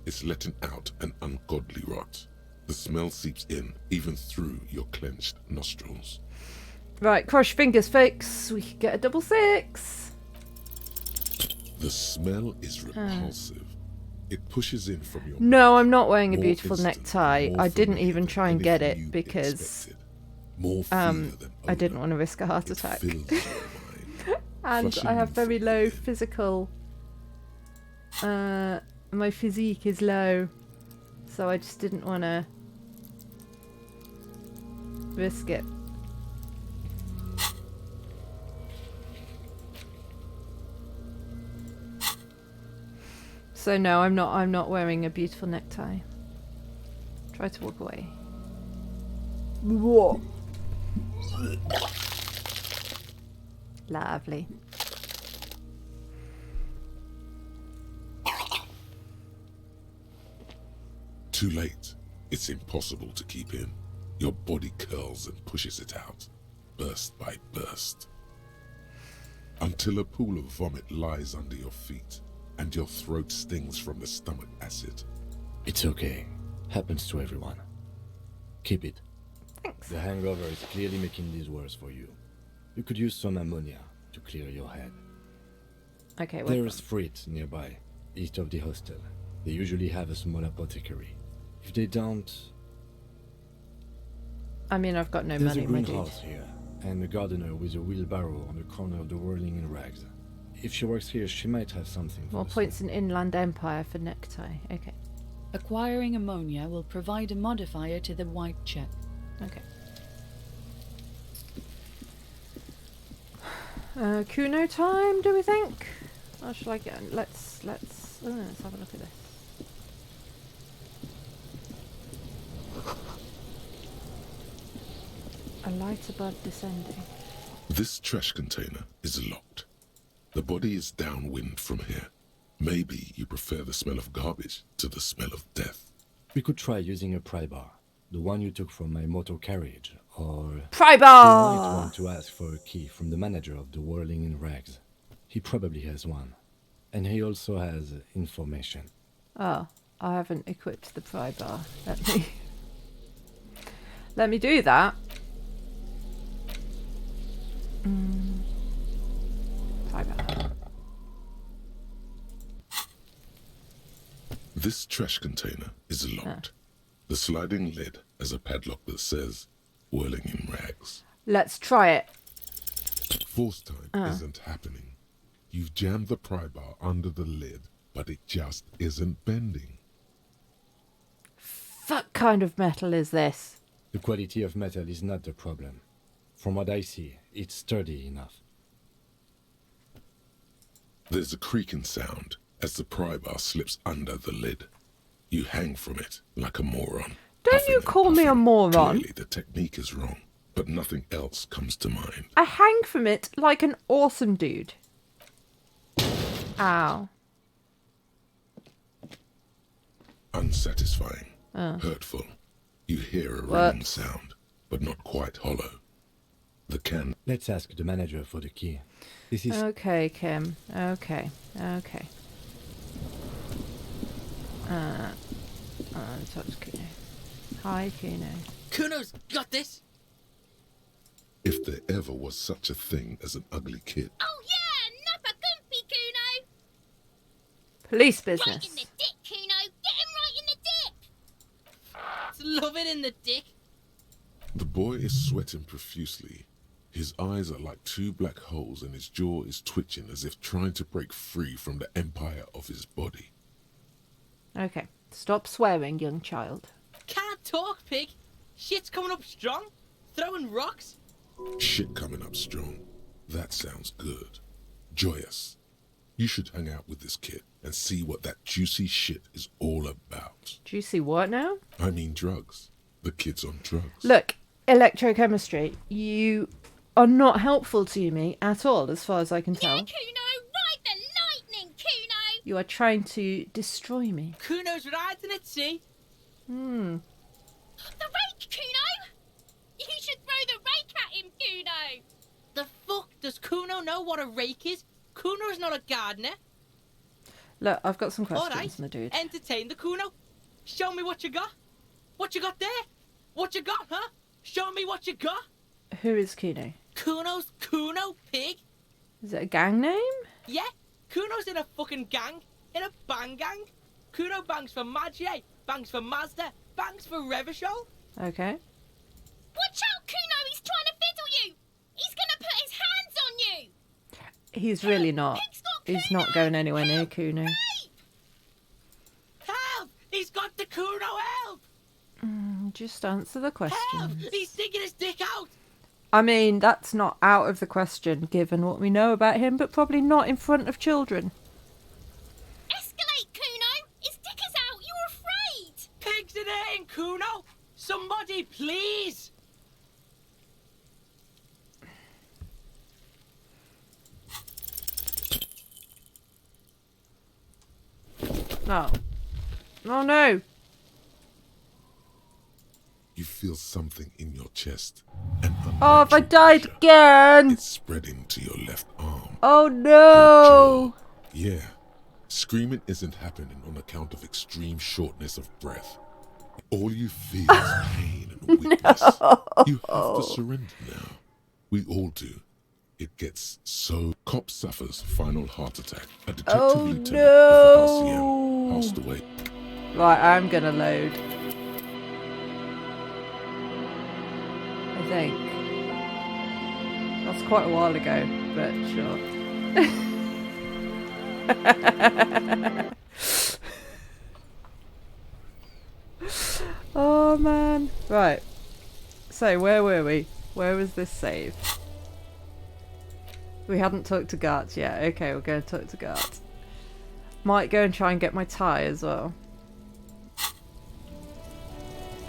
It's letting out an ungodly rot. The smell seeps in even through your clenched nostrils. Right, cross your fingers, folks. We could get a double 6. The smell is repulsive. It pushes in from your No, I'm not wearing a More beautiful instant, necktie. more I didn't familiar even try and than get if it you'd because expected. More fear than I didn't want to risk a heart It attack. fills your mind, And flushing I have you very from low within. physical... my physique is low. So I just didn't want to risk it. So no, I'm not wearing a beautiful necktie. Try to walk away. Whoa. Lovely. Too late. It's impossible to keep in. Your body curls and pushes it out, burst by burst. Until a pool of vomit lies under your feet, and your throat stings from the stomach acid. It's okay. Happens to everyone. Keep it. Thanks. The hangover is clearly making this worse for you. You could use some ammonia to clear your head. Okay, well, There is Frit nearby, east of the hostel. They usually have a small apothecary. If they don't... I mean, I've got no There's money, a my dude. greenhouse here, and a gardener with a wheelbarrow on the corner of the whirling in rags. If she works here, she might have something for More the points in Inland Empire for necktie. Okay. Acquiring ammonia will provide a modifier to the white check. Okay. Kuno time, do we think? Or shall I get... Let's have a look at this. A light above descending. This trash container is locked. The body is downwind from here. Maybe you prefer the smell of garbage to the smell of death. We could try using a pry bar, the one you took from my motor carriage, or... Pry You bar! might want to ask for a key from the manager of the Whirling in Rags. He probably has one. And he also has information. Oh, I haven't equipped the pry bar. Let me do that. Pry bar. This trash container is locked. The sliding lid has a padlock that says Whirling in Rags. Let's try it. Force time isn't happening. You've jammed the pry bar under the lid, but it just isn't bending. What kind of metal is this? The quality of metal is not the problem. From what I see, it's sturdy enough. There's a creaking sound as the pry bar slips under the lid. You hang from it like a moron. Don't you call me a moron? Clearly the technique is wrong, but nothing else comes to mind. I hang from it like an awesome dude. Ow. Unsatisfying. Hurtful. You hear a ringing sound, but not quite hollow. The can... Let's ask the manager for the key. This is... Okay, Kim. Okay. Talk to Kuno. Hi, Kuno. Kuno's got this! If there ever was such a thing as an ugly kid. Oh yeah, nappa gumpy, Kuno! Police business. Right in the dick, Kuno! Get him right in the dick! Love it in the dick! The boy is sweating profusely. His eyes are like two black holes and his jaw is twitching as if trying to break free from the empire of his body. Okay, stop swearing, young child. Can't talk, pig! Shit's coming up strong! Throwing rocks! Shit coming up strong. That sounds good. Joyous. You should hang out with this kid and see what that juicy shit is all about. Juicy what now? I mean drugs. The kid's on drugs. Look, electrochemistry, you are not helpful to me at all, as far as I can tell. Yeah, Kuno! Ride the lightning, Kuno! You are trying to destroy me. Kuno's riding it, see? The rake, Kuno! You should throw the rake at him, Kuno! The fuck? Does Kuno know what a rake is? Kuno's not a gardener. Look, I've got some questions, Alright, my dude. entertain the Kuno. Show me what you got. What you got there? What you got, huh? Show me what you got. Who is Kuno? Kuno's Kuno, pig. Is it a gang name? Yeah, Kuno's in a fucking gang. In a bang gang. Kuno bangs for Magier, bangs for Mazda, bangs for Revachol. Okay. Watch out, Kuno! He's trying to fiddle you! He's gonna put his hands on you! He's really not. He's not going anywhere near Kuno. Help! He's got the Kuno, help! Just answer the question. Help! He's sticking his dick out! I mean, that's not out of the question, given what we know about him, but probably not in front of children. Escalate, Kuno! His dick is out! You're afraid! Pigs in here in Kuno! Somebody, please! No. Oh no! You feel something in your chest. Oh, have I died again? It's spreading to your left arm. Oh no! Yeah. Screaming isn't happening on account of extreme shortness of breath. All you feel is pain and weakness. You have to surrender now. We all do. It gets so... Cop suffers final heart attack. A detective lieutenant of the RCM passed away. Right, I'm gonna load. I think. That's quite a while ago, but sure. Oh man. Right. So where were we? Where was this save? We hadn't talked to Gart yet. Okay, we're going to talk to Gart. Might go and try and get my tie as well.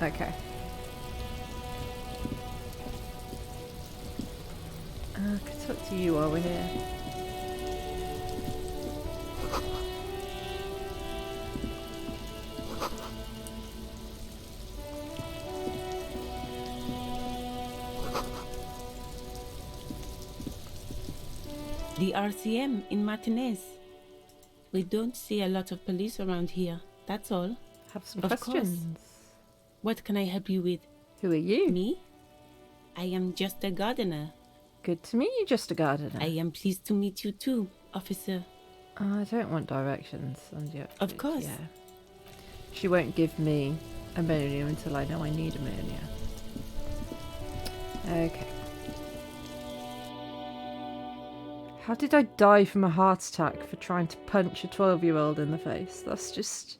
Okay. I can talk to you while we're here. the RCM in Martinez. We don't see a lot of police around here, that's all. Have some Of questions. course. What can I help you with? Who are you? Me? I am just a gardener. Good to meet you, just a gardener. I am pleased to meet you too, officer. I don't want directions. Of course. Yeah. She won't give me ammonia until I know I need ammonia. Okay. How did I die from a heart attack for trying to punch a 12-year-old in the face? That's just...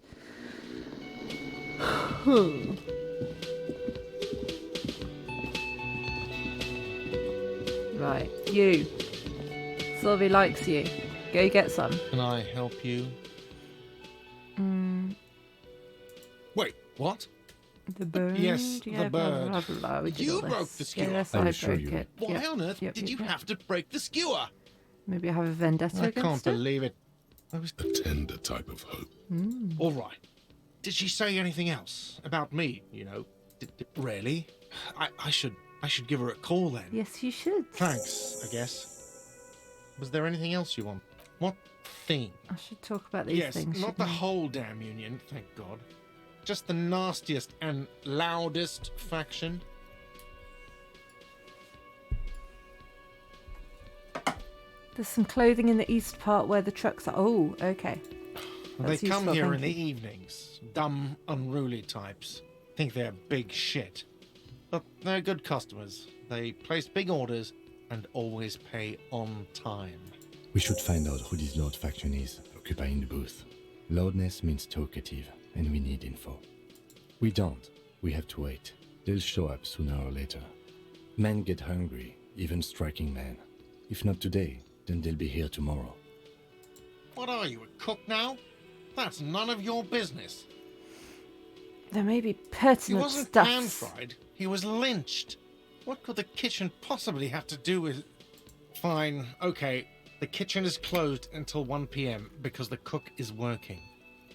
Right, you. Sylvie likes you. Go get some. Can I help you? Wait, what? The bird. Yes, Yeah, the blah, bird. blah, blah, blah. We did You all broke this. the skewer. Yes, I I assure broke you. it. Why Yep, on earth yep, did yep, you yep. have to break the skewer? Maybe I have a vendetta I against can't her? believe it. I was... A tender type of hope. All right. Did she say anything else about me? You know, really? I should give her a call then. Yes, you should. Thanks, I guess. Was there anything else you want? What thing? I should talk about these Yes, things. not the shouldn't I? whole damn union, thank God. Just the nastiest and loudest faction. There's some clothing in the east part where the trucks are. Oh, okay. They That's come useful, here thank in the you. evenings. Dumb, unruly types. Think they're big shit. But they're good customers. They place big orders and always pay on time. We should find out who this Lord faction is, occupying the booth. Loudness means talkative, and we need info. We don't. We have to wait. They'll show up sooner or later. Men get hungry, even striking men. If not today, then they'll be here tomorrow. What are you, a cook now? That's none of your business. There may be He pertinent wasn't stuff. pan-fried. He was lynched. What could the kitchen possibly have to do with... Fine, okay. The kitchen is closed until 1 p.m. because the cook is working.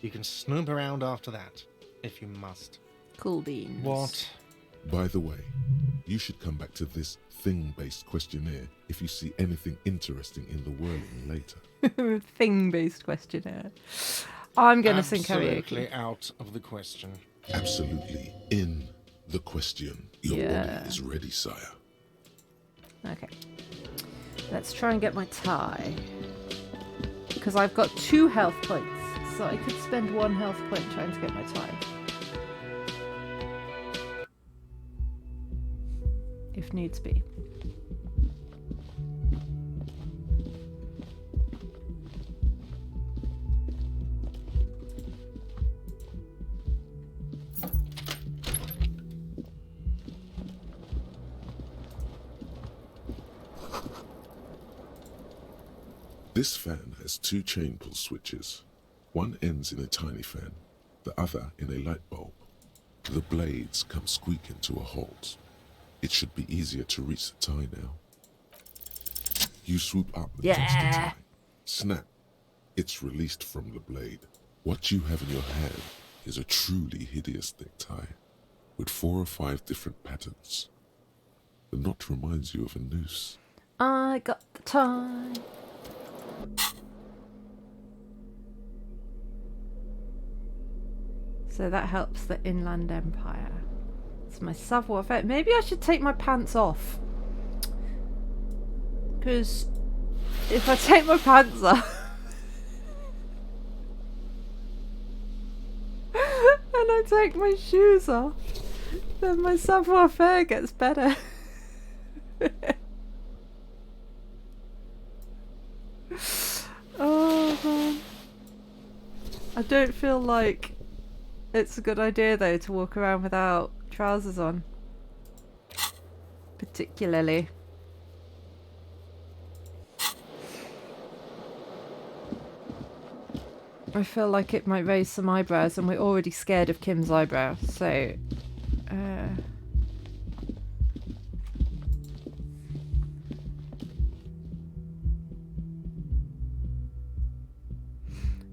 You can snoop around after that, if you must. Cool beans. What? By the way, you should come back to this thing-based questionnaire if you see anything interesting in the whirling later. Thing-based questionnaire. I'm going to sing karaoke. Absolutely out of the question. Absolutely in the question. Your body is ready, sire. Okay. Let's try and get my tie. Because I've got 2 health points. So I could spend 1 health point trying to get my tie. If needs be. This fan has 2 chain pull switches. One ends in a tiny fan, the other in a light bulb. The blades come squeaking to a halt. It should be easier to reach the tie now. You swoop up and touch the tie. Snap. It's released from the blade. What you have in your hand is a truly hideous necktie, with 4 or 5 different patterns. The knot reminds you of a noose. I got the tie. So that helps the Inland Empire. It's my savoir-faire. Maybe I should take my pants off. Because if I take my pants off and I take my shoes off, then my savoir-faire gets better. Oh man. I don't feel like it's a good idea though to walk around without trousers on. Particularly. I feel like it might raise some eyebrows and we're already scared of Kim's eyebrow, so...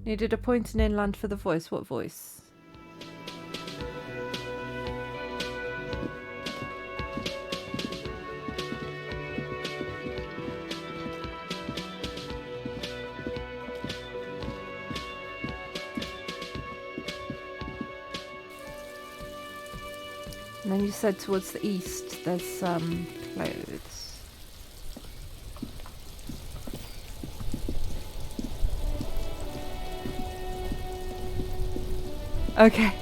Needed a point in inland for the voice. What voice? And then you said towards the east there's some clothes. Okay.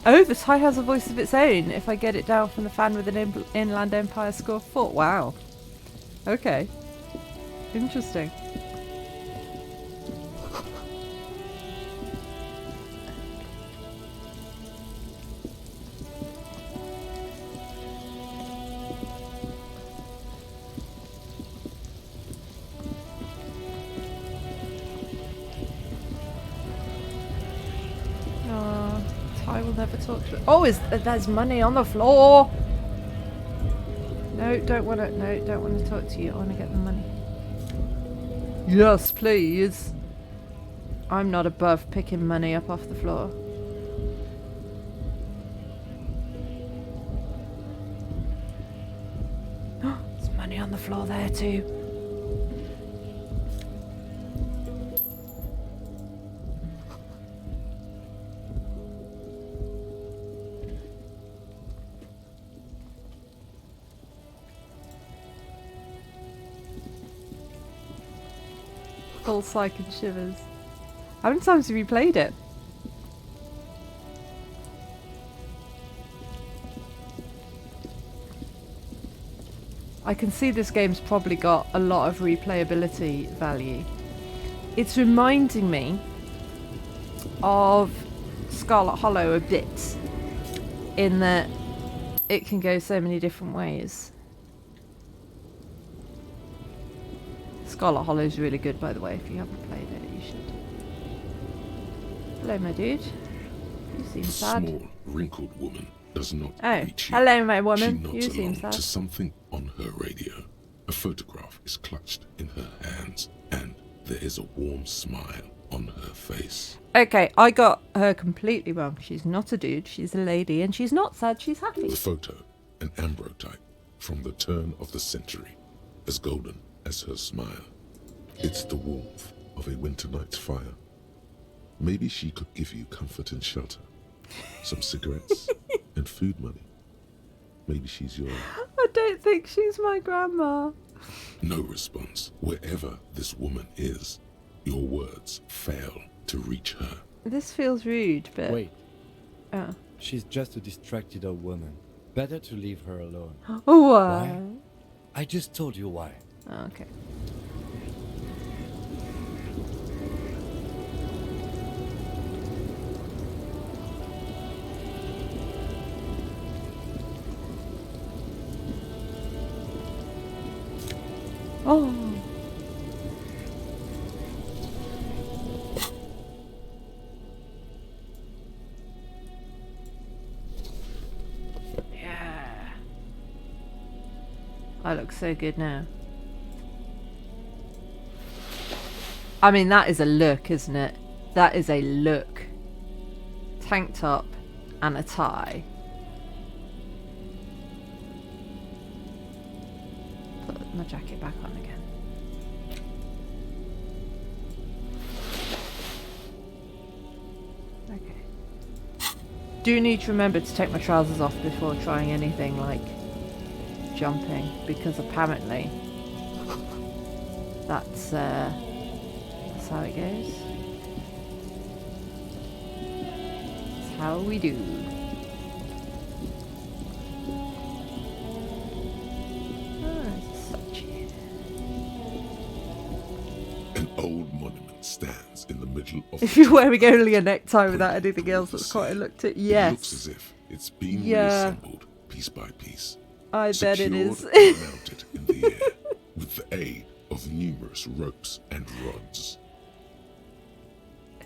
Oh, the tie has a voice of its own. If I get it down from the fan with an Inland Empire score of 4. Wow. Okay. Interesting. I will never talk to it. Oh, there's money on the floor. No, don't want to talk to you. I want to get the money. Yes, please. I'm not above picking money up off the floor. There's money on the floor there too. Full psych and shivers. How many times have you played it? I can see this game's probably got a lot of replayability value. It's reminding me of Scarlet Hollow a bit, in that it can go so many different ways. Scarlet Hollow is really good, by the way. If you haven't played it, you should. Hello, my dude. You seem The sad. small, wrinkled woman does not Oh, reach you. hello, my woman. She nods You seem along sad. to something on her radio. A photograph is clutched in her hands, and there is a warm smile on her face. Okay, I got her completely wrong. She's not a dude, she's a lady, and she's not sad, she's happy. The photo, an ambrotype from the turn of the century, as golden as her smile. It's the warmth of a winter night's fire. Maybe she could give you comfort and shelter, some cigarettes and food money. Maybe she's your... I don't think she's my grandma. No response. Wherever this woman is, your words fail to reach her. This feels rude, but... Wait. Oh. She's just a distracted old woman. Better to leave her alone. Oh, why? I just told you why. Oh, okay. Oh. Yeah. I look so good now. I mean, that is a look, isn't it? That is a look. Tank top and a tie. Put my jacket back on again. Okay. Do need to remember to take my trousers off before trying anything like jumping, because apparently that's how it goes. That's how we do. An old monument stands in the middle of... If you're wearing only a necktie without anything else, that's quite a look to... It Yes. looks as if it's been Yeah. reassembled piece by piece. I bet it is. Secured and mounted in the air with the aid of numerous ropes and rods.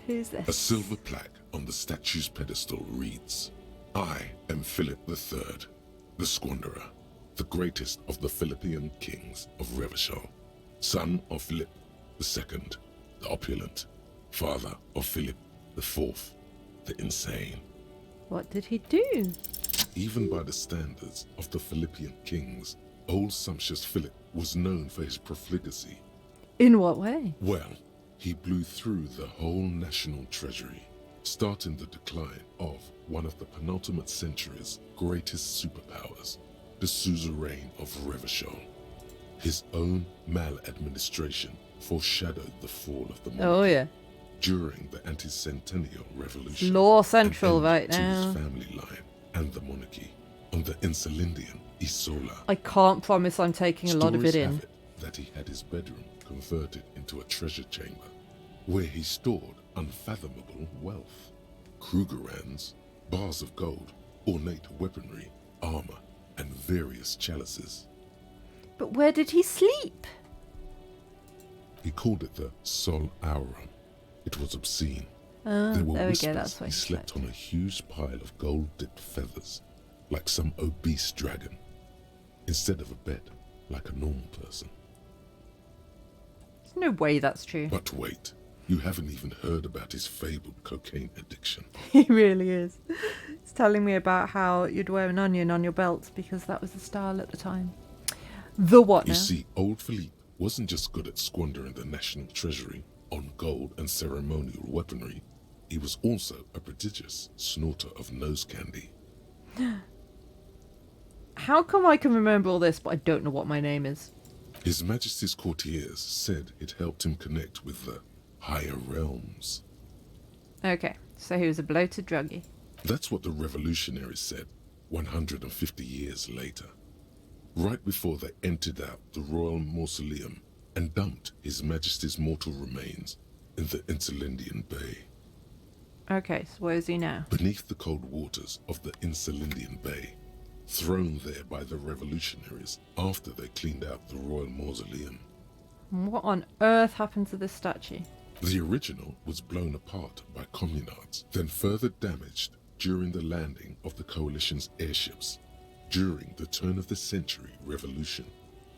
Who's this? A silver plaque on the statue's pedestal reads, "I am Philip III, the Squanderer, the greatest of the Philippian kings of Revachol, son of Philip II, the opulent, father of Philip IV, the insane." What did he do? Even by the standards of the Philippian kings, old sumptuous Philip was known for his profligacy. In what way? Well, he blew through the whole national treasury, starting the decline of one of the penultimate century's greatest superpowers, the suzerain of Revachol. His own maladministration foreshadowed the fall of the monarchy. Oh yeah. During the anti-centennial revolution. Law Central an end right to now. his family line and the monarchy on the Insulindian Isola. I can't promise I'm taking a lot of it Stories in. have it that he had his bedroom converted into a treasure chamber, where he stored unfathomable wealth. Krugerrands, bars of gold, ornate weaponry, armor, and various chalices. But where did he sleep? He called it the Sol Aurum. It was obscene. Oh, There were there we whispers go, that's why he slept on a huge pile of gold-dipped feathers, like some obese dragon, instead of a bed, like a normal person. There's no way that's true. But wait, you haven't even heard about his fabled cocaine addiction. He really is. It's telling me about how you'd wear an onion on your belt because that was the style at the time. The what You now? see, old Philippe wasn't just good at squandering the national treasury on gold and ceremonial weaponry, he was also a prodigious snorter of nose candy. How come I can remember all this, but I don't know what my name is? His Majesty's courtiers said it helped him connect with the higher realms. Okay, so he was a bloated druggie. That's what the revolutionaries said 150 years later, right before they emptied out the royal mausoleum and dumped His Majesty's mortal remains in the Insulindian Bay. Okay, so where is he now? Beneath the cold waters of the Insulindian Bay, thrown there by the revolutionaries after they cleaned out the royal mausoleum. What on earth happened to this statue? The original was blown apart by communards, then further damaged during the landing of the coalition's airships during the turn of the century revolution,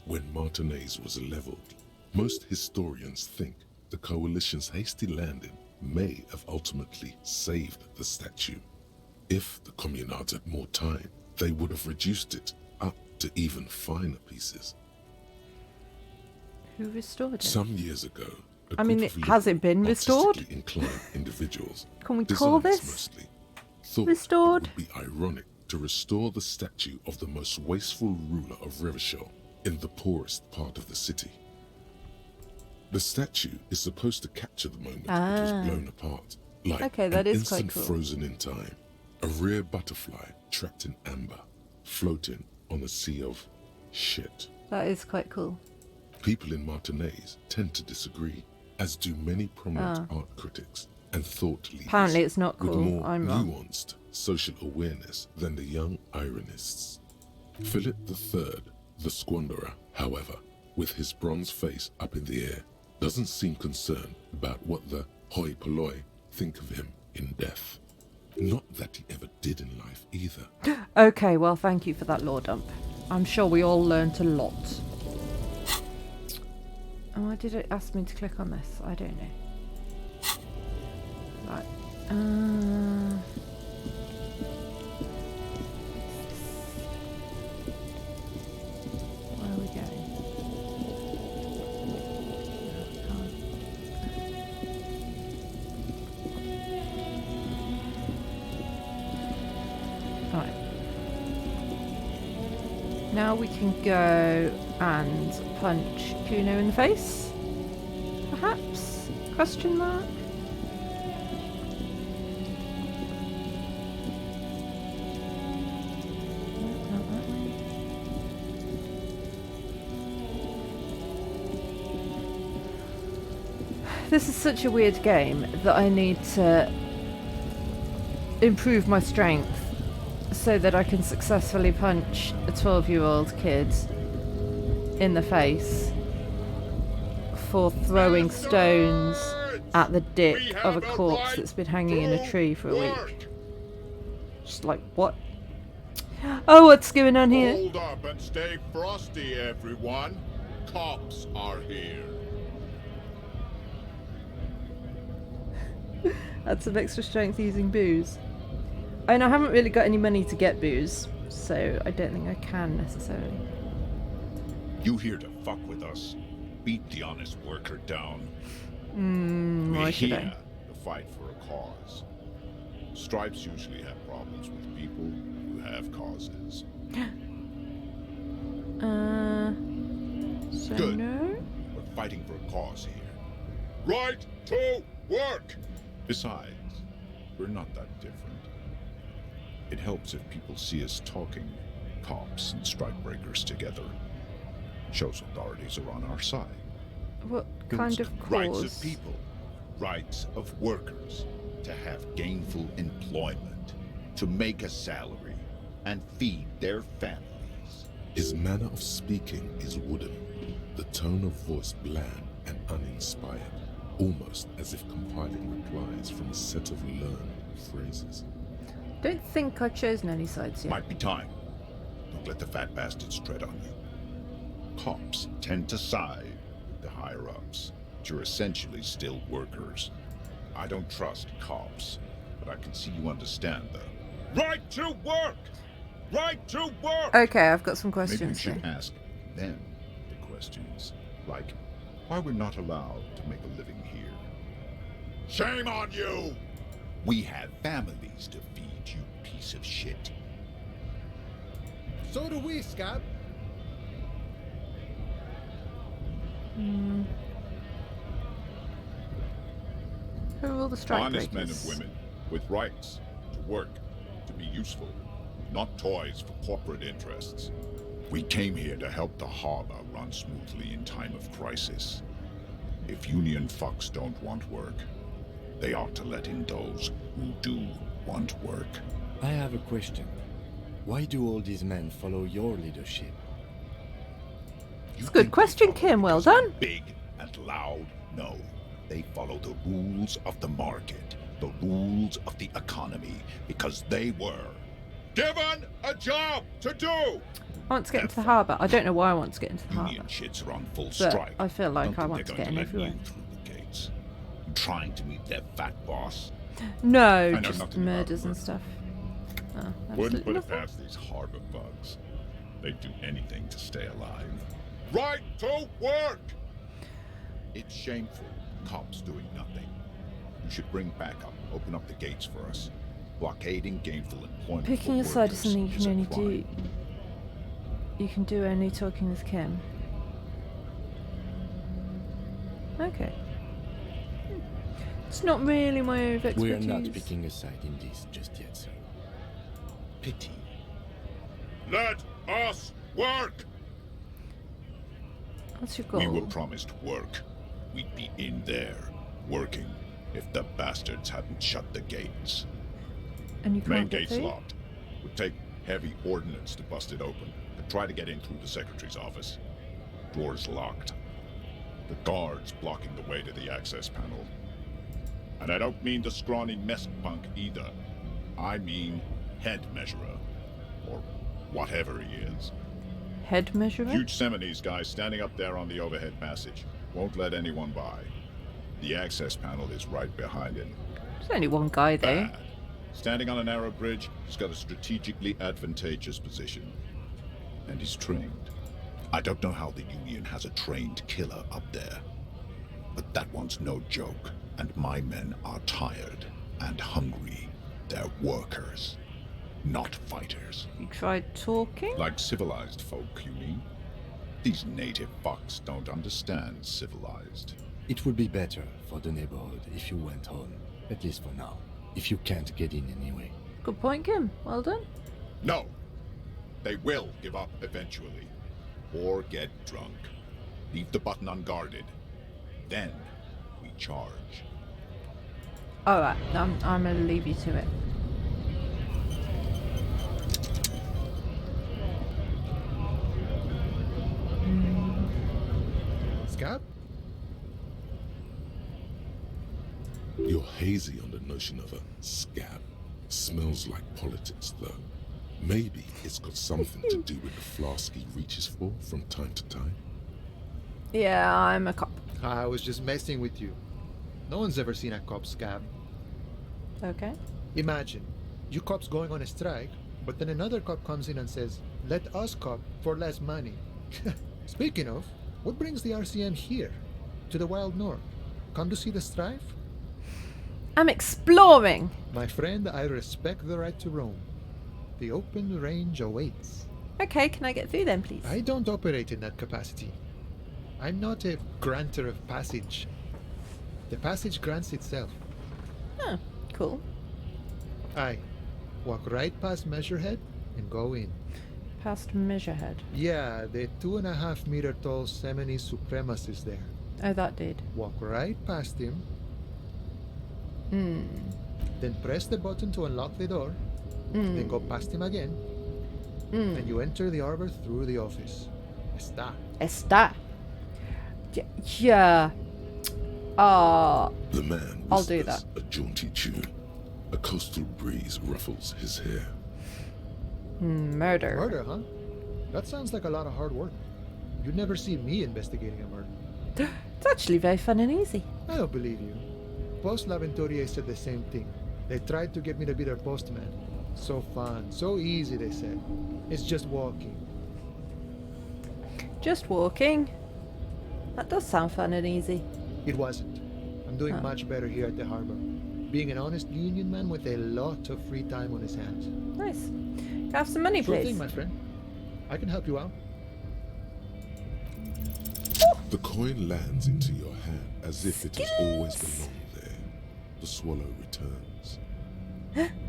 when Martinez was leveled. Most historians think the coalition's hasty landing may have ultimately saved the statue. If the communards had more time, they would have reduced it up to even finer pieces. Who restored it? Some years ago, I mean, has it been restored? artistically inclined individuals, Can we call designers this mostly, thought restored? it would be ironic to restore the statue of the most wasteful ruler of Revachol in the poorest part of the city. The statue is supposed to capture the moment it was blown apart, like Okay, that an is quite instant cool. frozen in time, a rare butterfly trapped in amber, floating on a sea of shit. That is quite cool. People in Martinez tend to disagree, as do many prominent art critics and thought leaders Apparently it's not with cool. more I'm wrong. nuanced social awareness than the young ironists. Philip III, the squanderer, however, with his bronze face up in the air, doesn't seem concerned about what the hoi polloi think of him in death. Not that he ever did in life either. Okay, well, thank you for that lore dump. I'm sure we all learnt a lot. Oh, why did it ask me to click on this? I don't know. Right. Where are we going? Right. Now we can go and punch Kuno in the face. Perhaps? Question mark? Not that way. This is such a weird game that I need to improve my strength so that I can successfully punch a 12-year-old kid in the face for throwing stones at the dick of a corpse that's been hanging in a tree for a week. Just like, what? Oh, what's going on here? Hold up and stay frosty, everyone. Cops are here. That's some extra strength using booze. And I haven't really got any money to get booze, so I don't think I can necessarily. You here to fuck with us? Beat the honest worker down. Why We're should here I? to fight for a cause. Stripes usually have problems with people who have causes. So Good. no? We're fighting for a cause here. Right to work! Besides, we're not that different. It helps if people see us talking, cops and strikebreakers together. Shows authorities are on our side. What kind of cause? Rights of people, rights of workers, to have gainful employment, to make a salary, and feed their families. His manner of speaking is wooden, the tone of voice bland and uninspired, almost as if compiling replies from a set of learned phrases. Don't think I've chosen any sides yet. Might be time. Don't let the fat bastards tread on you. Cops tend to side with the higher-ups, but you're essentially still workers. I don't trust cops, but I can see you understand the right to work! Right to work! Okay, I've got some questions. Maybe you should here. ask them the questions, like why we're not allowed to make a living here. Shame on you! We have families to feed, you piece of shit. So do we, Scab. Who are all the strike Honest men breakers? and women with rights to work, to be useful, not toys for corporate interests. We came here to help the harbor run smoothly in time of crisis. If union fucks don't want work, they ought to let in those who do want work. I have a question. Why do all these men follow your leadership? It's a good question, Kim. Well done. Big and loud? No. They follow the rules of the market, the rules of the economy, because they were given a job to do. I want to get into the harbour. I don't know why I want to get into the harbour. Union shits are on full But strike. I feel like Don't I think want to they're get in going everywhere. let you through the gates. You trying to meet their fat boss? No, I know just nothing about murders and stuff. Oh, Wouldn't absolutely put it nothing. past these harbor bugs. They'd do anything to stay alive. Right to work! It's shameful. Cops doing nothing. You should bring backup. Open up the gates for us. Blockading gainful employment. Picking a for side is workers something you is can a only crime. do. You can do only talking with Kim. Okay. It's not really my area of We expertise. are not picking a side in this just yet, sir. Pity. Let us work! What's your goal? We were promised work. We'd be in there, working, if the bastards hadn't shut the gates. And you Main can't get gate's through? locked. Would take heavy ordnance to bust it open. Could try to get in through the secretary's office. Door's locked. The guards blocking the way to the access panel. And I don't mean the scrawny mess punk either. I mean head measurer. Or whatever he is. Head measurer? Huge Seminese guy standing up there on the overhead passage. Won't let anyone by. The access panel is right behind him. There's only one guy though. Bad. Standing on a narrow bridge, he's got a strategically advantageous position. And he's trained. I don't know how the Union has a trained killer up there. But that one's no joke. And my men are tired and hungry. They're workers, not fighters. You tried talking? Like civilized folk, you mean? These native fucks don't understand civilized. It would be better for the neighborhood if you went home, at least for now, if you can't get in anyway. Good point, Kim. Well done. No! They will give up eventually. Or get drunk. Leave the button unguarded. Then we charge. Alright, I'm gonna leave you to it. Scab? You're hazy on the notion of a scab. Smells like politics, though. Maybe it's got something to do with the flask he reaches for from time to time. Yeah, I'm a cop. I was just messing with you. No one's ever seen a cop scab. Okay. Imagine, you cops going on a strike, but then another cop comes in and says, let us cop for less money. Speaking of, what brings the RCM here? To the wild north? Come to see the strife? I'm exploring. My friend, I respect the right to roam. The open range awaits. Okay, can I get through then, please? I don't operate in that capacity. I'm not a granter of passage. The passage grants itself. Oh, cool. Aye. Walk right past Measurehead and go in. Past Measurehead. Yeah, the 2.5 meter tall Semini Supremus is there. Oh, that did. Walk right past him. Then press the button to unlock the door. Then go past him again. And you enter the arbor through the office. Está. Yeah. The man I'll do whispers that. a jaunty tune. A coastal breeze ruffles his hair. Murder. Murder, huh? That sounds like a lot of hard work. You'd never see me investigating a murder. It's actually very fun and easy. I don't believe you. Post L'Aventurier said the same thing. They tried to get me to be their postman. So fun, so easy, they said. It's just walking. Just walking. That does sound fun and easy. It wasn't. I'm doing Oh. much better here at the harbor. Being an honest union man with a lot of free time on his hands. Nice. Can I have some money, Sure please? thing, my friend. I can help you out. The coin lands into your hand as if it has always belonged there. The swallow returns.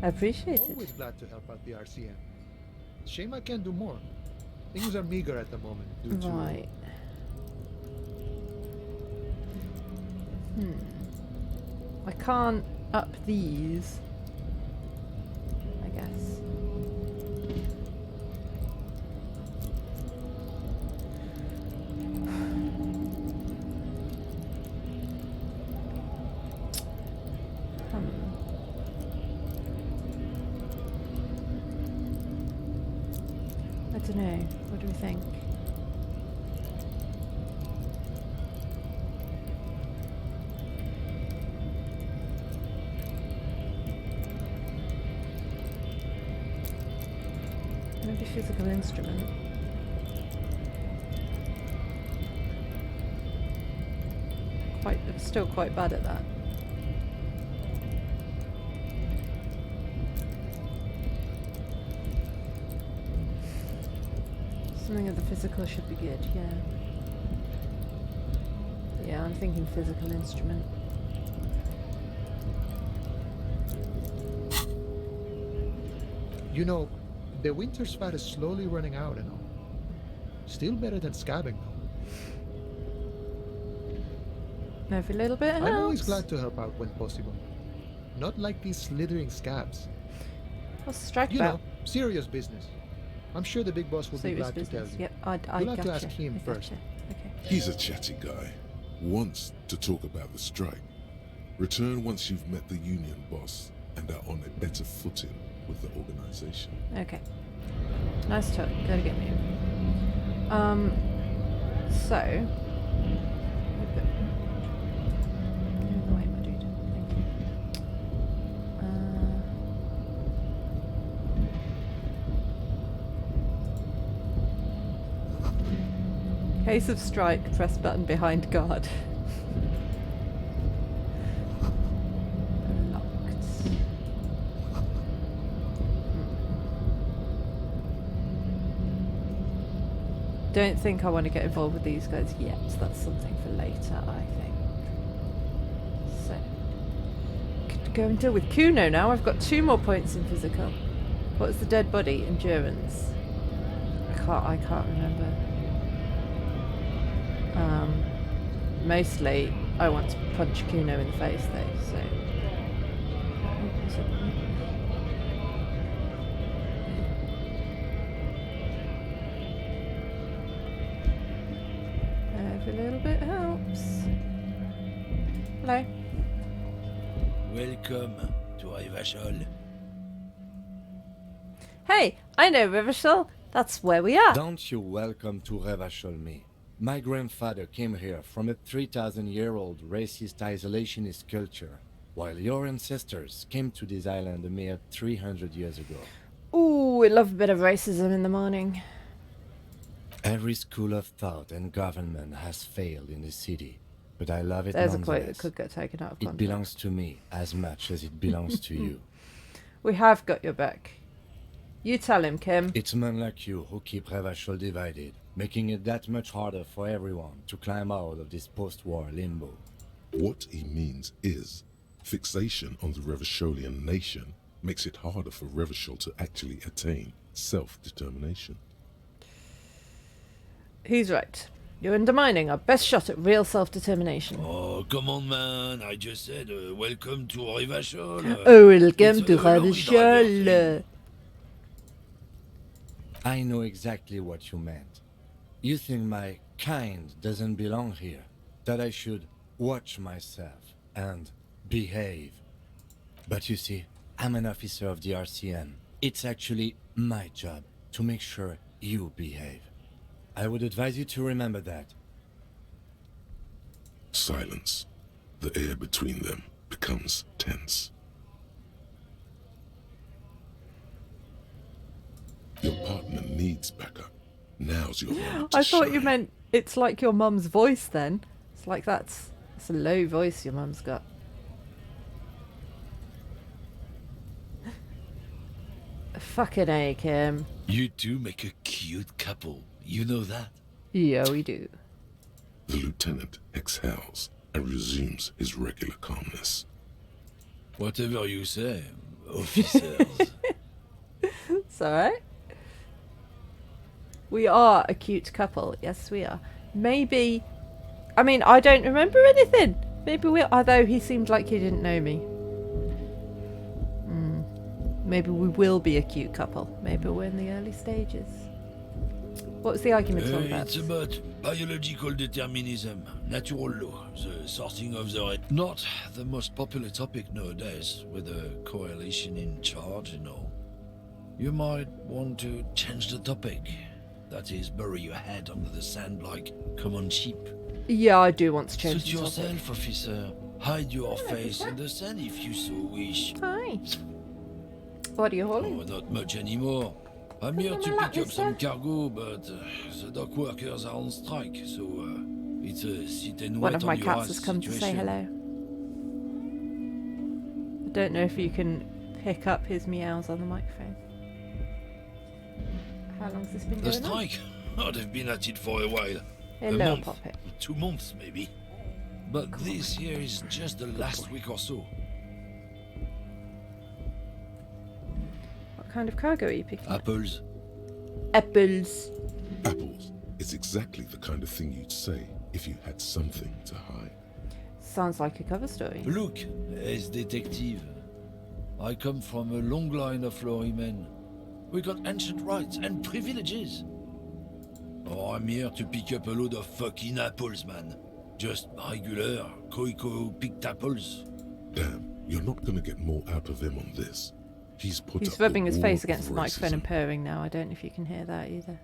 I appreciate it. Always glad to help out the RCM. Shame I can't do more. Things are meager at the moment due to... Right. I can't up these, I guess. I don't know. What do we think? Maybe physical instrument. I'm still quite bad at that. Something of the physical should be good, yeah. Yeah, I'm thinking physical instrument. You know, the winter's fat is slowly running out and all. Still better than scabbing, though. Every little bit helps. I'm always glad to help out when possible. Not like these slithering scabs. What's the strike You about? know, serious business. I'm sure the big boss will be Serious glad to tell business. you. Yep, I You'll have to gotcha. ask him I first. gotcha. Okay. He's a chatty guy. Wants to talk about the strike. Return once you've met the union boss and are on a better footing with the organization. Okay. Nice talk. Gotta get me. So. Get out of the way, my dude. Thank you. Case of strike, press button behind guard. Don't think I want to get involved with these guys yet. That's something for later, I think. So, could go and deal with Kuno now. I've got 2 more points in physical. What's the dead body? Endurance. I can't remember. Mostly, I want to punch Kuno in the face though. So. Every little bit helps. Hello. Welcome to Revachol. Hey, I know Rivershell. That's where we are. Don't you welcome to Revachol me. My grandfather came here from a 3,000-year-old racist isolationist culture, while your ancestors came to this island a mere 300 years ago. Ooh, we love a bit of racism in the morning. Every school of thought and government has failed in the city. but I love it There's a nonetheless. quote that could get taken out of It context. belongs to me as much as it belongs to you. We have got your back. You tell him, Kim. It's men like you who keep Revachol divided, making it that much harder for everyone to climb out of this post-war limbo. What he means is, fixation on the Revacholian nation makes it harder for Revachol to actually attain self-determination. He's right. You're undermining our best shot at real self-determination. Oh, come on, man. I just said, welcome to Revachol. Welcome to Revachol. I know exactly what you meant. You think my kind doesn't belong here, that I should watch myself and behave. But you see, I'm an officer of the RCM. It's actually my job to make sure you behave. I would advise you to remember that. Silence. The air between them becomes tense. Your partner needs backup. Now's your moment to I thought you shine. meant it's like your mum's voice then. It's like it's a low voice your mum's got. Fucking A, Kim. You two make a cute couple. You know that? Yeah, we do. The lieutenant exhales and resumes his regular calmness. Whatever you say, officers. It's alright. We are a cute couple. Yes, we are. Maybe... I mean, I don't remember anything. Maybe we... Although he seemed like he didn't know me. Maybe we will be a cute couple. Maybe we're in the early stages. What was the argument all about? It's about biological determinism, natural law, the sorting of the red. Not the most popular topic nowadays, with a coalition in charge and all. You might want to change the topic. That is, bury your head under the sand like common sheep. Yeah, I do want to change Suit the topic. yourself, officer. Hide your face in the sand if you so wish. Hi. What are you holding? Oh, not much anymore. I'm here to pick up some cargo, but the dock workers are on strike, so it's a sit and wait One of my on your cats ass has come to say situation. hello. I don't know if you can pick up his meows on the microphone. How long's this been The going on? strike? Oh, they've been at it for a while. Hello, a month, Poppy. 2 months maybe. But this here is just the last week or so. What kind of cargo are you picking up? Apples. Apples. Apples is exactly the kind of thing you'd say if you had something to hide. Sounds like a cover story. Look, as detective, I come from a long line of lorrymen. We got ancient rights and privileges. Oh, I'm here to pick up a load of fucking apples, man. Just regular, Koiko-picked apples. Damn, you're not gonna get more out of him on this. He's put He's up rubbing the his wall face of against the microphone and racism. purring now. I don't know if you can hear that either.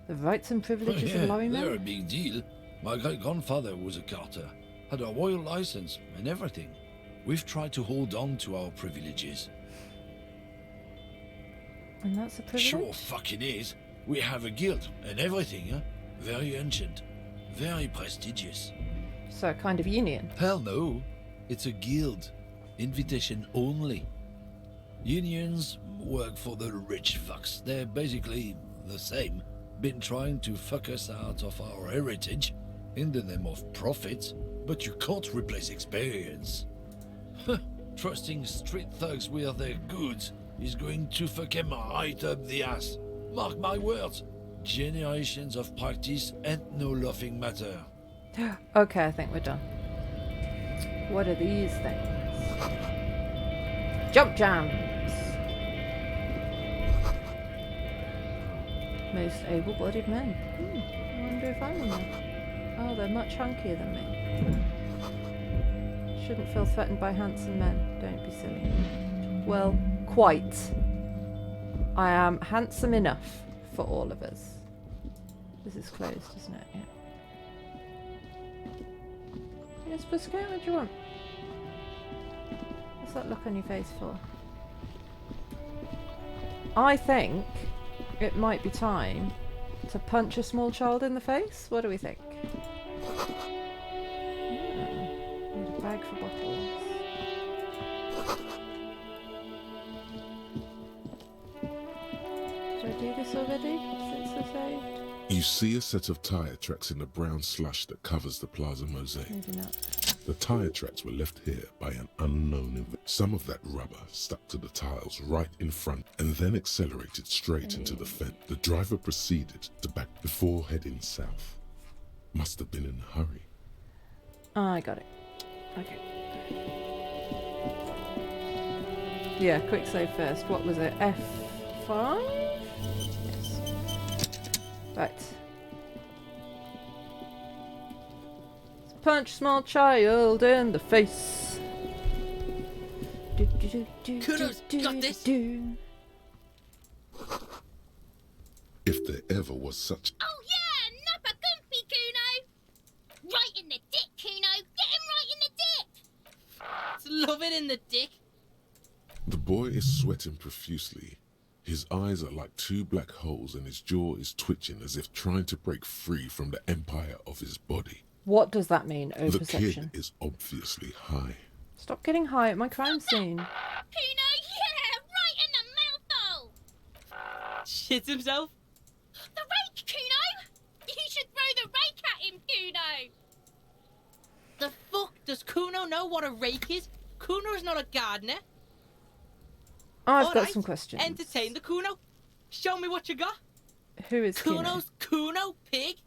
The rights and Oh, privileges yeah, of lorrymen? they're a big deal. My great-grandfather was a carter, had a royal license and everything. We've tried to hold on to our privileges. And that's a privilege? Sure fucking is. We have a guild and everything, huh? Very ancient. Very prestigious. So a kind of union. Hell no. It's a guild. Invitation only. Unions work for the rich fucks. They're basically the same. Been trying to fuck us out of our heritage in the name of profit, but you can't replace experience. Trusting street thugs with their goods is going to fuck them right up the ass. Mark my words. Generations of practice ain't no laughing matter. Okay, I think we're done. What are these things? Jump jams! Most able-bodied men. I wonder if I'm one of them. Oh, they're much hunkier than me. Shouldn't feel threatened by handsome men. Don't be silly. Well, quite. I am handsome enough for all of us. This is closed, isn't it? Yeah. Yes, Pussycat, what do you want? What's that look on your face for? I think it might be time to punch a small child in the face. What do we think? Bag for bottles. Did I do this already? Since I saved? You see a set of tire tracks in the brown slush that covers the plaza mosaic. Maybe not. The tire tracks were left here by an unknown Some of that rubber stuck to the tiles right in front and then accelerated straight into the fence. The driver proceeded to back before heading south. Must have been in a hurry. Oh, I got it. Okay. Yeah, quick save first. What was it? F5? Yes. Right. Punch small child in the face. Kuno's got this. If there ever was such... Oh yeah, nap a gumpy, Kuno. Right in the dick, Kuno. Get him right in the dick. Love it in the dick. The boy is sweating profusely. His eyes are like two black holes and his jaw is twitching as if trying to break free from the empire of his body. What does that mean, The overperception? kid is obviously high. Stop getting high at my crime scene. Kuno, yeah, right in the mouthhole. Shits himself. The rake, Kuno. You should throw the rake at him, Kuno. The fuck does Kuno know what a rake is? Kuno's not a gardener. I've got Alright, some questions. Entertain the Kuno. Show me what you got. Who is Kuno? Kuno's Kuno, pig.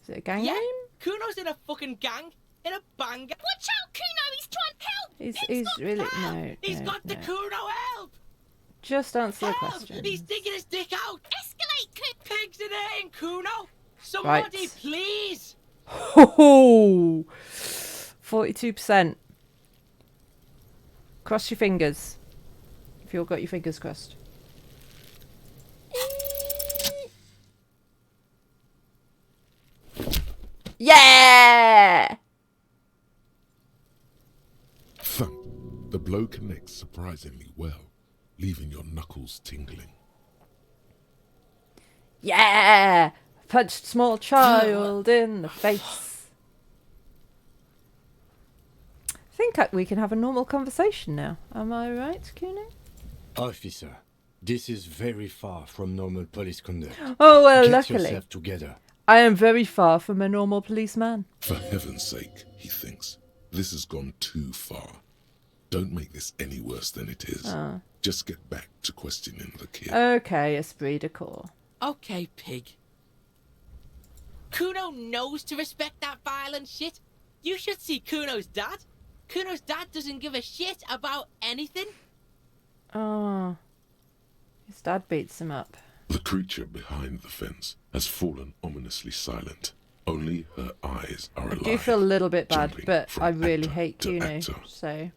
Is it a gang Yeah, name? Kuno's in a fucking gang. In a bang. Watch out, Kuno. He's trying to help. He's really... No, He's no, got the no. Kuno help. Just answer the Help! question. He's digging his dick out. Escalate, Kuno. Pigs in there, Kuno. Somebody, Right. please. Oh, 42%. Cross your fingers. If you've got your fingers crossed. Yeah! Thump. The blow connects surprisingly well, leaving your knuckles tingling. Yeah! Punched small child in the face. I think we can have a normal conversation now. Am I right, Kuno? Officer, this is very far from normal police conduct. Oh, well, Get luckily. yourself together. I am very far from a normal policeman. For heaven's sake, he thinks, this has gone too far. Don't make this any worse than it is. Ah. Just get back to questioning the kid. Okay, esprit de corps. Okay, pig. Kuno knows to respect that violent shit. You should see Kuno's dad. Kuno's dad doesn't give a shit about anything. Oh. His dad beats him up. The creature behind the fence has fallen ominously silent. Only her eyes are I alive. do feel a little bit bad, jumping but from I really actor hate to Kuno, actor. so...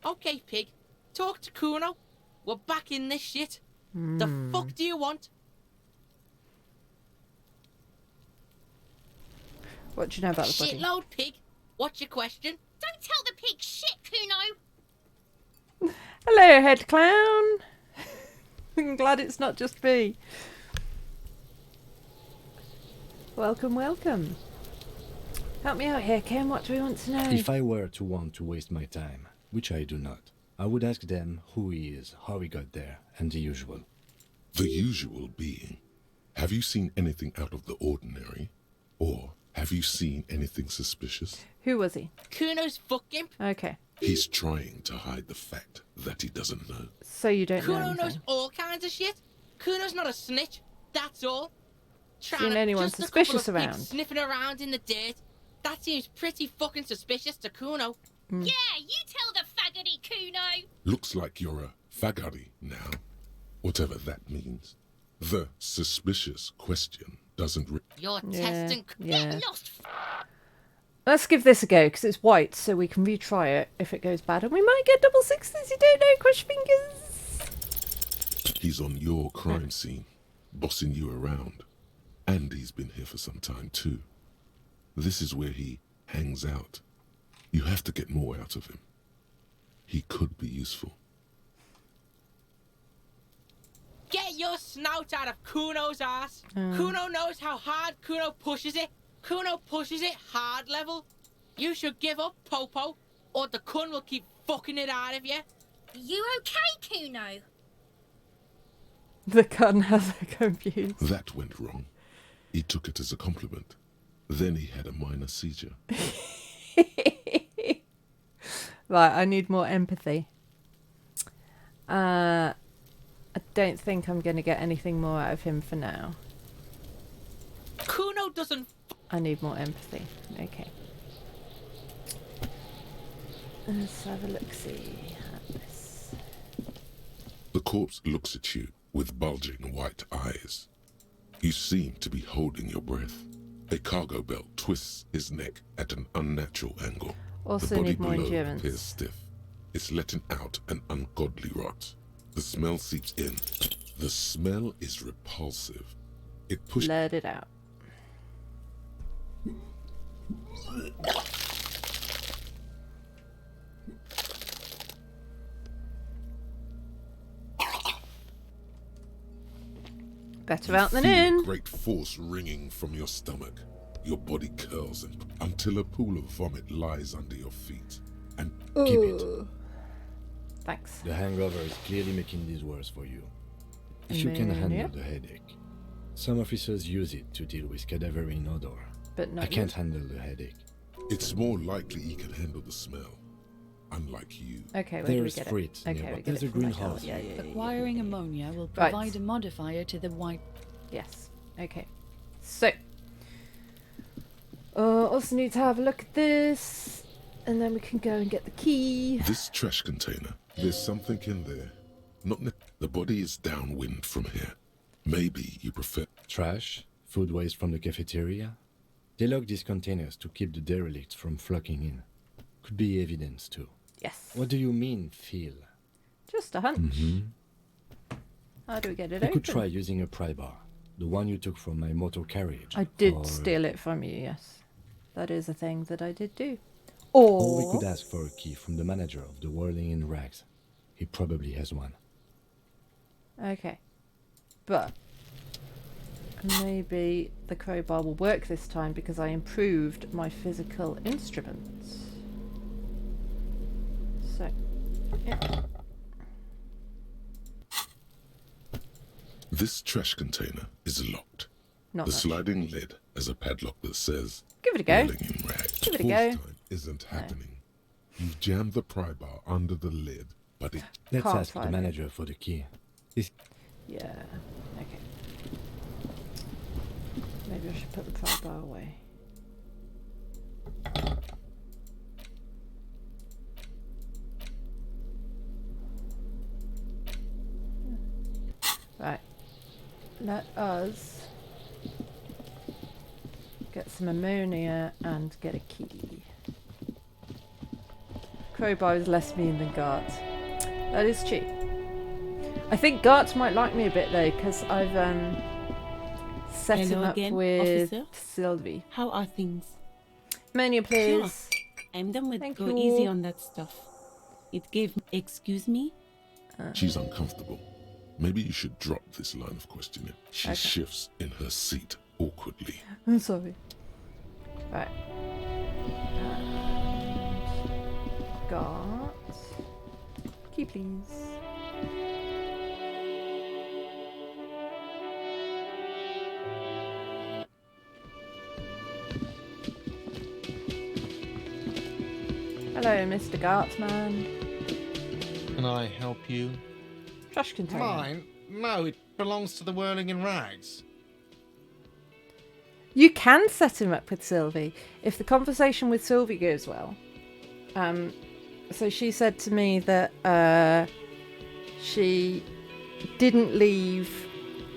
Okay, pig. Talk to Kuno. We're back in this shit. The fuck do you want? What do you know about the body? Shitload, pig. What's your question? Don't tell the pig shit, Kuno. Hello, head clown. I'm glad it's not just me. Welcome, welcome. Help me out here, Kim. What do we want to know? If I were to want to waste my time, which I do not, I would ask them who he is, how he got there, and the usual. The usual being, have you seen anything out of the ordinary? Or have you seen anything suspicious? Who was he? Kuno's fucking. Okay. He's trying to hide the fact that he doesn't know. So you don't know Kuno anything. knows all kinds of shit. Kuno's not a snitch. That's all. Seen anyone just suspicious a couple of pigs around? sniffing around in the dirt. That seems pretty fucking suspicious to Kuno. Mm. Yeah, you tell the faggoty, Kuno. Looks like you're a faggoty now. Whatever that means. The suspicious question doesn't... You're Yeah, testing... yeah. Get lost. Let's give this a go, because it's white, so we can retry it if it goes bad. And we might get double sixes, you don't know, crush fingers. He's on your crime scene, bossing you around. And he's been here for some time too. This is where he hangs out. You have to get more out of him. He could be useful. Get your snout out of Kuno's ass. Kuno knows how hard Kuno pushes it. Kuno pushes it hard level. You should give up, Popo, or the Kun will keep fucking it out of you. You okay, Kuno? The gun has her confused. That went wrong. He took it as a compliment. Then he had a minor seizure. Right, I need more empathy. I don't think I'm going to get anything more out of him for now. Kuno doesn't... I need more empathy. Okay. Let's have a look-see at this. The corpse looks at you with bulging white eyes. You seem to be holding your breath. A cargo belt twists his neck at an unnatural angle. Also the body need more below endurance. appears stiff. It's letting out an ungodly rot. The smell seeps in. The smell is repulsive. It pushes... Let it out. Better out than Feel in. a great force ringing from your stomach. Your body curls until a pool of vomit lies under your feet. And keep it. Thanks. The hangover is clearly making this worse for you. If you can handle the headache. Some officers use it to deal with cadaverine odor. But not I can't you. handle the headache. It's more likely he can handle the smell. Unlike you. Okay, where There do we is get fruit it? Okay, nearby. we get There's it a from greenhouse. Yeah. Acquiring ammonia will Right. provide a modifier to the white... Yes. Okay. So. Also need to have a look at this. And then we can go and get the key. This trash container. There's something in there. The body is downwind from here. Maybe you prefer... Trash? Food waste from the cafeteria? They lock these containers to keep the derelicts from flocking in. Could be evidence too. Yes. What do you mean, feel? Just a hunch. Mm-hmm. How do we get it I open? could try using a pry bar. The one you took from my motor carriage. I did or... steal it from you, yes. That is a thing that I did do. Or we could ask for a key from the manager of the Whirling in Rags. He probably has one. Okay. But maybe the crowbar will work this time because I improved my physical instruments. So, yeah. This trash container is locked. Not the much. sliding lid has a padlock that says... Give it a go. Whirling in Rags. Give it a Fourth go. time isn't happening. You've jammed the pry bar under the lid, but it... Let's Can't ask the find it. manager for the key. Yeah. Okay. Maybe I should put the pry bar away. Right. Let us get some ammonia and get a key. Crowbar is less mean than Gart. That is true. I think Gart might like me a bit though, because I've set him Hello up again, with officer. Sylvie. How are things? Ammonia, please. I'm done with Thank go you. easy on that stuff. It gave... Excuse me? She's uncomfortable. Maybe you should drop this line of questioning. She Okay. shifts in her seat awkwardly. I'm sorry. Right. Got key, please. Hello, Mr. Gartman. Can I help you? Trash container. Mine? No, it belongs to the Whirling in Rags. You can set him up with Sylvie if the conversation with Sylvie goes well. So she said to me that she didn't leave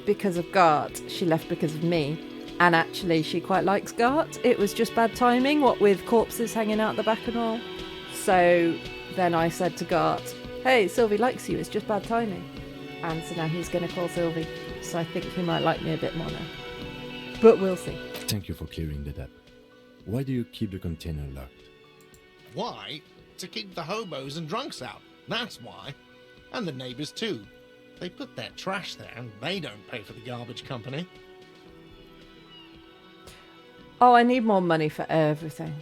because of Gart. She left because of me. And actually, she quite likes Gart. It was just bad timing, what with corpses hanging out the back and all. So then I said to Gart, hey, Sylvie likes you, it's just bad timing. And so now he's going to call Sylvie. So I think he might like me a bit more now. But we'll see. Thank you for clearing that up. Why do you keep the container locked? Why? To keep the hobos and drunks out. That's why. And the neighbours too. They put their trash there and they don't pay for the garbage company. Oh, I need more money for everything.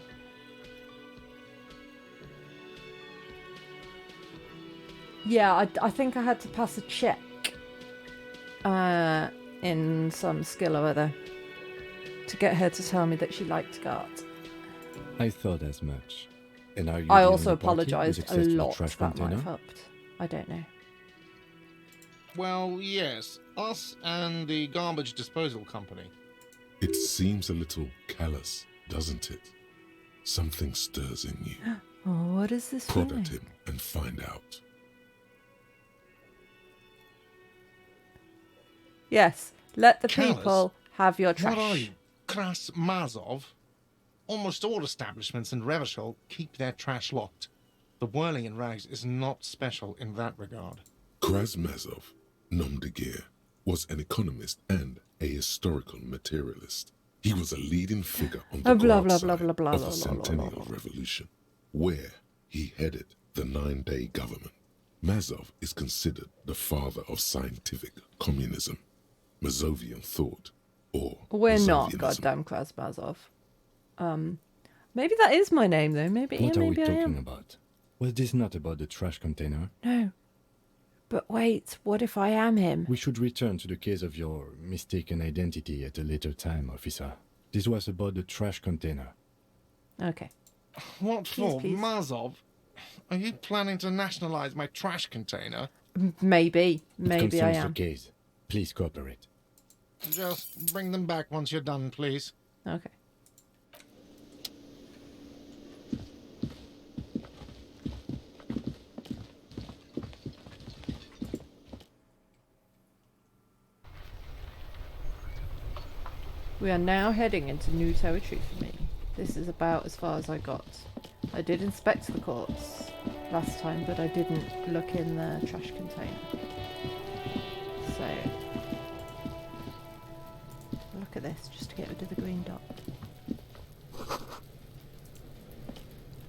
Yeah, I think I had to pass a check in some skill or other to get her to tell me that she liked Gart. I thought as much. And are you I the also only party with apologised a access to the lot. trash That might container? have helped. I don't know. Well, yes. Us and the garbage disposal company. It seems a little callous, doesn't it? Something stirs in you. Oh, what is this Prod feeling? at him and find out. Yes, let the Callous? people have your trash. What are you, Kras Mazov? Almost all establishments in Revachol keep their trash locked. The whirling in rags is not special in that regard. Krasmazov, nom de guerre, was an economist and a historical materialist. He was a leading figure on the Blah, Guard blah, side blah, blah, blah, of blah, the blah, blah, Centennial blah, blah. Revolution, where he headed the 9-day government. Mazov is considered the father of scientific communism, Mazovian thought, or We're not Mazovianism. goddamn Krasmazov. Maybe that is my name though. Maybe What yeah, are we maybe I talking am. about? Was this not about the trash container? No. But wait, what if I am him? We should return to the case of your mistaken identity at a later time, officer. This was about the trash container. Okay. What for, please. Mazov? Are you planning to nationalize my trash container? Maybe. It Maybe I concerns am. the case. Please cooperate. Just bring them back once you're done, please. Okay. We are now heading into new territory for me. This is about as far as I got. I did inspect the courts last time, but I didn't look in the trash container. So, look at this, just to get rid of the green dot.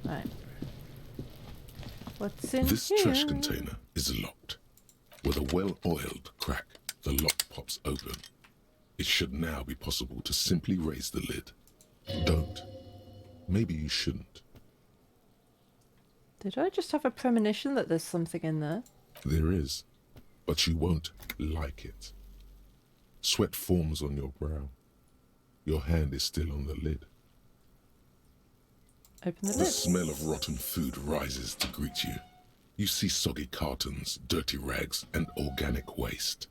Right. What's in This here? trash container is locked. With a well-oiled crack, the lock pops open. It should now be possible to simply raise the lid. Don't. Maybe you shouldn't. Did I just have a premonition that there's something in there? There is, but you won't like it. Sweat forms on your brow. Your hand is still on the lid. Open the The lid. smell of rotten food rises to greet you. You see soggy cartons, dirty rags, and organic waste.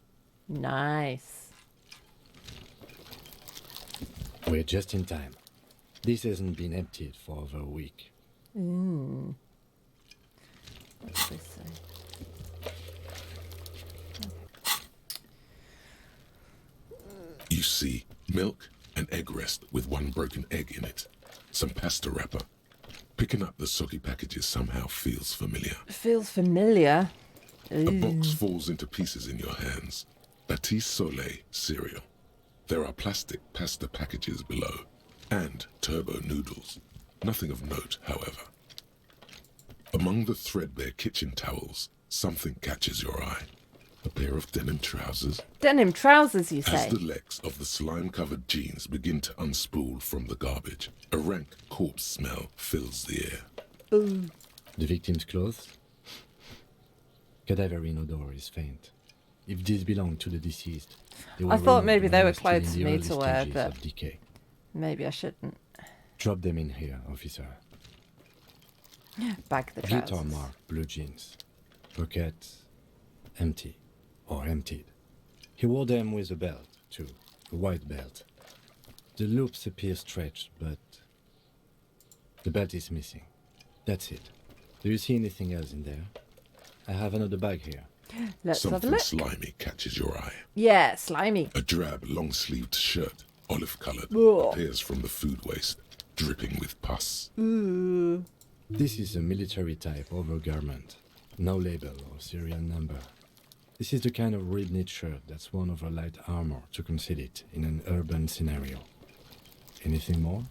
Nice. We're just in time. This hasn't been emptied for over a week. Ooh. What's this say? You see milk and egg rest with one broken egg in it. Some pasta wrapper. Picking up the soggy packages somehow feels familiar. Feels familiar. A box Ooh. falls into pieces in your hands. Batiste Soleil cereal. There are plastic pasta packages below. And turbo noodles. Nothing of note, however. Among the threadbare kitchen towels, something catches your eye. A pair of denim trousers. Denim trousers, you As say? the legs of the slime-covered jeans begin to unspool from the garbage, a rank corpse smell fills the air. Ooh. The victim's clothes? Cadaverine odor is faint. If these belong to the deceased, they were I thought removed maybe when they they were still in clothes the for me early to wear, stages but of decay. maybe I shouldn't. Drop them in here, officer. Bag the Guitar trousers. marked blue jeans. Pockets empty or emptied. He wore them with a belt, too. A white belt. The loops appear stretched, but the belt is missing. That's it. Do you see anything else in there? I have another bag here. Let's have a Something look. slimy catches your eye. Yeah, slimy. A drab, long-sleeved shirt, olive-coloured, Ugh. appears from the food waste, dripping with pus. Ooh. This is a military type overgarment. No label or serial number. This is the kind of red-knit shirt that's worn over light armor to conceal it in an urban scenario. Anything more?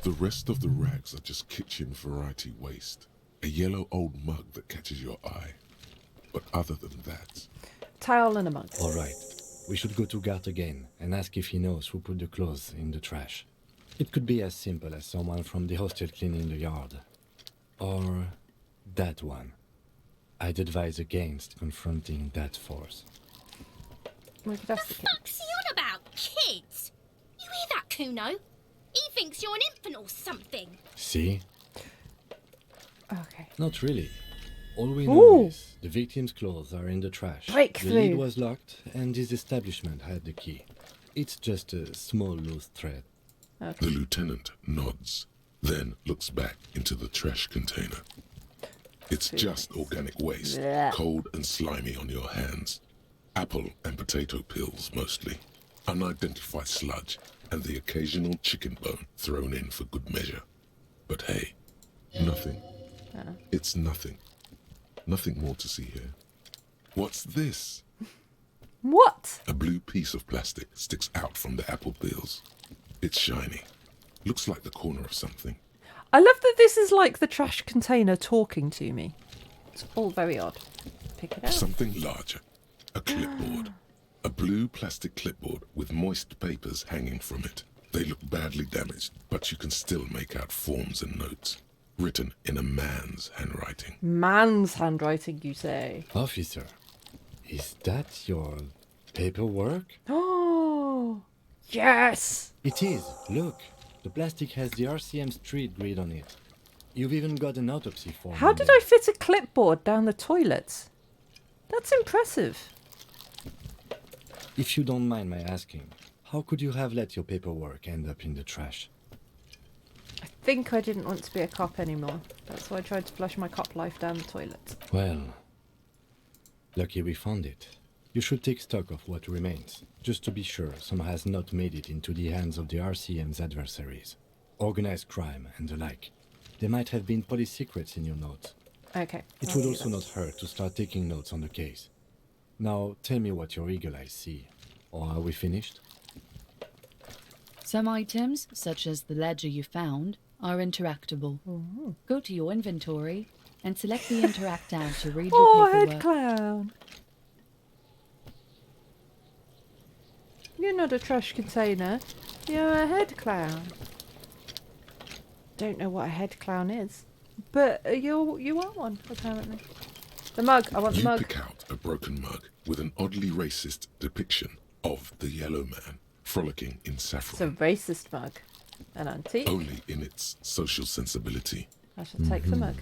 The rest of the rags are just kitchen variety waste. A yellow old mug that catches your eye. But other than that, Towel and a mug. All right. We should go to Gart again and ask if he knows who put the clothes in the trash. It could be as simple as someone from the hostel cleaning the yard. Or that one. I'd advise against confronting that force. We could ask the kid. What's he on about? Kids? You hear that, Kuno? He thinks you're an infant or something. See? Okay. Not really. All we know Ooh. is the victim's clothes are in the trash. Breakthrough. The lid was locked, and his establishment had the key. It's just a small loose thread. The lieutenant nods, then looks back into the trash container. It's just organic waste, Blech. cold and slimy on your hands. Apple and potato peels, mostly. Unidentified sludge, and the occasional chicken bone thrown in for good measure. But hey, nothing. It's nothing. Nothing more to see here. What's this? What? A blue piece of plastic sticks out from the apple peels. It's shiny. Looks like the corner of something. I love that this is like the trash container talking to me. It's all very odd. Pick it out. Something larger. A clipboard. A blue plastic clipboard with moist papers hanging from it. They look badly damaged, but you can still make out forms and notes. Written in a man's handwriting. Man's handwriting, you say? Officer, is that your paperwork? Oh, yes! It is. Look, the plastic has the RCM street grid on it. You've even got an autopsy form. How did I fit a clipboard down the toilet? That's impressive. If you don't mind my asking, how could you have let your paperwork end up in the trash? I think I didn't want to be a cop anymore. That's why I tried to flush my cop life down the toilet. Well, lucky we found it. You should take stock of what remains, just to be sure some has not made it into the hands of the RCM's adversaries. Organized crime and the like. There might have been police secrets in your notes. Okay. It would also not hurt to start taking notes on the case. Now, tell me what your eagle eyes see. Or are we finished? Some items, such as the ledger you found, are interactable. Go to your inventory and select the Interact tab to read your Oh, paperwork. head clown. You're not a trash container. You're a head clown. Don't know what a head clown is, but you are one apparently. The mug. I want the mug. You pick out a broken mug with an oddly racist depiction of the yellow man frolicking in saffron. It's a racist mug. An antique. Only in its social sensibility. I shall take the mug.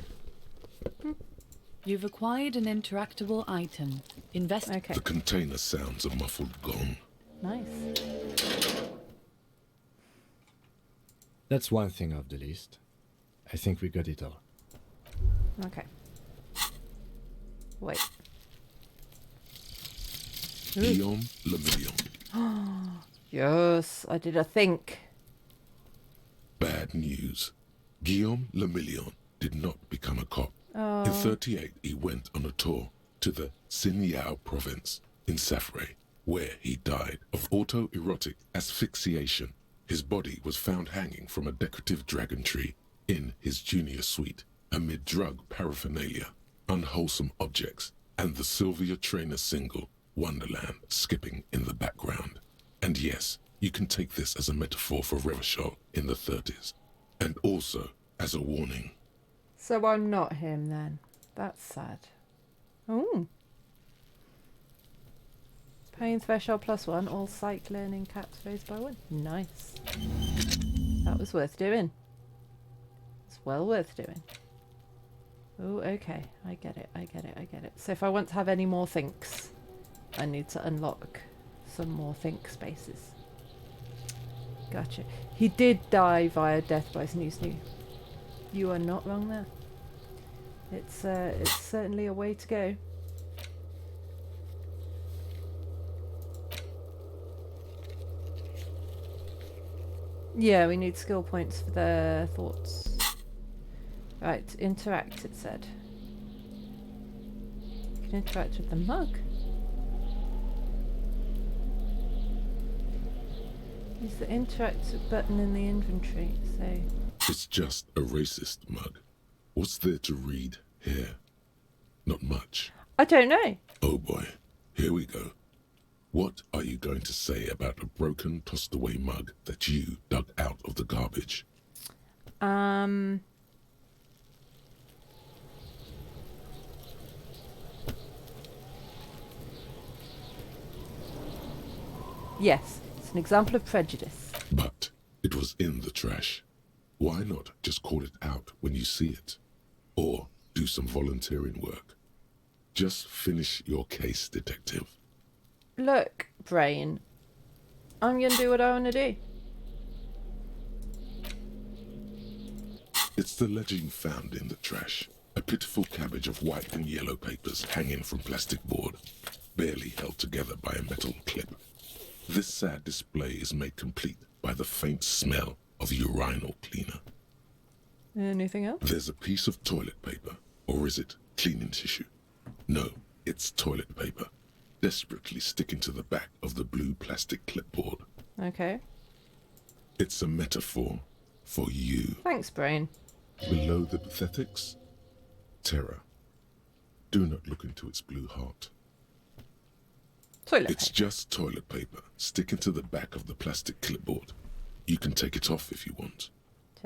You've acquired an interactable item. The container sounds a muffled gong. Nice. That's one thing off the list. I think we got it all. Okay. Wait. Guillaume Le Million. Yes, I did a think. Bad news. Guillaume Le Million did not become a cop. Oh. In 38, he went on a tour to the Sinyao province in Safre, where he died of autoerotic asphyxiation. His body was found hanging from a decorative dragon tree in his junior suite, amid drug paraphernalia, unwholesome objects, and the Sylvia Trainer single, Wonderland, skipping in the background. And yes, you can take this as a metaphor for Revachol in the 30s, and also as a warning. So I'm not him then. That's sad. Oh. Pain threshold +1. All psych learning caps raised by 1. Nice. That was worth doing. It's well worth doing. Oh, okay. I get it. I get it. I get it. So if I want to have any more thinks, I need to unlock some more think spaces. Gotcha. He did die via death by snoo snoo. You are not wrong there. It's certainly a way to go. Yeah, we need skill points for their thoughts. Right, interact, it said. You can interact with the mug. Use the interact button in the inventory, so... It's just a racist mug. What's there to read here? Not much. I don't know. Oh boy, here we go. What are you going to say about a broken, tossed-away mug that you dug out of the garbage? Yes, it's an example of prejudice. But it was in the trash. Why not just call it out when you see it? Or do some volunteering work? Just finish your case, detective. Look, Brain, I'm going to do what I want to do. It's the ledger you found in the trash. A pitiful cabbage of white and yellow papers hanging from plastic board, barely held together by a metal clip. This sad display is made complete by the faint smell of urinal cleaner. Anything else? There's a piece of toilet paper, or is it cleaning tissue? No, it's toilet paper, desperately sticking to the back of the blue plastic clipboard. Okay. It's a metaphor for you. Thanks, Brain. Below the pathetics, terror. Do not look into its blue heart. Toilet It's paper. just toilet paper sticking to the back of the plastic clipboard. You can take it off if you want.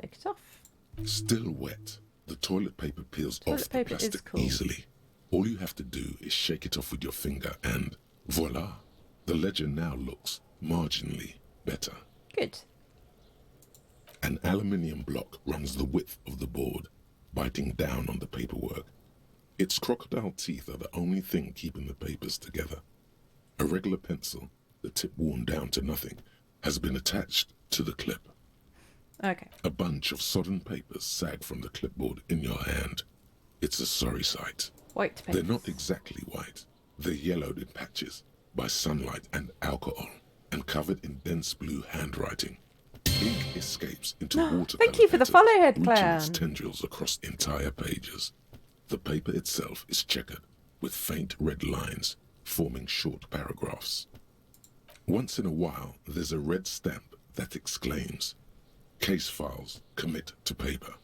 Take it off. Still wet, the toilet paper peels Toilet off the paper is plastic cool. easily. All you have to do is shake it off with your finger and voila! The ledger now looks marginally better. Good. An aluminium block runs the width of the board, biting down on the paperwork. Its crocodile teeth are the only thing keeping the papers together. A regular pencil, the tip worn down to nothing, has been attached to the clip. Okay. A bunch of sodden papers sag from the clipboard in your hand. It's a sorry sight. White papers. They're not exactly white. They're yellowed in patches by sunlight and alcohol, and covered in dense blue handwriting. Ink escapes into water. Thank you for the follow, Head Clown. Its tendrils across entire pages. The paper itself is checkered, with faint red lines, forming short paragraphs. Once in a while, there's a red stamp that exclaims, "Case files commit to paper."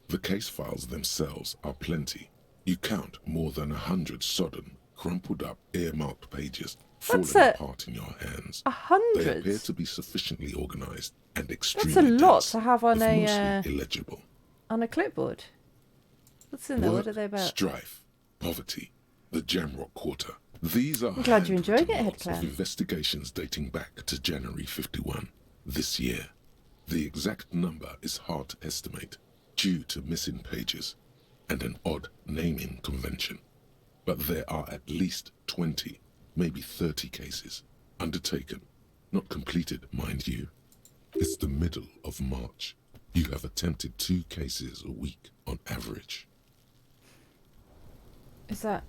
The case files themselves are plenty. You count more than 100 sodden, crumpled up, earmarked pages falling apart in your hands. 100? They appear to be sufficiently organized and extremely That's a lot dense, to have on if a mostly illegible. on a clipboard. What's in there? What Work, are they about? strife, poverty, the Jamrock Quarter. These are I'm glad you're enjoying it, handwritten Head notes of Clown. investigations dating back to January 51, this year. The exact number is hard to estimate due to missing pages and an odd naming convention. But there are at least 20, maybe 30 cases undertaken, not completed, mind you. It's the middle of March. You have attempted 2 cases a week on average. Is that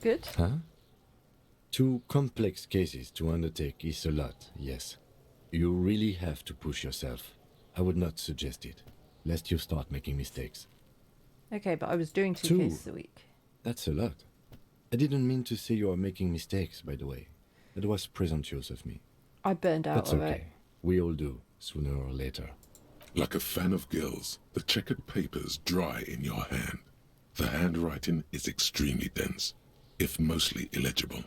good? Huh? 2 complex cases to undertake is a lot, yes. You really have to push yourself. I would not suggest it, lest you start making mistakes. Okay, but I was doing 2 2? cases a week. That's a lot. I didn't mean to say you are making mistakes, by the way. That was presumptuous of me. I burned out That's of okay. it. We all do, sooner or later. Like a fan of gills, the checkered papers dry in your hand. The handwriting is extremely dense, if mostly illegible.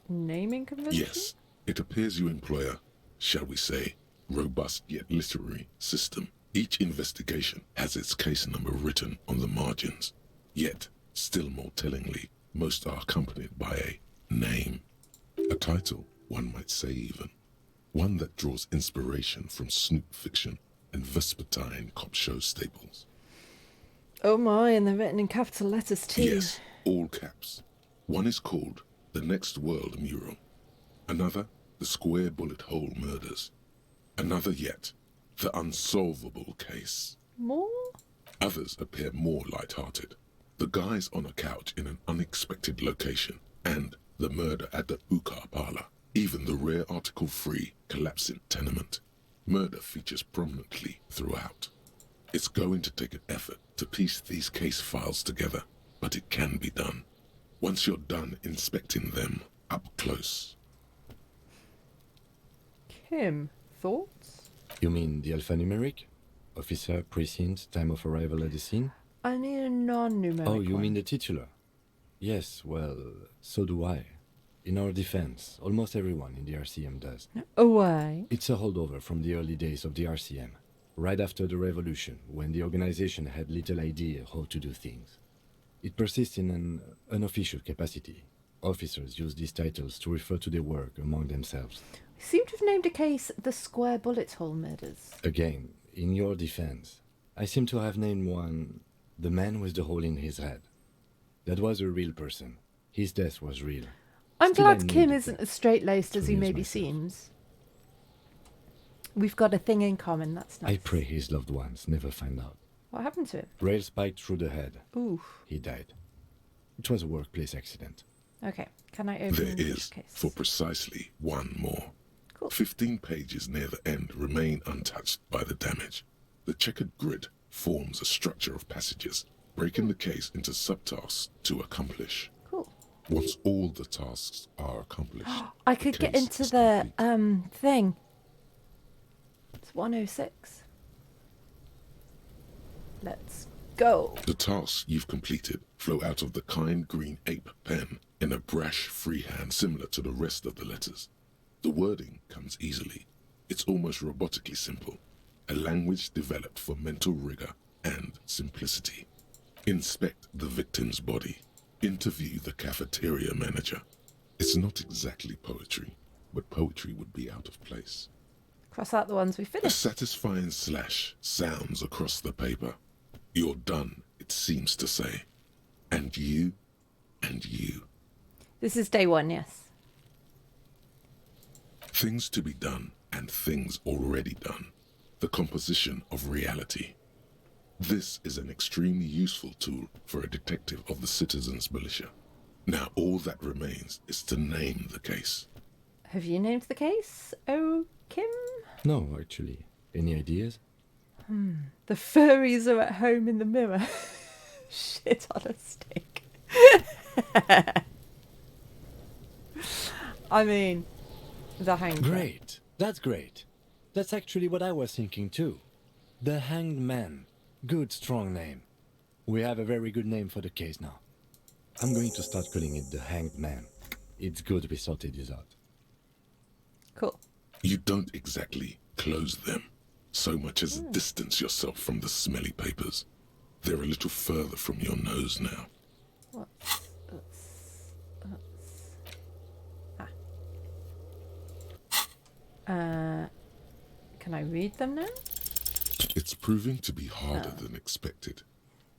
Naming convention? Yes, it appears you employ a, shall we say, robust yet literary system. Each investigation has its case number written on the margins. Yet, still more tellingly, most are accompanied by a name. A title, one might say even. One that draws inspiration from snoop fiction and vespertine cop show staples. Oh my, and they're written in capital letters too. Yes, all caps. One is called The Next World Mural. Another, The Square Bullet Hole Murders. Another yet, The Unsolvable Case. More? Others appear more light-hearted. The guys on a couch in an unexpected location, and the murder at the hookah parlor. Even the rare article-free collapsing tenement. Murder features prominently throughout. It's going to take an effort to piece these case files together, but it can be done. Once you're done inspecting them up close. Kim, thoughts? You mean the alphanumeric? Officer, precinct, time of arrival at the scene? I need a non-numeric Oh, you one. mean the titular? Yes, well, so do I. In our defense, almost everyone in the RCM does. Oh, why? It's a holdover from the early days of the RCM, right after the revolution, when the organization had little idea how to do things. It persists in an unofficial capacity, Officers use these titles to refer to their work among themselves. I seem to have named a case the Square Bullet Hole Murders. Again, in your defense, I seem to have named one the man with the hole in his head. That was a real person. His death was real. I'm Still, I glad Kim needed isn't as straight-laced as he amuse maybe myself. seems. We've got a thing in common, that's nice. I pray his loved ones never find out. What happened to him? Rail spiked through the head. Ooh. He died. It was a workplace accident. Okay, can I open There this is, case? for precisely one more. Cool. 15 pages near the end remain untouched by the damage. The checkered grid forms a structure of passages, breaking the case into subtasks to accomplish. Cool. Once all the tasks are accomplished, I could get case into is the complete. thing. It's 106. Let's go. The tasks you've completed flow out of the kind green ape pen in a brash freehand similar to the rest of the letters. The wording comes easily. It's almost robotically simple, a language developed for mental rigor and simplicity. Inspect the victim's body. Interview the cafeteria manager. It's not exactly poetry, but poetry would be out of place. Cross out the ones we A finished. satisfying slash sounds across the paper. You're done, it seems to say. And you, and you. This is day one, yes. Things to be done and things already done. The composition of reality. This is an extremely useful tool for a detective of the citizens' militia. Now all that remains is to name the case. Have you named the case? Oh, Kim? No, actually. Any ideas? The furries are at home in the mirror. Shit on a stick. I mean, the hanged man. Great. That's great. That's actually what I was thinking too. The Hanged Man. Good, strong name. We have a very good name for the case now. I'm going to start calling it the Hanged Man. It's good we sorted this out. Cool. You don't exactly close them, so much as distance yourself from the smelly papers. They're a little further from your nose now. Can I read them now? It's proving to be harder than expected.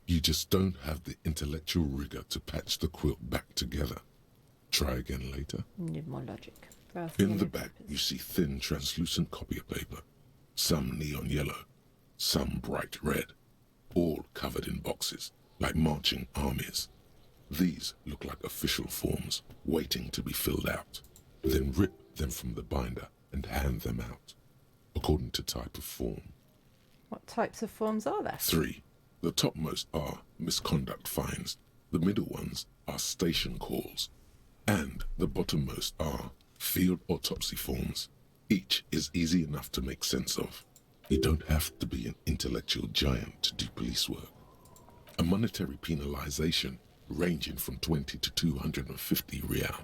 You just don't have the intellectual rigor to patch the quilt back together. Try again later. Need more logic. In the back, you see thin, translucent copy of paper. Some neon yellow, some bright red, all covered in boxes, like marching armies. These look like official forms, waiting to be filled out. Then rip them from the binder and hand them out, according to type of form. What types of forms are there? 3. The topmost are misconduct fines, the middle ones are station calls, and the bottommost are field autopsy forms. Each is easy enough to make sense of. You don't have to be an intellectual giant to do police work. A monetary penalization ranging from 20 to 250 real.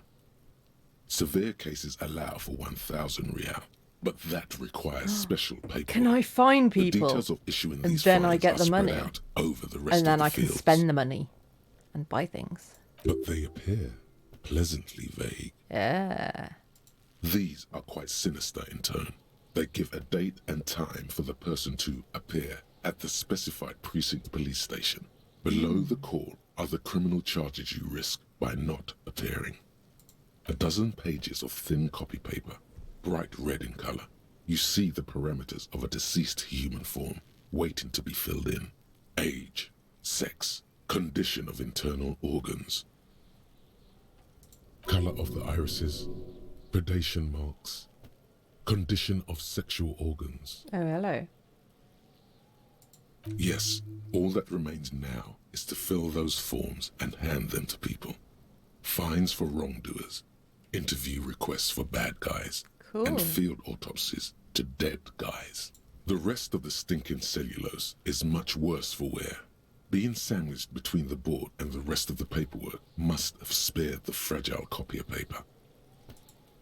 Severe cases allow for 1,000 real, but that requires special paperwork. Can I find The people? details of issuing And these then I fines get are the spread money. out over the rest And then of the I can fields. spend the money and buy things. But they appear pleasantly vague. Yeah. These are quite sinister in tone. They give a date and time for the person to appear at the specified precinct police station. Below the call are the criminal charges you risk by not appearing. A dozen pages of thin copy paper, bright red in color. You see the parameters of a deceased human form waiting to be filled in. Age, sex, condition of internal organs, color of the irises, predation marks, condition of sexual organs. Oh, hello. Yes, all that remains now is to fill those forms and hand them to people. Fines for wrongdoers, interview requests for bad guys, Cool. and field autopsies to dead guys. The rest of the stinking cellulose is much worse for wear. Being sandwiched between the board and the rest of the paperwork must have spared the fragile copier paper.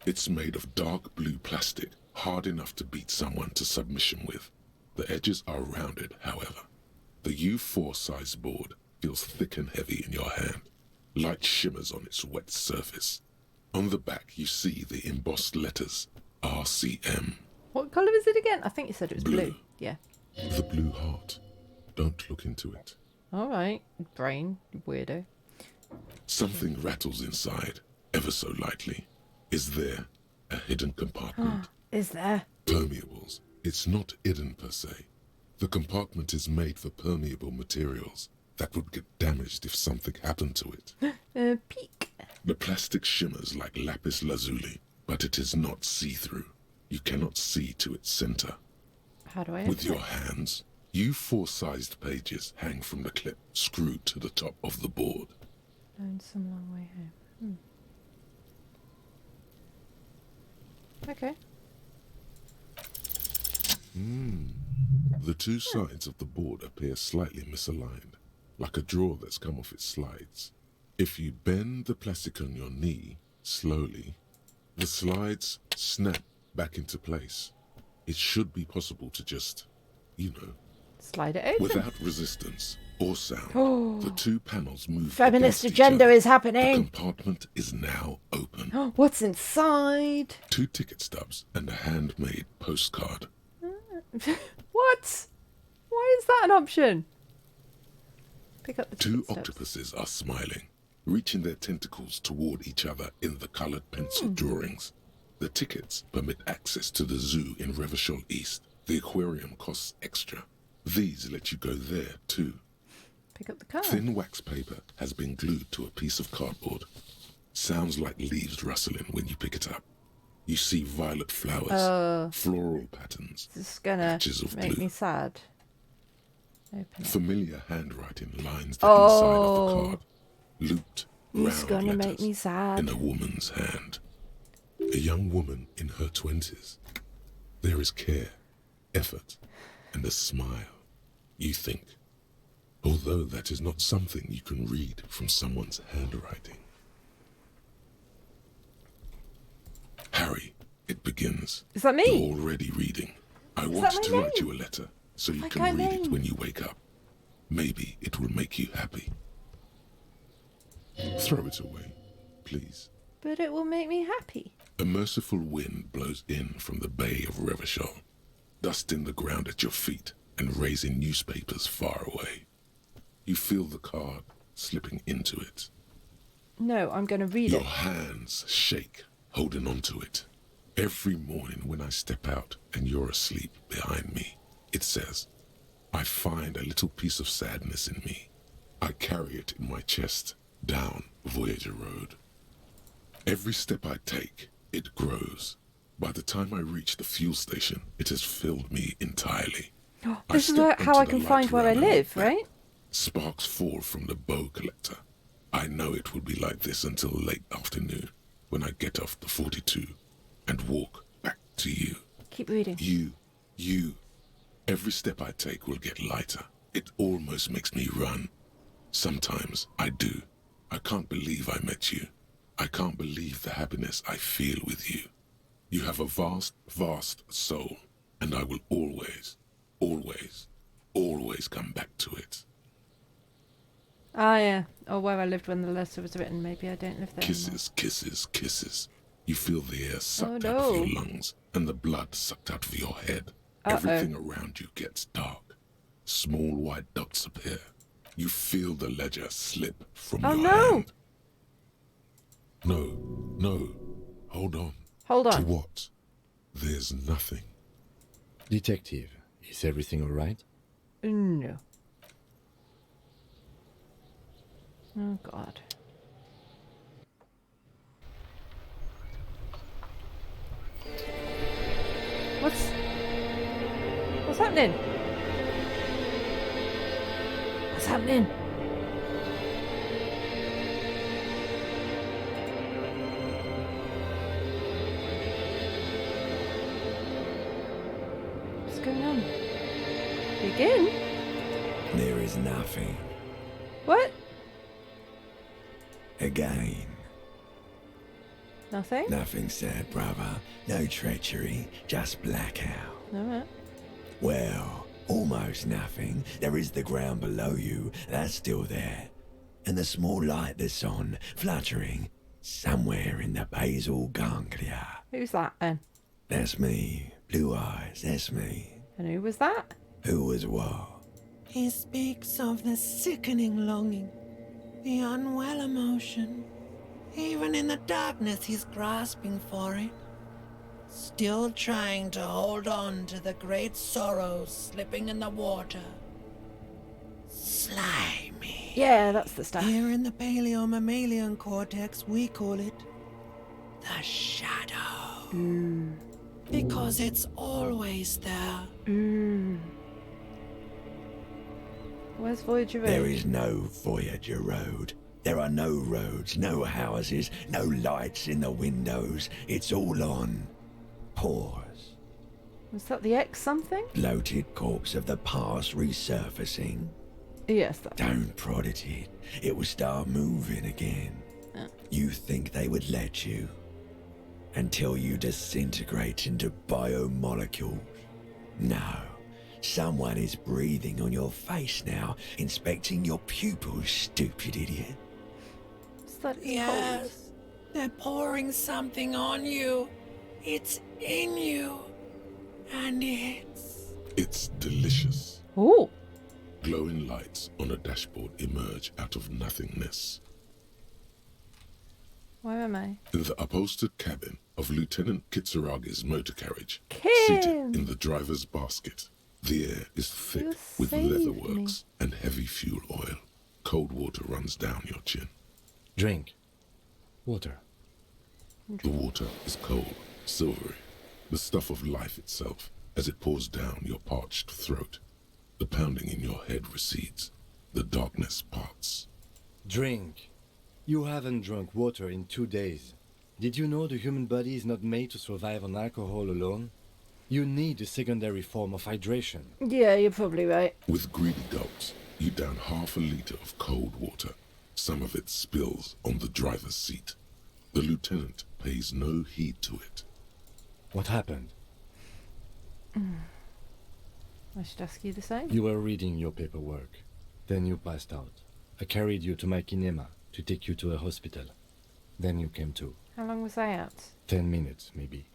It's made of dark blue plastic, hard enough to beat someone to submission with. The edges are rounded, however. The U4 size board feels thick and heavy in your hand. Light shimmers on its wet surface. On the back, you see the embossed letters RCM. What colour is it again? I think you said it was blue. Yeah. The blue heart. Don't look into it. All right, brain, you weirdo. Something rattles inside, ever so lightly. Is there a hidden compartment? Is there? Permeables. It's not hidden per se. The compartment is made for permeable materials that would get damaged if something happened to it. Peek. The plastic shimmers like lapis lazuli, but it is not see-through. You cannot see to its center. How do I With open your it? hands, you 4-sized pages hang from the clip screwed to the top of the board. Learned some long way home. Okay. The two sides of the board appear slightly misaligned, like a drawer that's come off its slides. If you bend the plastic on your knee slowly, the slides snap back into place. It should be possible to just, slide it open. without resistance or sound. Oh. The two panels move. Feminist against each agenda other. is happening. The compartment is now open. What's inside? 2 ticket stubs and a handmade postcard. What? Why is that an option? Pick up the 2 ticket stubs. octopuses are smiling, reaching their tentacles toward each other in the colored pencil drawings. The tickets permit access to the zoo in Revachol East. The aquarium costs extra. These let you go there too. Pick up the card. Thin wax paper has been glued to a piece of cardboard. Sounds like leaves rustling when you pick it up. You see violet flowers, floral patterns, This is gonna patches of make blue. me sad. Open it. Familiar handwriting lines the inside of the Oh. card, looped It's round gonna letters make me sad. in a woman's hand. A young woman in her 20s. There is care, effort, and a smile. You think, although that is not something you can read from someone's handwriting. Harry, it begins. Is that me? You're already reading. I Is want that to my write name? you a letter so you Like can my read it name. when you wake up. Maybe it will make you happy. Throw it away, please. But it will make me happy. A merciful wind blows in from the bay of Revachol, dusting the ground at your feet and raising newspapers far away. You feel the card slipping into it. No, I'm going to read Your it. hands shake, holding onto it. Every morning when I step out and you're asleep behind me, it says, I find a little piece of sadness in me. I carry it in my chest down Voyager Road. Every step I take, it grows. By the time I reach the fuel station, it has filled me entirely. This is step how I into the can find light where I round and live, look back. right? Sparks fall from the bow collector. I know it will be like this until late afternoon, when I get off the 42 and walk back to you. Keep reading. You. Every step I take will get lighter. It almost makes me run. Sometimes I do. I can't believe I met you. I can't believe the happiness I feel with you. You have a vast, vast soul, and I will always, always, always come back to it. Ah, yeah. Or where I lived when the letter was written. Maybe I don't live there anymore. Kisses, kisses, kisses. You feel the air sucked Oh, out of no. your lungs and the blood sucked out of your head. Uh-oh. Everything around you gets dark. Small white dots appear. You feel the ledger slip from Oh, your no. hand. No. Hold on. Hold on. To what? There's nothing. Detective, is everything all right? No. Oh, God. What's happening? What's happening? What's going on? Begin? There is nothing. What? Again. Nothing? Nothing said, brother. No treachery, just blackout. Alright. Well, almost nothing. There is the ground below you. That's still there. and the small light that's on, fluttering, somewhere in the basal ganglia. Who's that then? That's me. Blue eyes, that's me. And who was that? Who was what? He speaks of the sickening longing, the unwell emotion. Even in the darkness, he's grasping for it. Still trying to hold on to the great sorrows slipping in the water. Slimy. Yeah, that's the stuff. Here in the paleo-mammalian cortex, we call it the shadow. Because it's always there. Where's Voyager Road? There is no Voyager Road. There are no roads, no houses, no lights in the windows. It's all on pause. Was that the X something? Bloated corpse of the past resurfacing. Yes, that. Don't prod at it. It will start moving again. You think they would let you? Until you disintegrate into biomolecules. No. Someone is breathing on your face now, inspecting your pupils, stupid idiot. Is that Yes, they're pouring something on you. It's in you. And It's delicious. Ooh. Glowing lights on a dashboard emerge out of nothingness. Where am I? In the upholstered cabin of Lieutenant Kitsuragi's motor carriage, Kim! seated in the driver's basket. The air is thick with leatherworks and heavy fuel oil. Cold water runs down your chin. Drink. Water. The water is cold, silvery, the stuff of life itself as it pours down your parched throat. The pounding in your head recedes. The darkness parts. Drink. You haven't drunk water in 2 days. Did you know the human body is not made to survive on alcohol alone? You need a secondary form of hydration. Yeah, you're probably right. With greedy gulps, you down half a liter of cold water. Some of it spills on the driver's seat. The lieutenant pays no heed to it. What happened? I should ask you the same. You were reading your paperwork. Then you passed out. I carried you to my kinema to take you to a hospital. Then you came to. How long was I out? 10 minutes, maybe.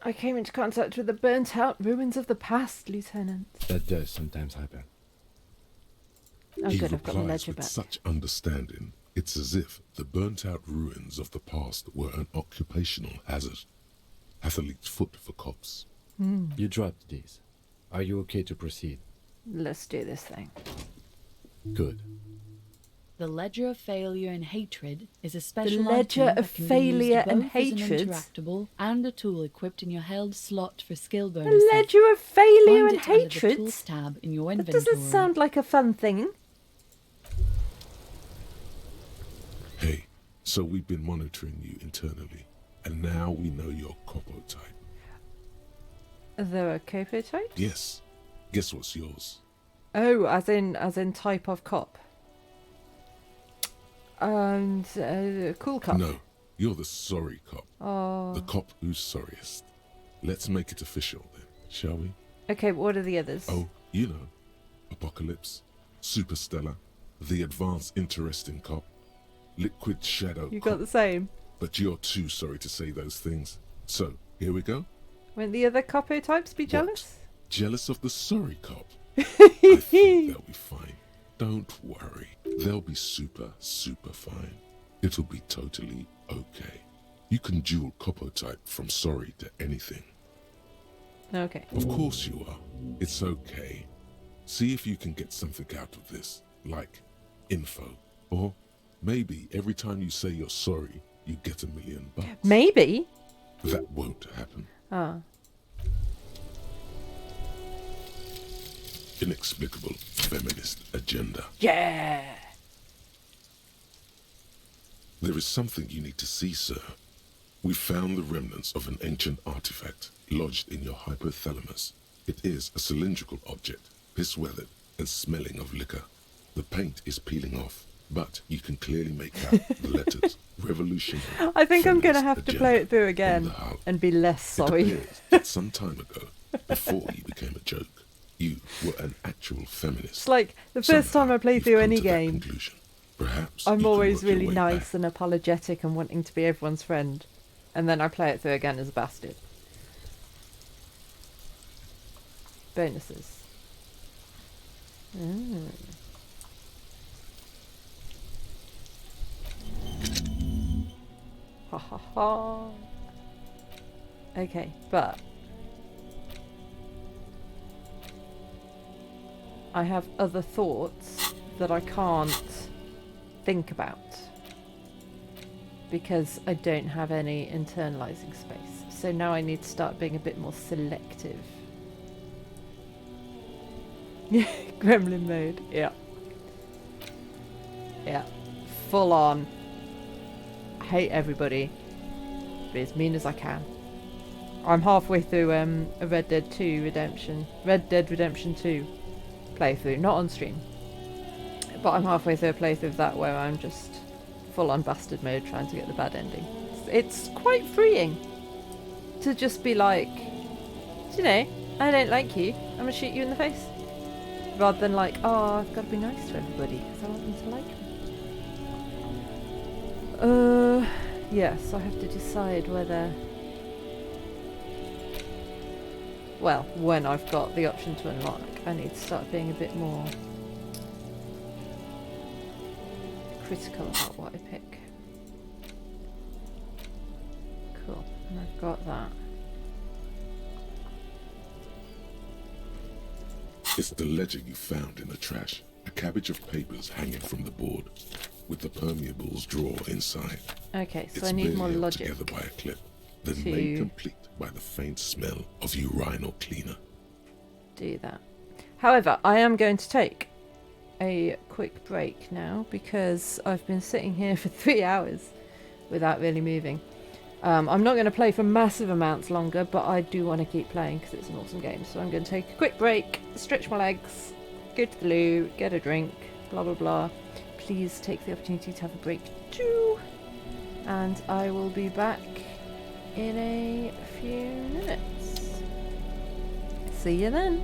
I came into contact with the burnt-out ruins of the past, Lieutenant. That does sometimes happen. Oh, He good, I've got the replies ledger with back. such understanding, it's as if the burnt-out ruins of the past were an occupational hazard. Athlete's foot for cops. You dropped these. Are you okay to proceed? Let's do this thing. Good. The Ledger of Failure and Hatred is a special Ledger item of that can Failure be and used both as Hatred? an interactable and a tool equipped in your held slot for skill The bonuses. Ledger of Failure Find and it under the Hatred? Tools tab in your That inventory. doesn't sound like a fun thing. Hey, so we've been monitoring you internally, and now we know your copo type. There are copo types? Yes. Guess what's yours? Oh, as in type of cop. And cool cop. No, you're the sorry cop. Oh. The cop who's sorriest. Let's make it official then, shall we? Okay, what are the others? Oh, you know. Apocalypse, Superstellar, the advanced interesting cop, Liquid Shadow You cop. got the same. But you're too sorry to say those things. So, here we go. Won't the other copo types be jealous? Jealous of the sorry cop? I think they'll be fine. Don't worry. They'll be super, super fine. It'll be totally okay. You can dual copo type from sorry to anything. Okay. Of course you are. It's okay. See if you can get something out of this, like info. Or maybe every time you say you're sorry, you get $1 million. Maybe. That won't happen. Ah. Inexplicable feminist agenda. Yeah. There is something you need to see, sir. We found the remnants of an ancient artifact lodged in your hypothalamus. It is a cylindrical object, piss-weathered and smelling of liquor. The paint is peeling off, but you can clearly make out the letters revolutionary. I think I'm going to feminist have to agenda play it through on again the hull. and be less It sorry. appears that some time ago, before he became a joke, You were an actual feminist. It's like the first time I play through any game, Perhaps I'm you can always work your really way nice and apologetic and wanting to be everyone's friend. And then I play it through again as a bastard. Bonuses. Ha ha ha. Okay, but I have other thoughts that I can't think about because I don't have any internalizing space. So now I need to start being a bit more selective. Gremlin mode, yeah. Yeah, full on. I hate everybody. Be as mean as I can. I'm halfway through a Red Dead 2 Redemption 2 playthrough, not on stream. But I'm halfway through a playthrough of that where I'm just full on bastard mode trying to get the bad ending. It's quite freeing to just be like, you know, I don't like you, I'm gonna shoot you in the face. Rather than like, oh, I've got to be nice to everybody because I want them to like me. Yes, I have to decide whether... Well, when I've got the option to unlock, I need to start being a bit more critical about what I pick. Cool, and I've got that. It's the ledger you found in the trash. A cabbage of papers hanging from the board, with the permeables drawer inside. Okay, so it's I need more barely held logic together by a clip, then to made complete by the faint smell of urinal cleaner. do that. However, I am going to take a quick break now because I've been sitting here for 3 hours without really moving. I'm not going to play for massive amounts longer, but I do want to keep playing because it's an awesome game. So I'm going to take a quick break, stretch my legs, go to the loo, get a drink, blah blah blah. Please take the opportunity to have a break too. And I will be back in a few minutes. See you then.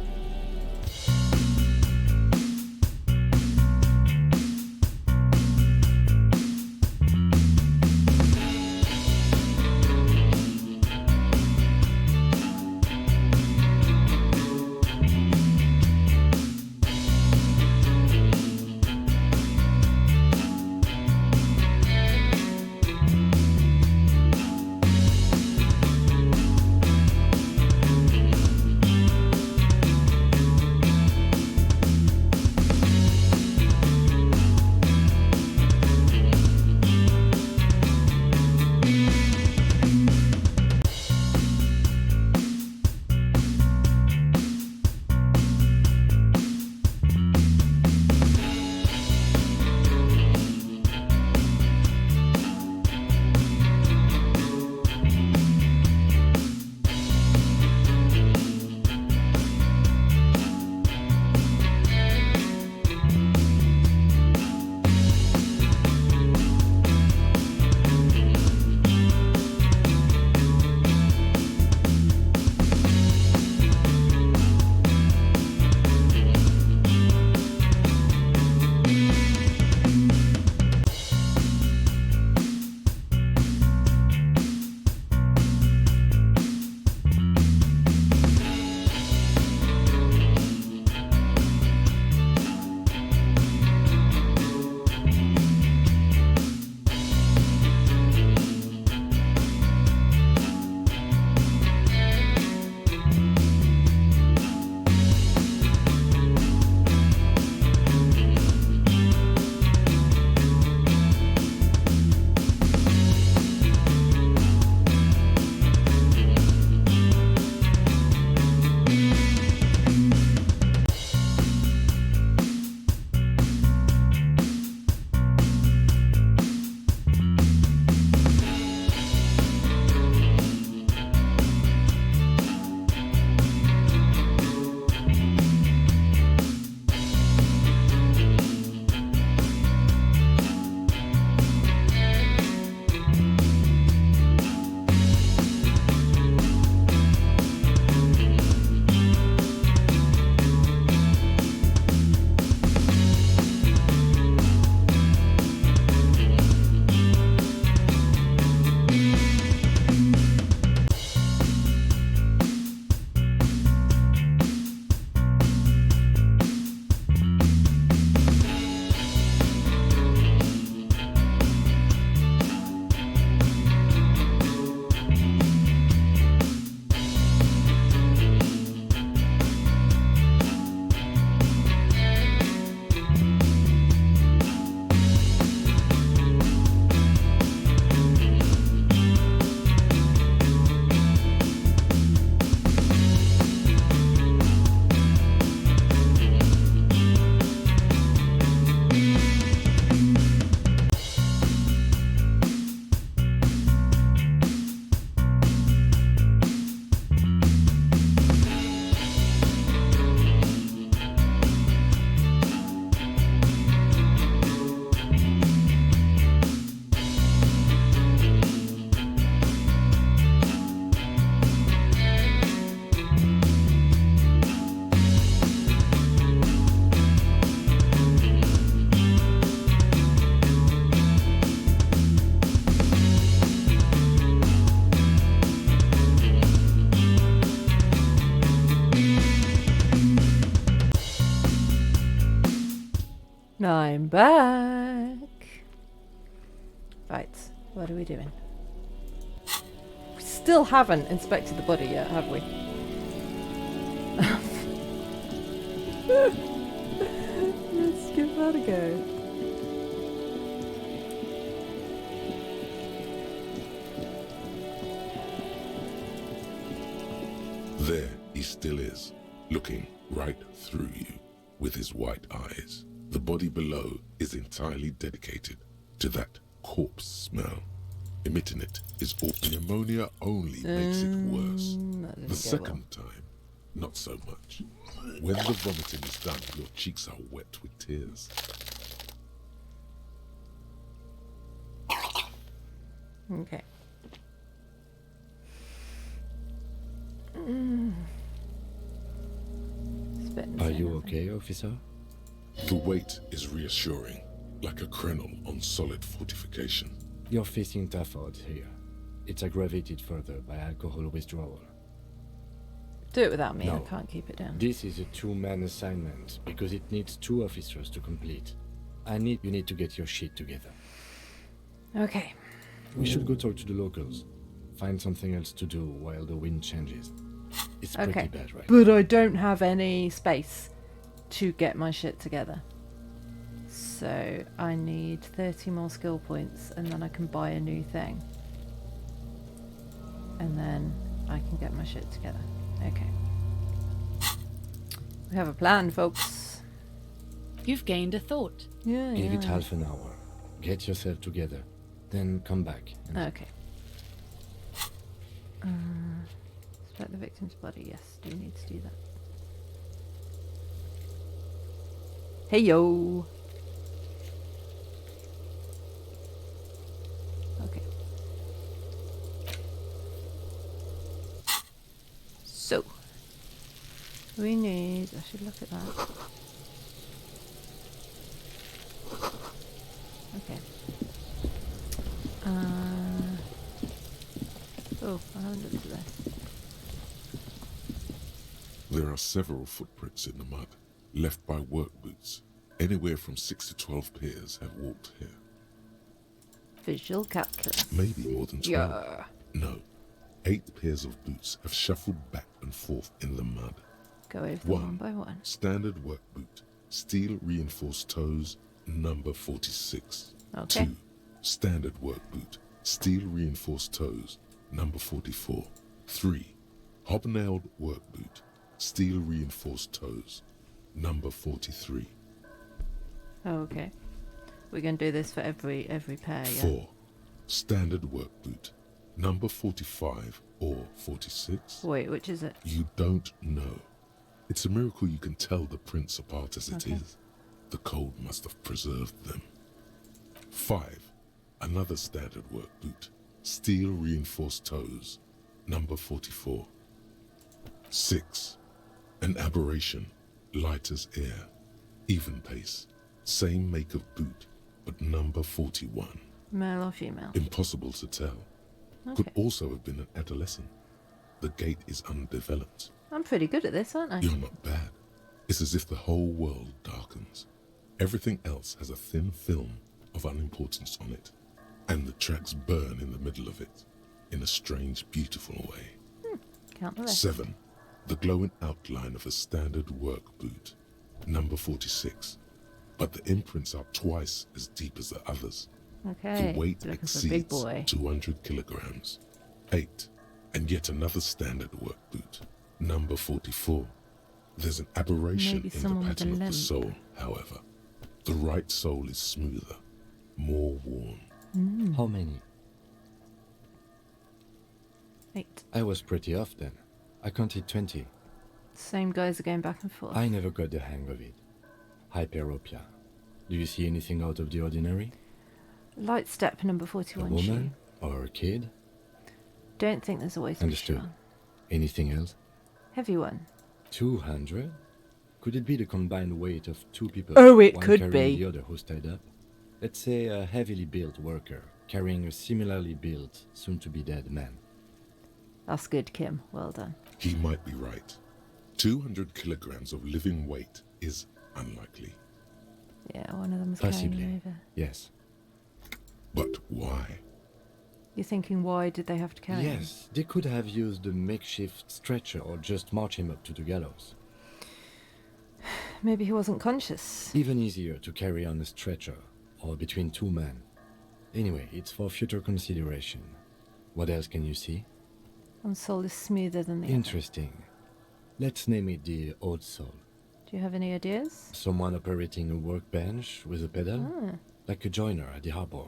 I'm back. Right, what are we doing? We still haven't inspected the body yet, have we? Let's give that a go. There he still is, looking right through you with his white eyes. The body below is entirely dedicated to that corpse smell. Emitting it is all. Pneumonia only makes it worse. The second time, not so much. When the vomiting is done, your cheeks are wet with tears. Okay. Are you okay, officer? The weight is reassuring, like a krenel on solid fortification. You're facing tough odds here. It's aggravated further by alcohol withdrawal. Do it without me, No. I can't keep it down. This is a two-man assignment because it needs 2 officers to complete. You need to get your shit together. Okay. We should go talk to the locals. Find something else to do while the wind changes. It's pretty bad right now. But I don't have any space to get my shit together. So I need 30 more skill points and then I can buy a new thing. And then I can get my shit together. Okay. We have a plan, folks. You've gained a thought. Yeah, Give it half an hour. Get yourself together. Then come back. Okay. Inspect the victim's body. Yes, do need to do that. Hey yo. Okay. So we need. I should look at that. Okay. Oh, I haven't looked at this. There are several footprints in the mud, left by work boots. Anywhere from 6 to 12 pairs have walked here. Visual calculus. Maybe more than 12. Yeah. No. 8 pairs of boots have shuffled back and forth in the mud. Go over them one by one. Standard work boot, steel reinforced toes, number 46. Okay. 2. Standard work boot, steel reinforced toes, number 44. 3. Hobnailed work boot, steel reinforced toes, number 43. Oh, okay. We're going to do this for every pair, yeah? 4. Standard work boot, number 45 or 46. Wait, which is it? You don't know. It's a miracle you can tell the prints apart as it is. The cold must have preserved them. 5. Another standard work boot, steel reinforced toes, number 44. 6. An aberration, light as air, even pace, same make of boot, but number 41. Male or female? Impossible to tell. Could also have been an adolescent. The gait is undeveloped. I'm pretty good at this, aren't I? You're not bad. It's as if the whole world darkens. Everything else has a thin film of unimportance on it, and the tracks burn in the middle of it, in a strange, beautiful way. Count the rest. 7. The glowing outline of a standard work boot, number 46. But the imprints are twice as deep as the others. Okay. The weight Looking for a big exceeds boy. 200 kilograms. 8. And yet another standard work boot, number 44. There's an aberration Maybe in the someone with a pattern of the limp. sole, however. The right sole is smoother, more worn. How many? 8. I was pretty off then. I counted 20. Same guys are going back and forth. I never got the hang of it. Hyperopia. Do you see anything out of the ordinary? Light step number A 41 woman? Or a kid? Don't think there's a way to Understood. Anything else? Heavy one. 200? Could it be the combined weight of 2 people? Oh, it one could carrying be. the other who's tied up? Let's say a heavily built worker carrying a similarly built, soon-to-be-dead man. That's good, Kim. Well done. He might be right. 200 kilograms of living weight is unlikely. Yeah, one of them was Possibly. carrying over. Yes. But why? You're thinking, why did they have to carry him? Yes, they could have used a makeshift stretcher or just march him up to the gallows. Maybe he wasn't conscious. Even easier to carry on a stretcher or between two men. Anyway, it's for future consideration. What else can you see? One soul is smoother than the other. Interesting. Let's name it the Old Soul. Do you have any ideas? Someone operating a workbench with a pedal? Ah. Like a joiner at the harbor.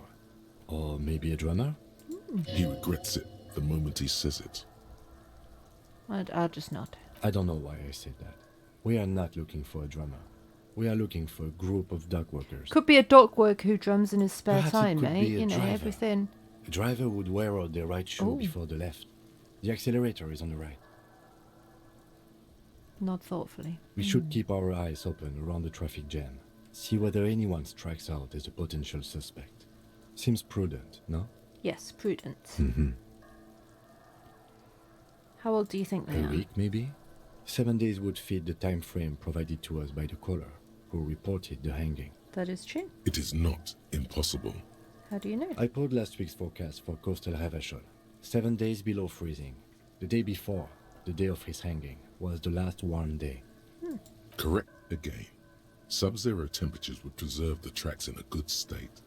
Or maybe a drummer? He regrets it the moment he says it. I'll just nod. I don't know why I said that. We are not looking for a drummer. We are looking for a group of dock workers. Could be a dock worker who drums in his spare Perhaps it time, could mate. be a You know, driver. everything. A driver would wear out their right shoe Oh. before the left. The accelerator is on the right. Nod thoughtfully. We should keep our eyes open around the traffic jam. See whether anyone strikes out as a potential suspect. Seems prudent, no? Yes, prudent. Mm-hmm. How old do you think they A are? week, maybe? 7 days would fit the time frame provided to us by the caller, who reported the hanging. That is true. It is not impossible. How do you know? I pulled last week's forecast for coastal Havashol. 7 days below freezing. The day before, the day of his hanging, was the last warm day. Correct again. Sub-zero temperatures would preserve the tracks in a good state.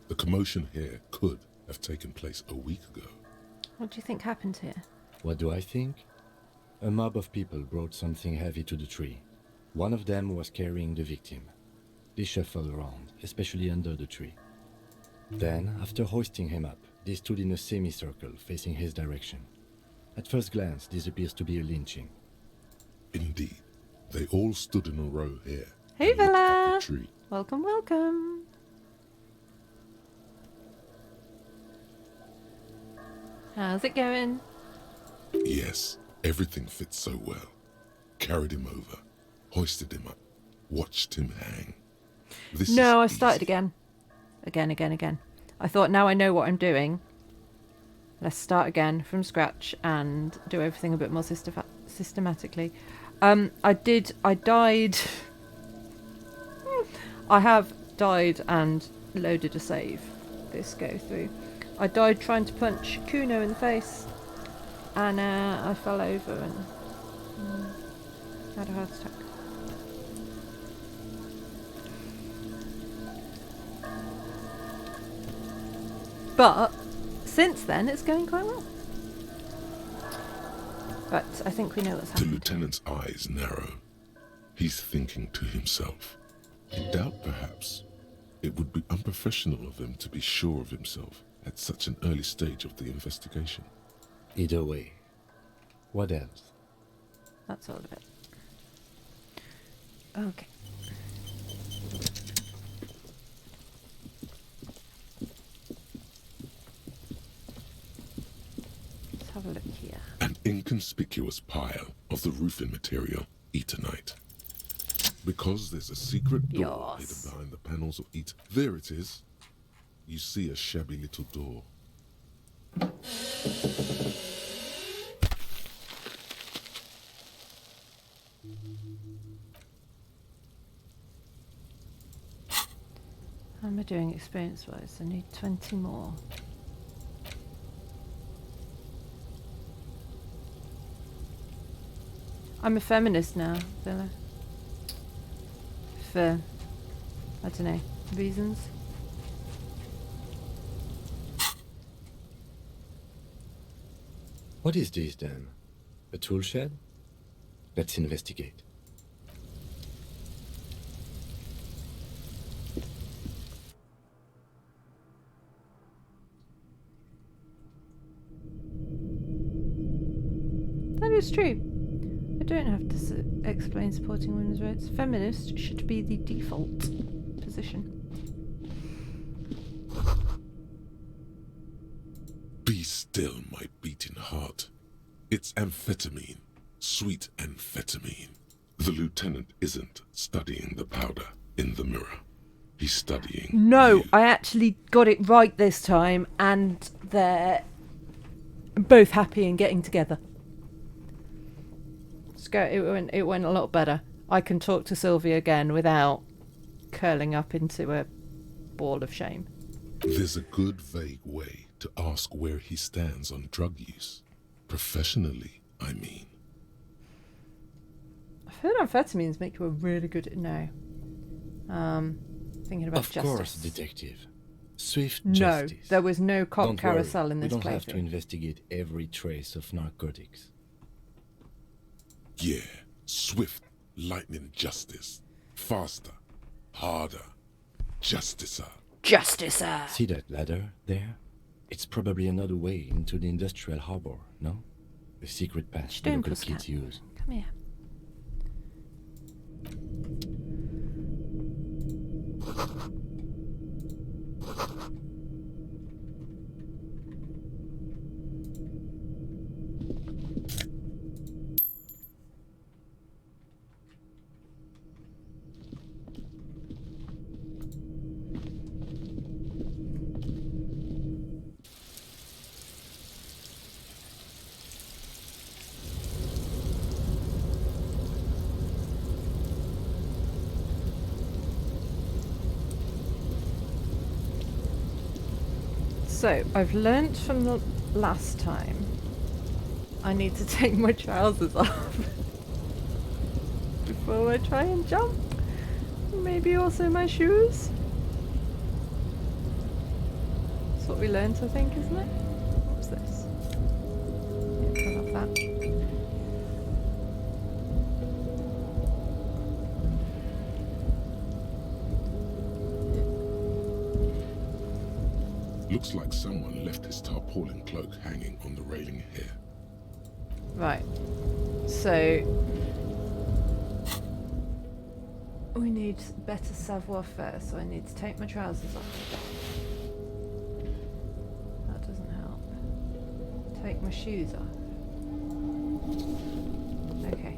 The commotion here could have taken place a week ago. What do you think happened here? What do I think? A mob of people brought something heavy to the tree. One of them was carrying the victim. They shuffled around, especially under the tree. Then, after hoisting him up, they stood in a semicircle facing his direction. At first glance, this appears to be a lynching. Indeed. They all stood in a row here. Hey, and looked at Villa! the tree. Welcome, welcome. How's it going? Yes, everything fits so well. Carried him over, hoisted him up, watched him hang. This No, I is started easy. again. Again. I thought, now I know what I'm doing. Let's start again from scratch and do everything a bit more systematically. I died. I have died and loaded a save. This go through. I died trying to punch Kuno in the face. And I fell over and had a heart attack. But since then, it's going quite well. But I think we know what's The happened. lieutenant's eyes narrow. He's thinking to himself. In doubt, perhaps. It would be unprofessional of him to be sure of himself at such an early stage of the investigation. Either way. What else? That's all of it. Okay. Let's have a look here. An inconspicuous pile of the roofing material, Eternite. Because there's a secret door hidden Yes. behind the panels of Ether. There it is. You see a shabby little door. How am I doing experience-wise? I need 20 more. I'm a feminist now, Villa. For, I don't know, reasons. What is this then? A tool shed? Let's investigate. That is true. I don't have to explain supporting women's rights. Feminist should be the default position. Be still, my beating heart. It's amphetamine. Sweet amphetamine. The lieutenant isn't studying the powder in the mirror. He's studying. No, I actually got it right this time, and they're both happy and getting together. It went a lot better. I can talk to Sylvia again without curling up into a ball of shame. There's a good vague way to ask where he stands on drug use. Professionally, I mean. I've heard amphetamines make you a really good... No. Thinking about justice. Of course, detective. Swift No, justice. there was no cop Don't carousel worry. in this We don't have playthrough. to investigate every trace of narcotics. Yeah, swift, lightning justice. Faster, harder, justicer. Justicer! See that ladder there? It's probably another way into the industrial harbor, no? A secret path the local kids use. Come here. So, I've learnt from the last time I need to take my trousers off before I try and jump. Maybe also my shoes. That's what we learnt, I think, isn't it? What's this? Yeah, cut off that. Looks like someone left his tarpaulin cloak hanging on the railing here. Right. So we need better savoir-faire, so I need to take my trousers off. That doesn't help. Take my shoes off. Okay.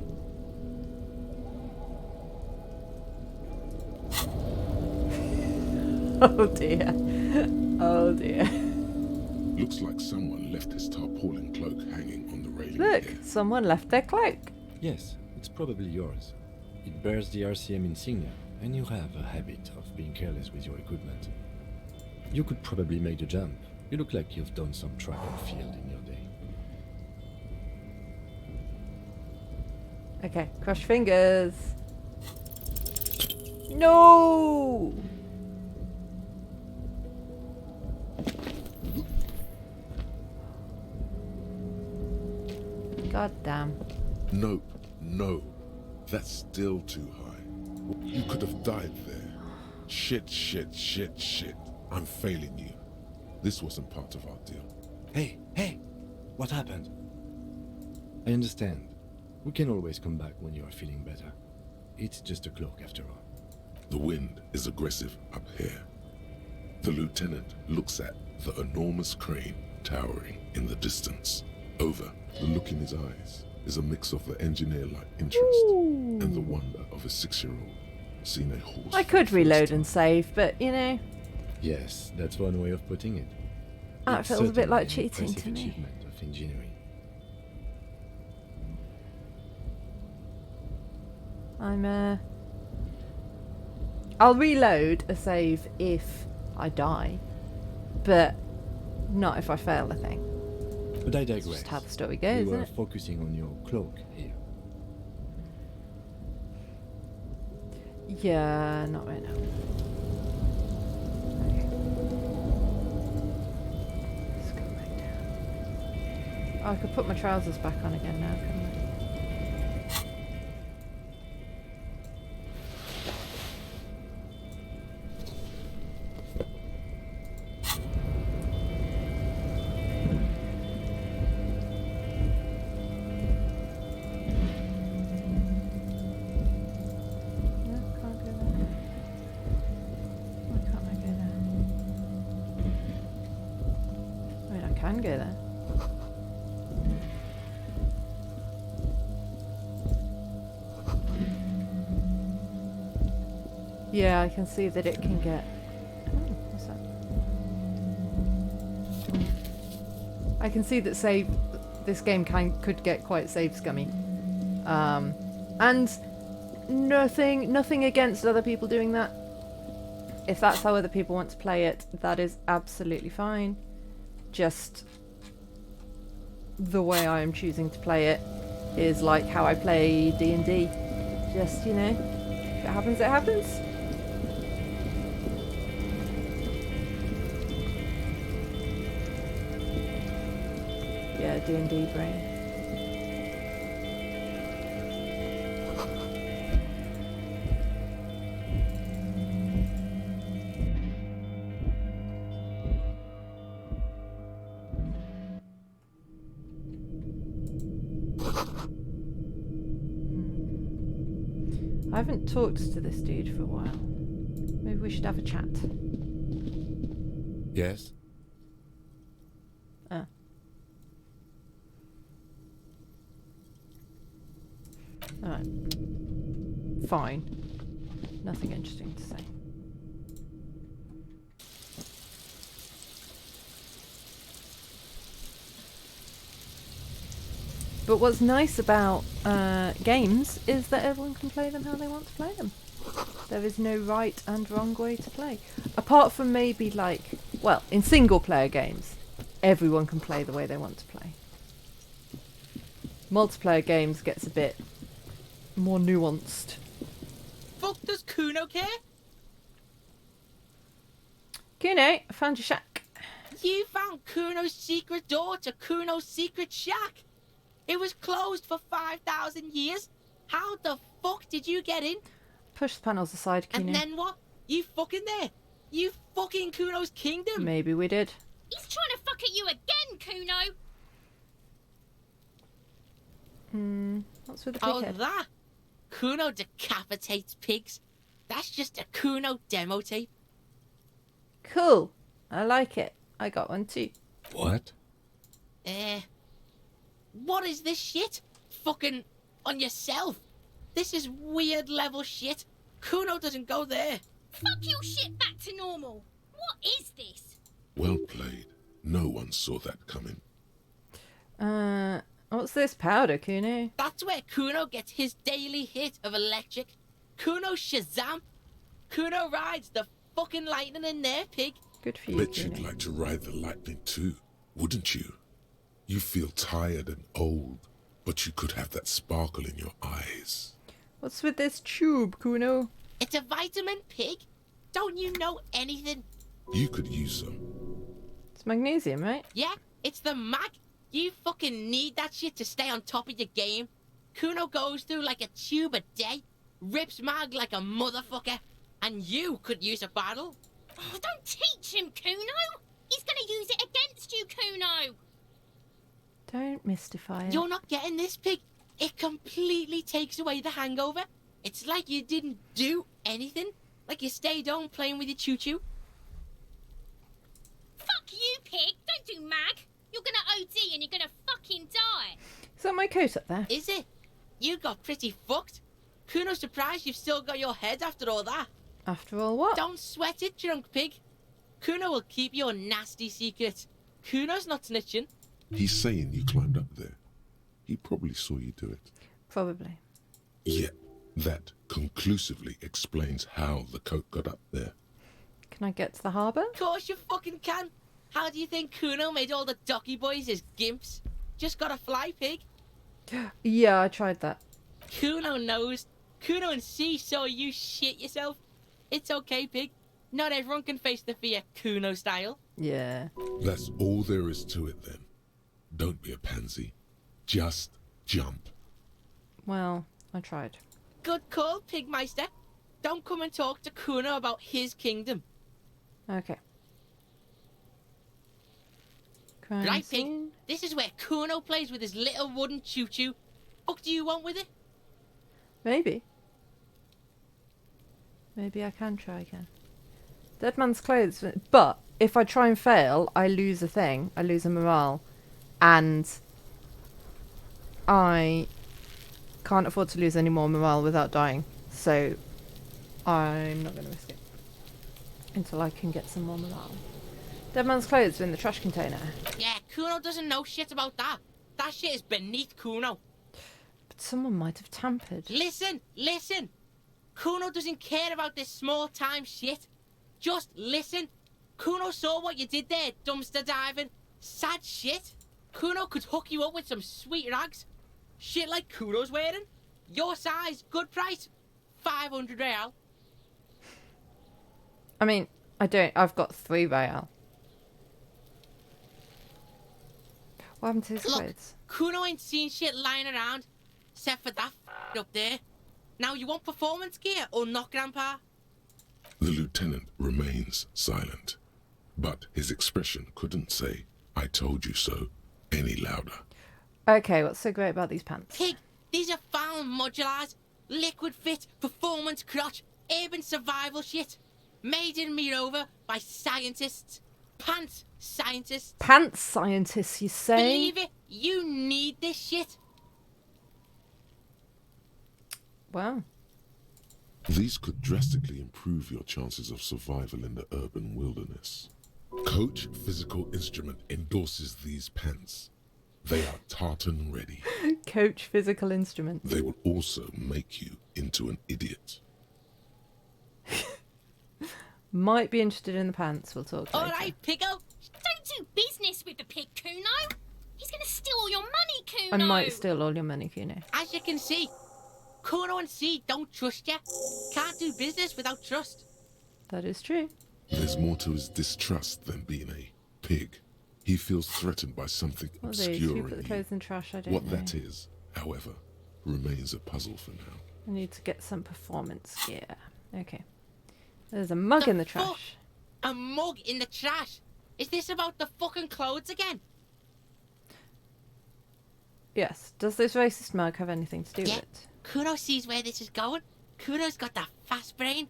Oh dear. Oh dear. Looks like someone left his tarpaulin cloak hanging on the railing Look, here. someone left their cloak. Yes, it's probably yours. It bears the RCM insignia, and you have a habit of being careless with your equipment. You could probably make the jump. You look like you've done some track and field in your day. Okay, cross fingers. No! God damn. Nope, no. That's still too high. You could have died there. Shit, shit, shit, shit. I'm failing you. This wasn't part of our deal. Hey! What happened? I understand. We can always come back when you are feeling better. It's just a cloak after all. The wind is aggressive up here. The lieutenant looks at the enormous crane towering in the distance. Over, the look in his eyes is a mix of the engineer-like interest and the wonder of a 6-year-old seeing a horse. I could reload and save, but you know, Yes, that's one way of putting it. that It's feels a bit like certainly an cheating to impressive me. achievement of engineering. I'll reload a save if I die, but not if I fail a thing. But I digress. That's just how the story goes, You isn't are it? focusing on your cloak here. Yeah, not right now. Okay. Let's go back down. Oh, I could put my trousers back on again now, couldn't I? Can go there. Yeah, I can see that it can get... Oh, what's that? I can see that this game could get quite save scummy. And nothing against other people doing that. If that's how other people want to play it, that is absolutely fine. Just the way I am choosing to play it is like how I play D&D. Just, you know, if it happens, it happens. Yeah, D&D brain. I haven't talked to this dude for a while. Maybe we should have a chat. Yes? Ah. Alright. Fine. Nothing interesting to say. But what's nice about games is that everyone can play them how they want to play them. There is no right and wrong way to play. Apart from maybe like, well, in single player games, everyone can play the way they want to play. Multiplayer games gets a bit more nuanced. Fuck does Kuno care? Kuno, I found your shack. You found Kuno's secret door to Kuno's secret shack. It was closed for 5,000 years. How the fuck did you get in? Push the panels aside, Kuno. And then what? You fucking there? You fucking Kuno's kingdom? Maybe we did. He's trying to fuck at you again, Kuno. What's with the pig Oh, head? that? Kuno decapitates pigs. That's just a Kuno demo tape. Cool. I like it. I got one too. What? What is this shit? Fucking on yourself. This is weird level shit. Kuno doesn't go there. Fuck your shit back to normal. What is this? Well played. No one saw that coming. What's this powder, Kuno? That's where Kuno gets his daily hit of electric. Kuno Shazam. Kuno rides the fucking lightning in there, pig. Good for you, Bet Kuno. you'd like to ride the lightning too, wouldn't you? You feel tired and old, but you could have that sparkle in your eyes. What's with this tube, Kuno? It's a vitamin, pig. Don't you know anything? You could use some. It's magnesium, right? Yeah, it's the mag. You fucking need that shit to stay on top of your game. Kuno goes through like a tube a day, rips mag like a motherfucker, and you could use a bottle. Oh, don't teach him, Kuno. He's gonna use it against you, Kuno. Don't mystify it. You're not getting this, pig. It completely takes away the hangover. It's like you didn't do anything. Like you stayed home playing with your choo-choo. Fuck you, pig. Don't do mag. You're gonna OD and you're gonna fucking die. Is that my coat up there? Is it? You got pretty fucked. Kuno's surprised you've still got your head after all that. After all what? Don't sweat it, drunk pig. Kuno will keep your nasty secret. Kuno's not snitching. He's saying you climbed up there. He probably saw you do it. Probably. Yeah, that conclusively explains how the coat got up there. Can I get to the harbour? Of course you fucking can. How do you think Kuno made all the docky boys his gimps? Just gotta fly, pig. Yeah, I tried that. Kuno knows. Kuno and C saw you shit yourself. It's okay, pig. Not everyone can face the fear Kuno style. Yeah. That's all there is to it then. Don't be a pansy. Just jump. Well, I tried. Good call, Pigmeister. Don't come and talk to Kuno about his kingdom. Okay. Right, pig. This is where Kuno plays with his little wooden choo-choo. What do you want with it? Maybe. Maybe I can try again. Dead man's clothes. But if I try and fail, I lose a thing. I lose a morale. And I can't afford to lose any more morale without dying. So I'm not going to risk it. Until I can get some more morale. Dead man's clothes are in the trash container. Yeah, Kuno doesn't know shit about that. That shit is beneath Kuno. But someone might have tampered. Listen, listen. Kuno doesn't care about this small-time shit. Just listen. Kuno saw what you did there, dumpster diving. Sad shit. Kuno could hook you up with some sweet rags. Shit like Kuno's wearing. Your size, good price. 500 real. I mean, I don't. I've got 3 real. What happened to his clothes? Kuno ain't seen shit lying around, except for that up there. Now you want performance gear or not, Grandpa? The lieutenant remains silent, but his expression couldn't say, "I told you so," any louder. Okay, what's so great about these pants? Pig, these are foul modulars. Liquid fit, performance crotch, urban survival shit. Made in Mirova by scientists. Pants scientists. Pants scientists, you say? Believe it, you need this shit. Wow. These could drastically improve your chances of survival in the urban wilderness. Coach Physical Instrument endorses these pants. They are tartan ready. Coach Physical Instrument. They will also make you into an idiot. Might be interested in the pants, we'll talk later. Alright, Piggo. Don't do business with the pig, Kuno. He's going to steal all your money, I Kuno. might steal all your money, Kuno. As you can see, Kuno and C don't trust you. Can't do business without trust. That is true. There's more to his distrust than being a pig. He feels threatened by something What are these? obscure You put the in clothes you. in trash, I don't What know. that is, however, remains a puzzle for now. I need to get some performance gear. Okay. There's a mug in the trash. A mug in the trash? Is this about the fucking clothes again? Yes. Does this racist mug have anything to do with it? Kuno sees where this is going. Kuno's got that fast brain.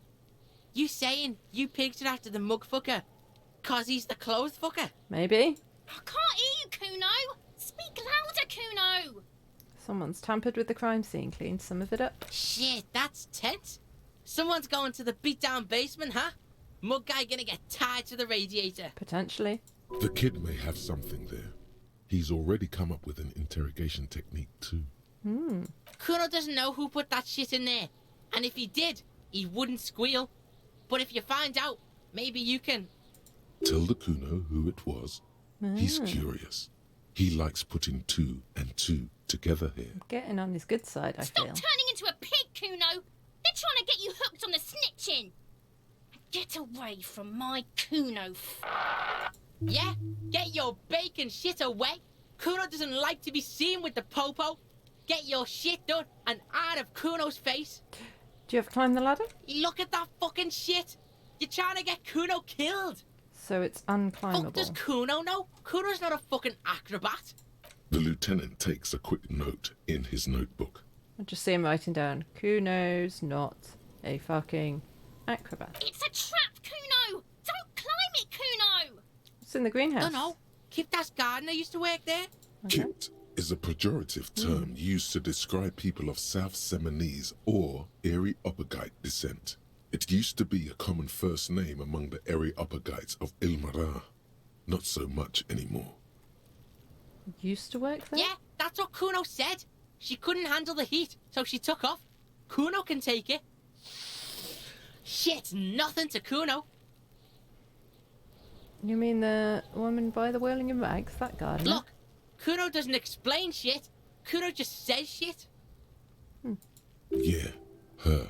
You saying you pigs are after the mug fucker? Cause he's the clothes fucker? Maybe. I can't hear you, Kuno. Speak louder, Kuno. Someone's tampered with the crime scene, cleaned some of it up. Shit, that's tense. Someone's going to the beat-down basement, huh? Mug guy gonna get tied to the radiator. Potentially. The kid may have something there. He's already come up with an interrogation technique too. Kuno doesn't know who put that shit in there. And if he did, he wouldn't squeal. But if you find out, maybe you can... Tell the Kuno who it was. He's curious. He likes putting 2 and 2 together here. Getting on his good side, I Stop feel. turning into a pig, Kuno. They're trying to get you hooked on the snitching. Get away from my Kuno. Yeah? Get your bacon shit away. Kuno doesn't like to be seen with the popo. Get your shit done and out of Kuno's face. Do you have to climb the ladder? Look at that fucking shit. You're trying to get Kuno killed. So it's Fuck unclimbable. does Kuno know? Kuno's not a fucking acrobat. The lieutenant takes a quick note in his notebook. I just see him writing down, Kuno's not a fucking acrobat. It's a trap, Kuno. Don't climb it, Kuno. It's in the greenhouse. No. Kiptas gardener used to work there. Kipt is a pejorative term used to describe people of South Seminese or Areopagite descent. It used to be a common first name among the Areopagites of Ilmara. Not so much anymore. Used to work there? Yeah, that's what Kuno said. She couldn't handle the heat, so she took off. Kuno can take it. Shit's nothing to Kuno. You mean the woman by the whirling in rags? That gardener? Look, Kuno doesn't explain shit. Kuno just says shit. Yeah, her.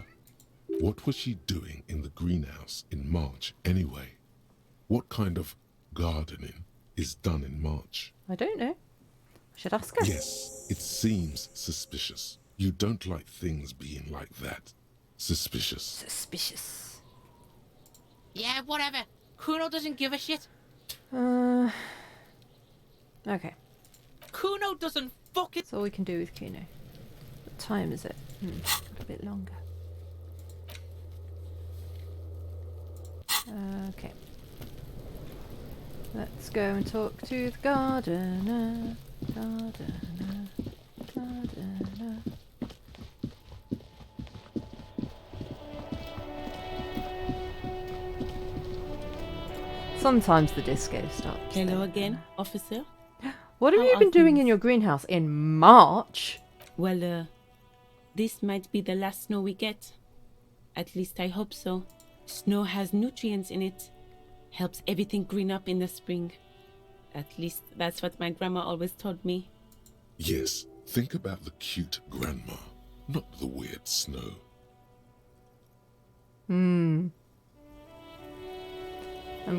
What was she doing in the greenhouse in March anyway? What kind of gardening is done in March? I don't know. I should ask her. Yes, it seems suspicious. You don't like things being like that. Suspicious. Suspicious. Yeah, whatever. Kuno doesn't give a shit. Okay. Kuno doesn't fucking... That's all we can do with Kuno. What time is it? A bit longer. Okay. Let's go and talk to the gardener. Gardener. Gardener. Sometimes the disco stops. Hello again, officer. What have How you are been doing in things? your greenhouse in March? Well, this might be the last snow we get. At least I hope so. Snow has nutrients in it. Helps everything green up in the spring. At least that's what my grandma always told me. Yes, think about the cute grandma, not the weird snow. I'm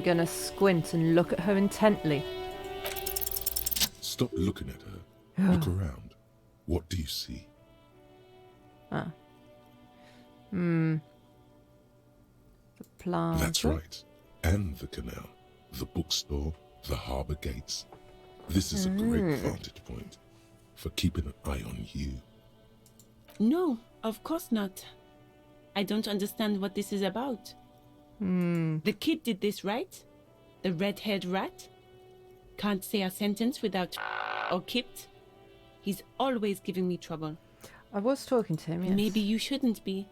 gonna squint and look at her intently. Stop looking at her. Look around. What do you see? The plaza. That's right. And the canal, the bookstore, the harbour gates. This is a great vantage point for keeping an eye on you. No, of course not. I don't understand what this is about. The kid did this, right? The red-haired rat? Can't say a sentence without or kipped. He's always giving me trouble. I was talking to him, yes. Maybe you shouldn't be.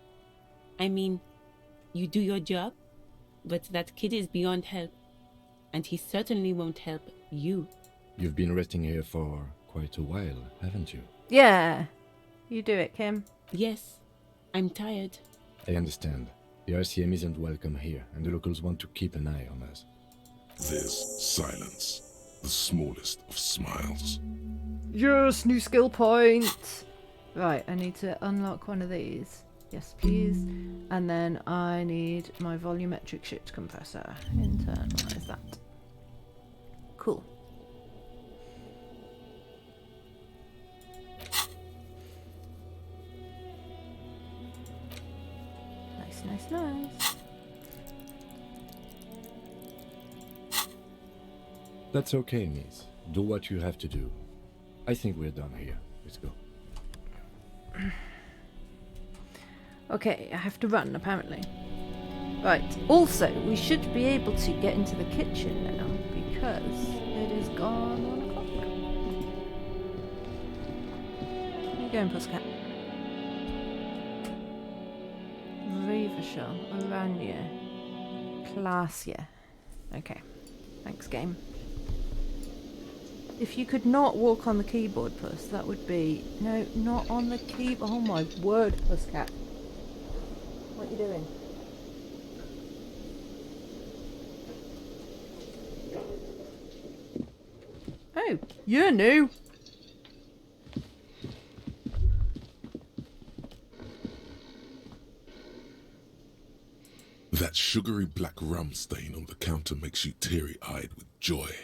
I mean, you do your job, but that kid is beyond help. And he certainly won't help you. You've been resting here for quite a while, haven't you? Yeah. You do it, Kim. Yes, I'm tired. I understand. The RCM isn't welcome here, and the locals want to keep an eye on us. There's silence, the smallest of smiles. Yes, new skill point. Right, I need to unlock one of these. Yes, please. And then I need my volumetric shift compressor. Internalize that. Cool. Nice. That's okay, miss. Do what you have to do. I think we're done here. Let's go. Okay, I have to run, apparently. Right, also, we should be able to get into the kitchen now, because it is gone 1 o'clock now. Where you going, Pussycat? Revachel, Orania, Classia. Okay, thanks, game. If you could not walk on the keyboard, Puss, that would be... No, not on the keyboard. Oh my word, Pussycat. What are you doing? Oh, you're new. That sugary black rum stain on the counter makes you teary-eyed with joy.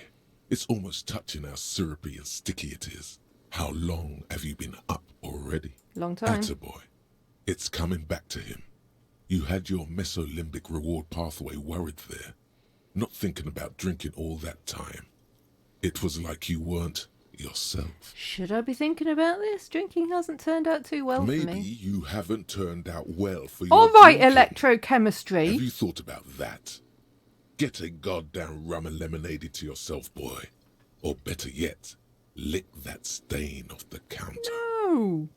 It's almost touching how syrupy and sticky it is. How long have you been up already? Long time. Attaboy. It's coming back to him. You had your mesolimbic reward pathway worried there, not thinking about drinking all that time. It was like you weren't yourself. Should I be thinking about this? Drinking hasn't turned out too well for me. Maybe you haven't turned out well for your All right, drinking. electrochemistry. Have you thought about that? Get a goddamn rum and lemonade to yourself, boy. Or better yet, lick that stain off the counter. No.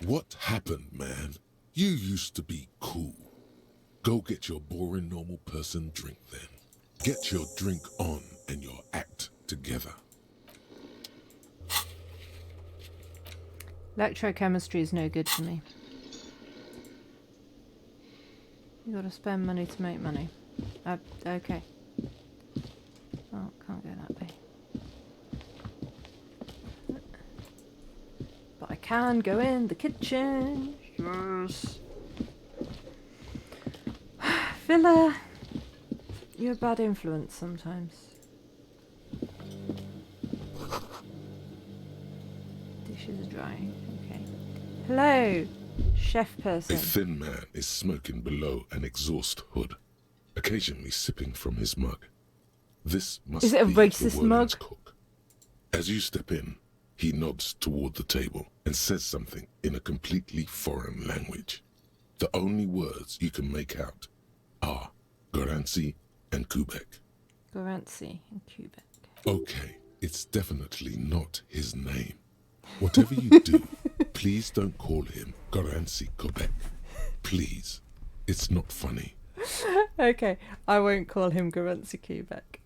What happened, man? You used to be cool. Go get your boring normal person drink then. Get your drink on and your act together. Electrochemistry is no good for me. You gotta spend money to make money. Okay. Oh, can't go that way. But I can go in the kitchen. Yes. Villa, you're a bad influence sometimes. Dishes are drying. Okay. Hello, chef person. A thin man is smoking below an exhaust hood, occasionally sipping from his mug. This must Is it a be racist the mug? Werlen's cook. As you step in, he nods toward the table and says something in a completely foreign language. The only words you can make out are Garancy and Quebec. Garancy and Quebec. Okay, it's definitely not his name. Whatever you do, please don't call him Garancy Quebec. Please. It's not funny. Okay, I won't call him Garancy Quebec.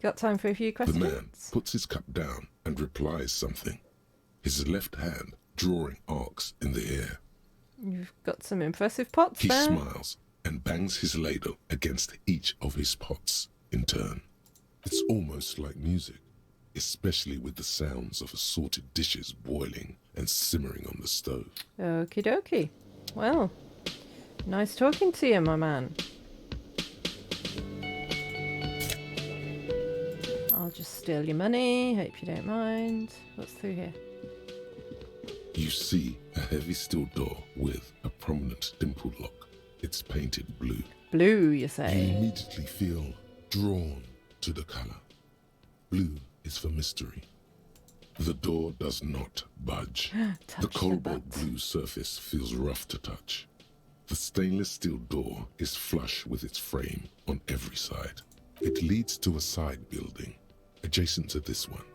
Got time for a few questions? The man puts his cup down and replies something, his left hand drawing arcs in the air. You've got some impressive pots He there. smiles and bangs his ladle against each of his pots in turn. It's almost like music, especially with the sounds of assorted dishes boiling and simmering on the stove. Okie dokie. Well, nice talking to you, my man. I'll just steal your money, hope you don't mind. What's through here? You see a heavy steel door with a prominent dimple lock. It's painted blue. Blue, you say? You immediately feel drawn to the color. Blue is for mystery. The door does not budge. The cobalt blue surface feels rough to touch. The stainless steel door is flush with its frame on every side. It leads to a side building, adjacent to this one.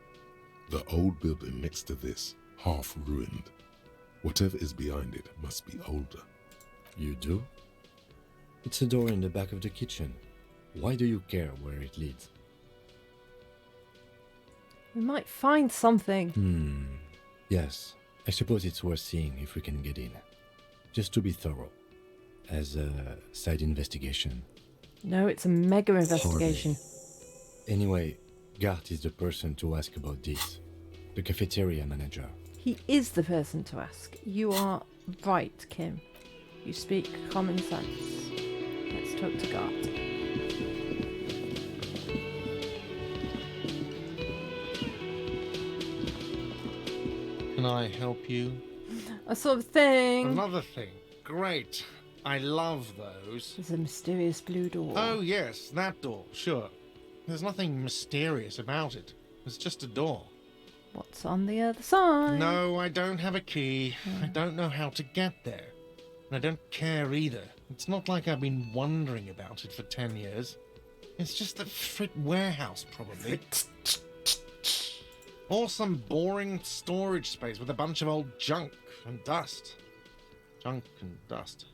The old building next to this, half ruined. Whatever is behind it must be older. You do? It's a door in the back of the kitchen. Why do you care where it leads? We might find something. Yes, I suppose it's worth seeing if we can get in. Just to be thorough. As a side investigation. No, it's a mega investigation. Anyway, Gart is the person to ask about this. The cafeteria manager. He is the person to ask. You are right, Kim. You speak common sense. Let's talk to Gart. Can I help you? A sort of thing. Another thing. Great. I love those. There's a mysterious blue door. Oh, yes, that door, sure. There's nothing mysterious about it. It's just a door. What's on the other side? No, I don't have a key. I don't know how to get there. And I don't care either. It's not like I've been wondering about it for 10 years. It's just a Frit warehouse, probably. Or some boring storage space with a bunch of old junk and dust. Junk and dust.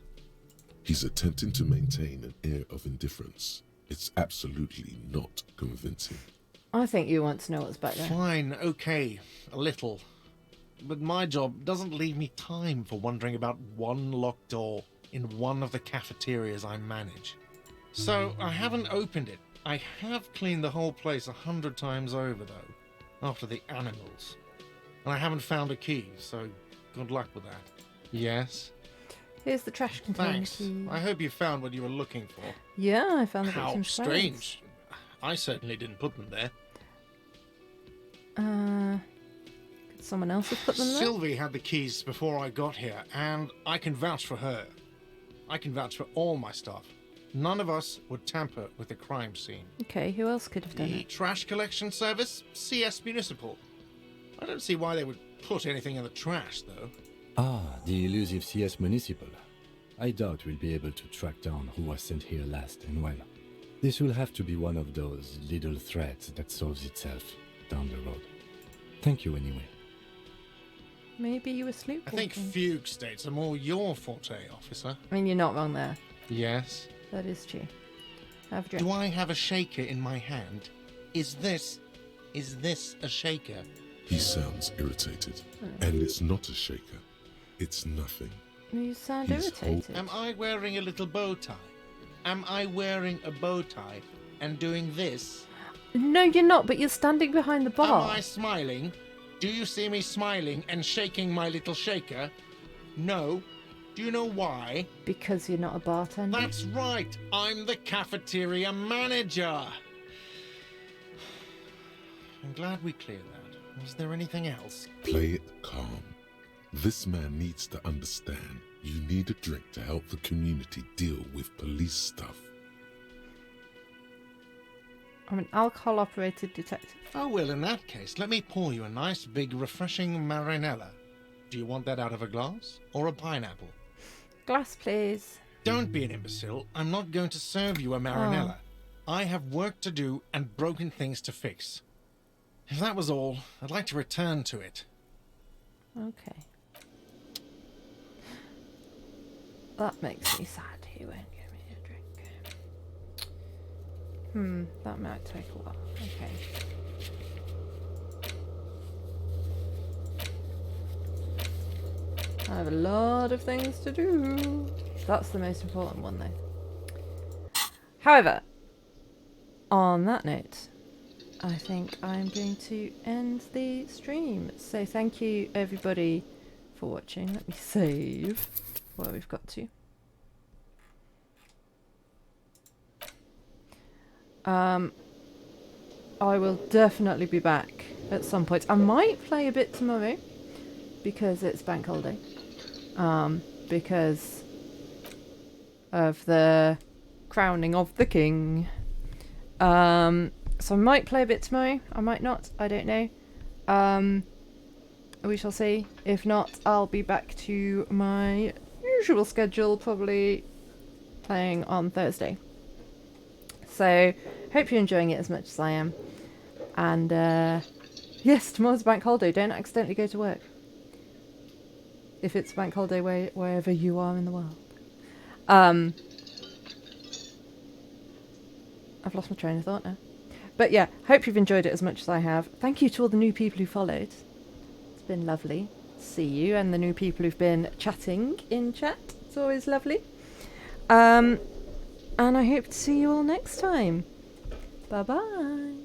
He's attempting to maintain an air of indifference. It's absolutely not convincing. I think you want to know what's back there. Fine, okay, a little. But my job doesn't leave me time for wondering about one locked door in one of the cafeterias I manage. So I haven't opened it. I have cleaned the whole place 100 times over, though, after the animals. And I haven't found a key, so good luck with that. Yes? Here's the trash container. Thanks. I hope you found what you were looking for. Yeah, I found the How victim's strange. I certainly didn't put them there. Could someone else have put them there? Sylvie had the keys before I got here, and I can vouch for her. I can vouch for all my staff. None of us would tamper with the crime scene. Okay, who else could have done The it? trash collection service? CS Municipal. I don't see why they would put anything in the trash, though. Ah, the elusive CS Municipal. I doubt we'll be able to track down who was sent here last and when. This will have to be one of those little threads that solves itself down the road. Thank you anyway. Maybe you were I sleepwalking. think fugue states are more your forte, officer. I mean, you're not wrong there. Yes. That is true. Have a drink. Do I have a shaker in my hand? Is this a shaker? He sounds irritated. And it's not a shaker. It's nothing. You sound He's irritated. Am I wearing a little bow tie? Am I wearing a bow tie and doing this? No, you're not, but you're standing behind the bar. Am I smiling? Do you see me smiling and shaking my little shaker? No. Do you know why? Because you're not a bartender. That's right. I'm the cafeteria manager. I'm glad we cleared that. Was there anything else? Play it calm. This man needs to understand you need a drink to help the community deal with police stuff. I'm an alcohol-operated detective. Oh, well, in that case, let me pour you a nice, big, refreshing marinella. Do you want that out of a glass or a pineapple? Glass, please. Don't be an imbecile. I'm not going to serve you a marinella. I have work to do and broken things to fix. If that was all, I'd like to return to it. Okay. That makes me sad. He won't give me a drink. That might take a while. Okay. I have a lot of things to do. That's the most important one, though. However, on that note, I think I'm going to end the stream. So thank you everybody for watching. Let me save where we've got to. I will definitely be back at some point. I might play a bit tomorrow because it's bank holiday. Because of the crowning of the king. So I might play a bit tomorrow. I might not. I don't know. We shall see. If not, I'll be back to my usual schedule, probably playing on Thursday. So, hope you're enjoying it as much as I am. And, yes, tomorrow's bank holiday. Don't accidentally go to work. If it's bank holiday wherever you are in the world. I've lost my train of thought now. But yeah, hope you've enjoyed it as much as I have. Thank you to all the new people who followed. It's been lovely to see you and the new people who've been chatting in chat. It's always lovely. And I hope to see you all next time. Bye-bye.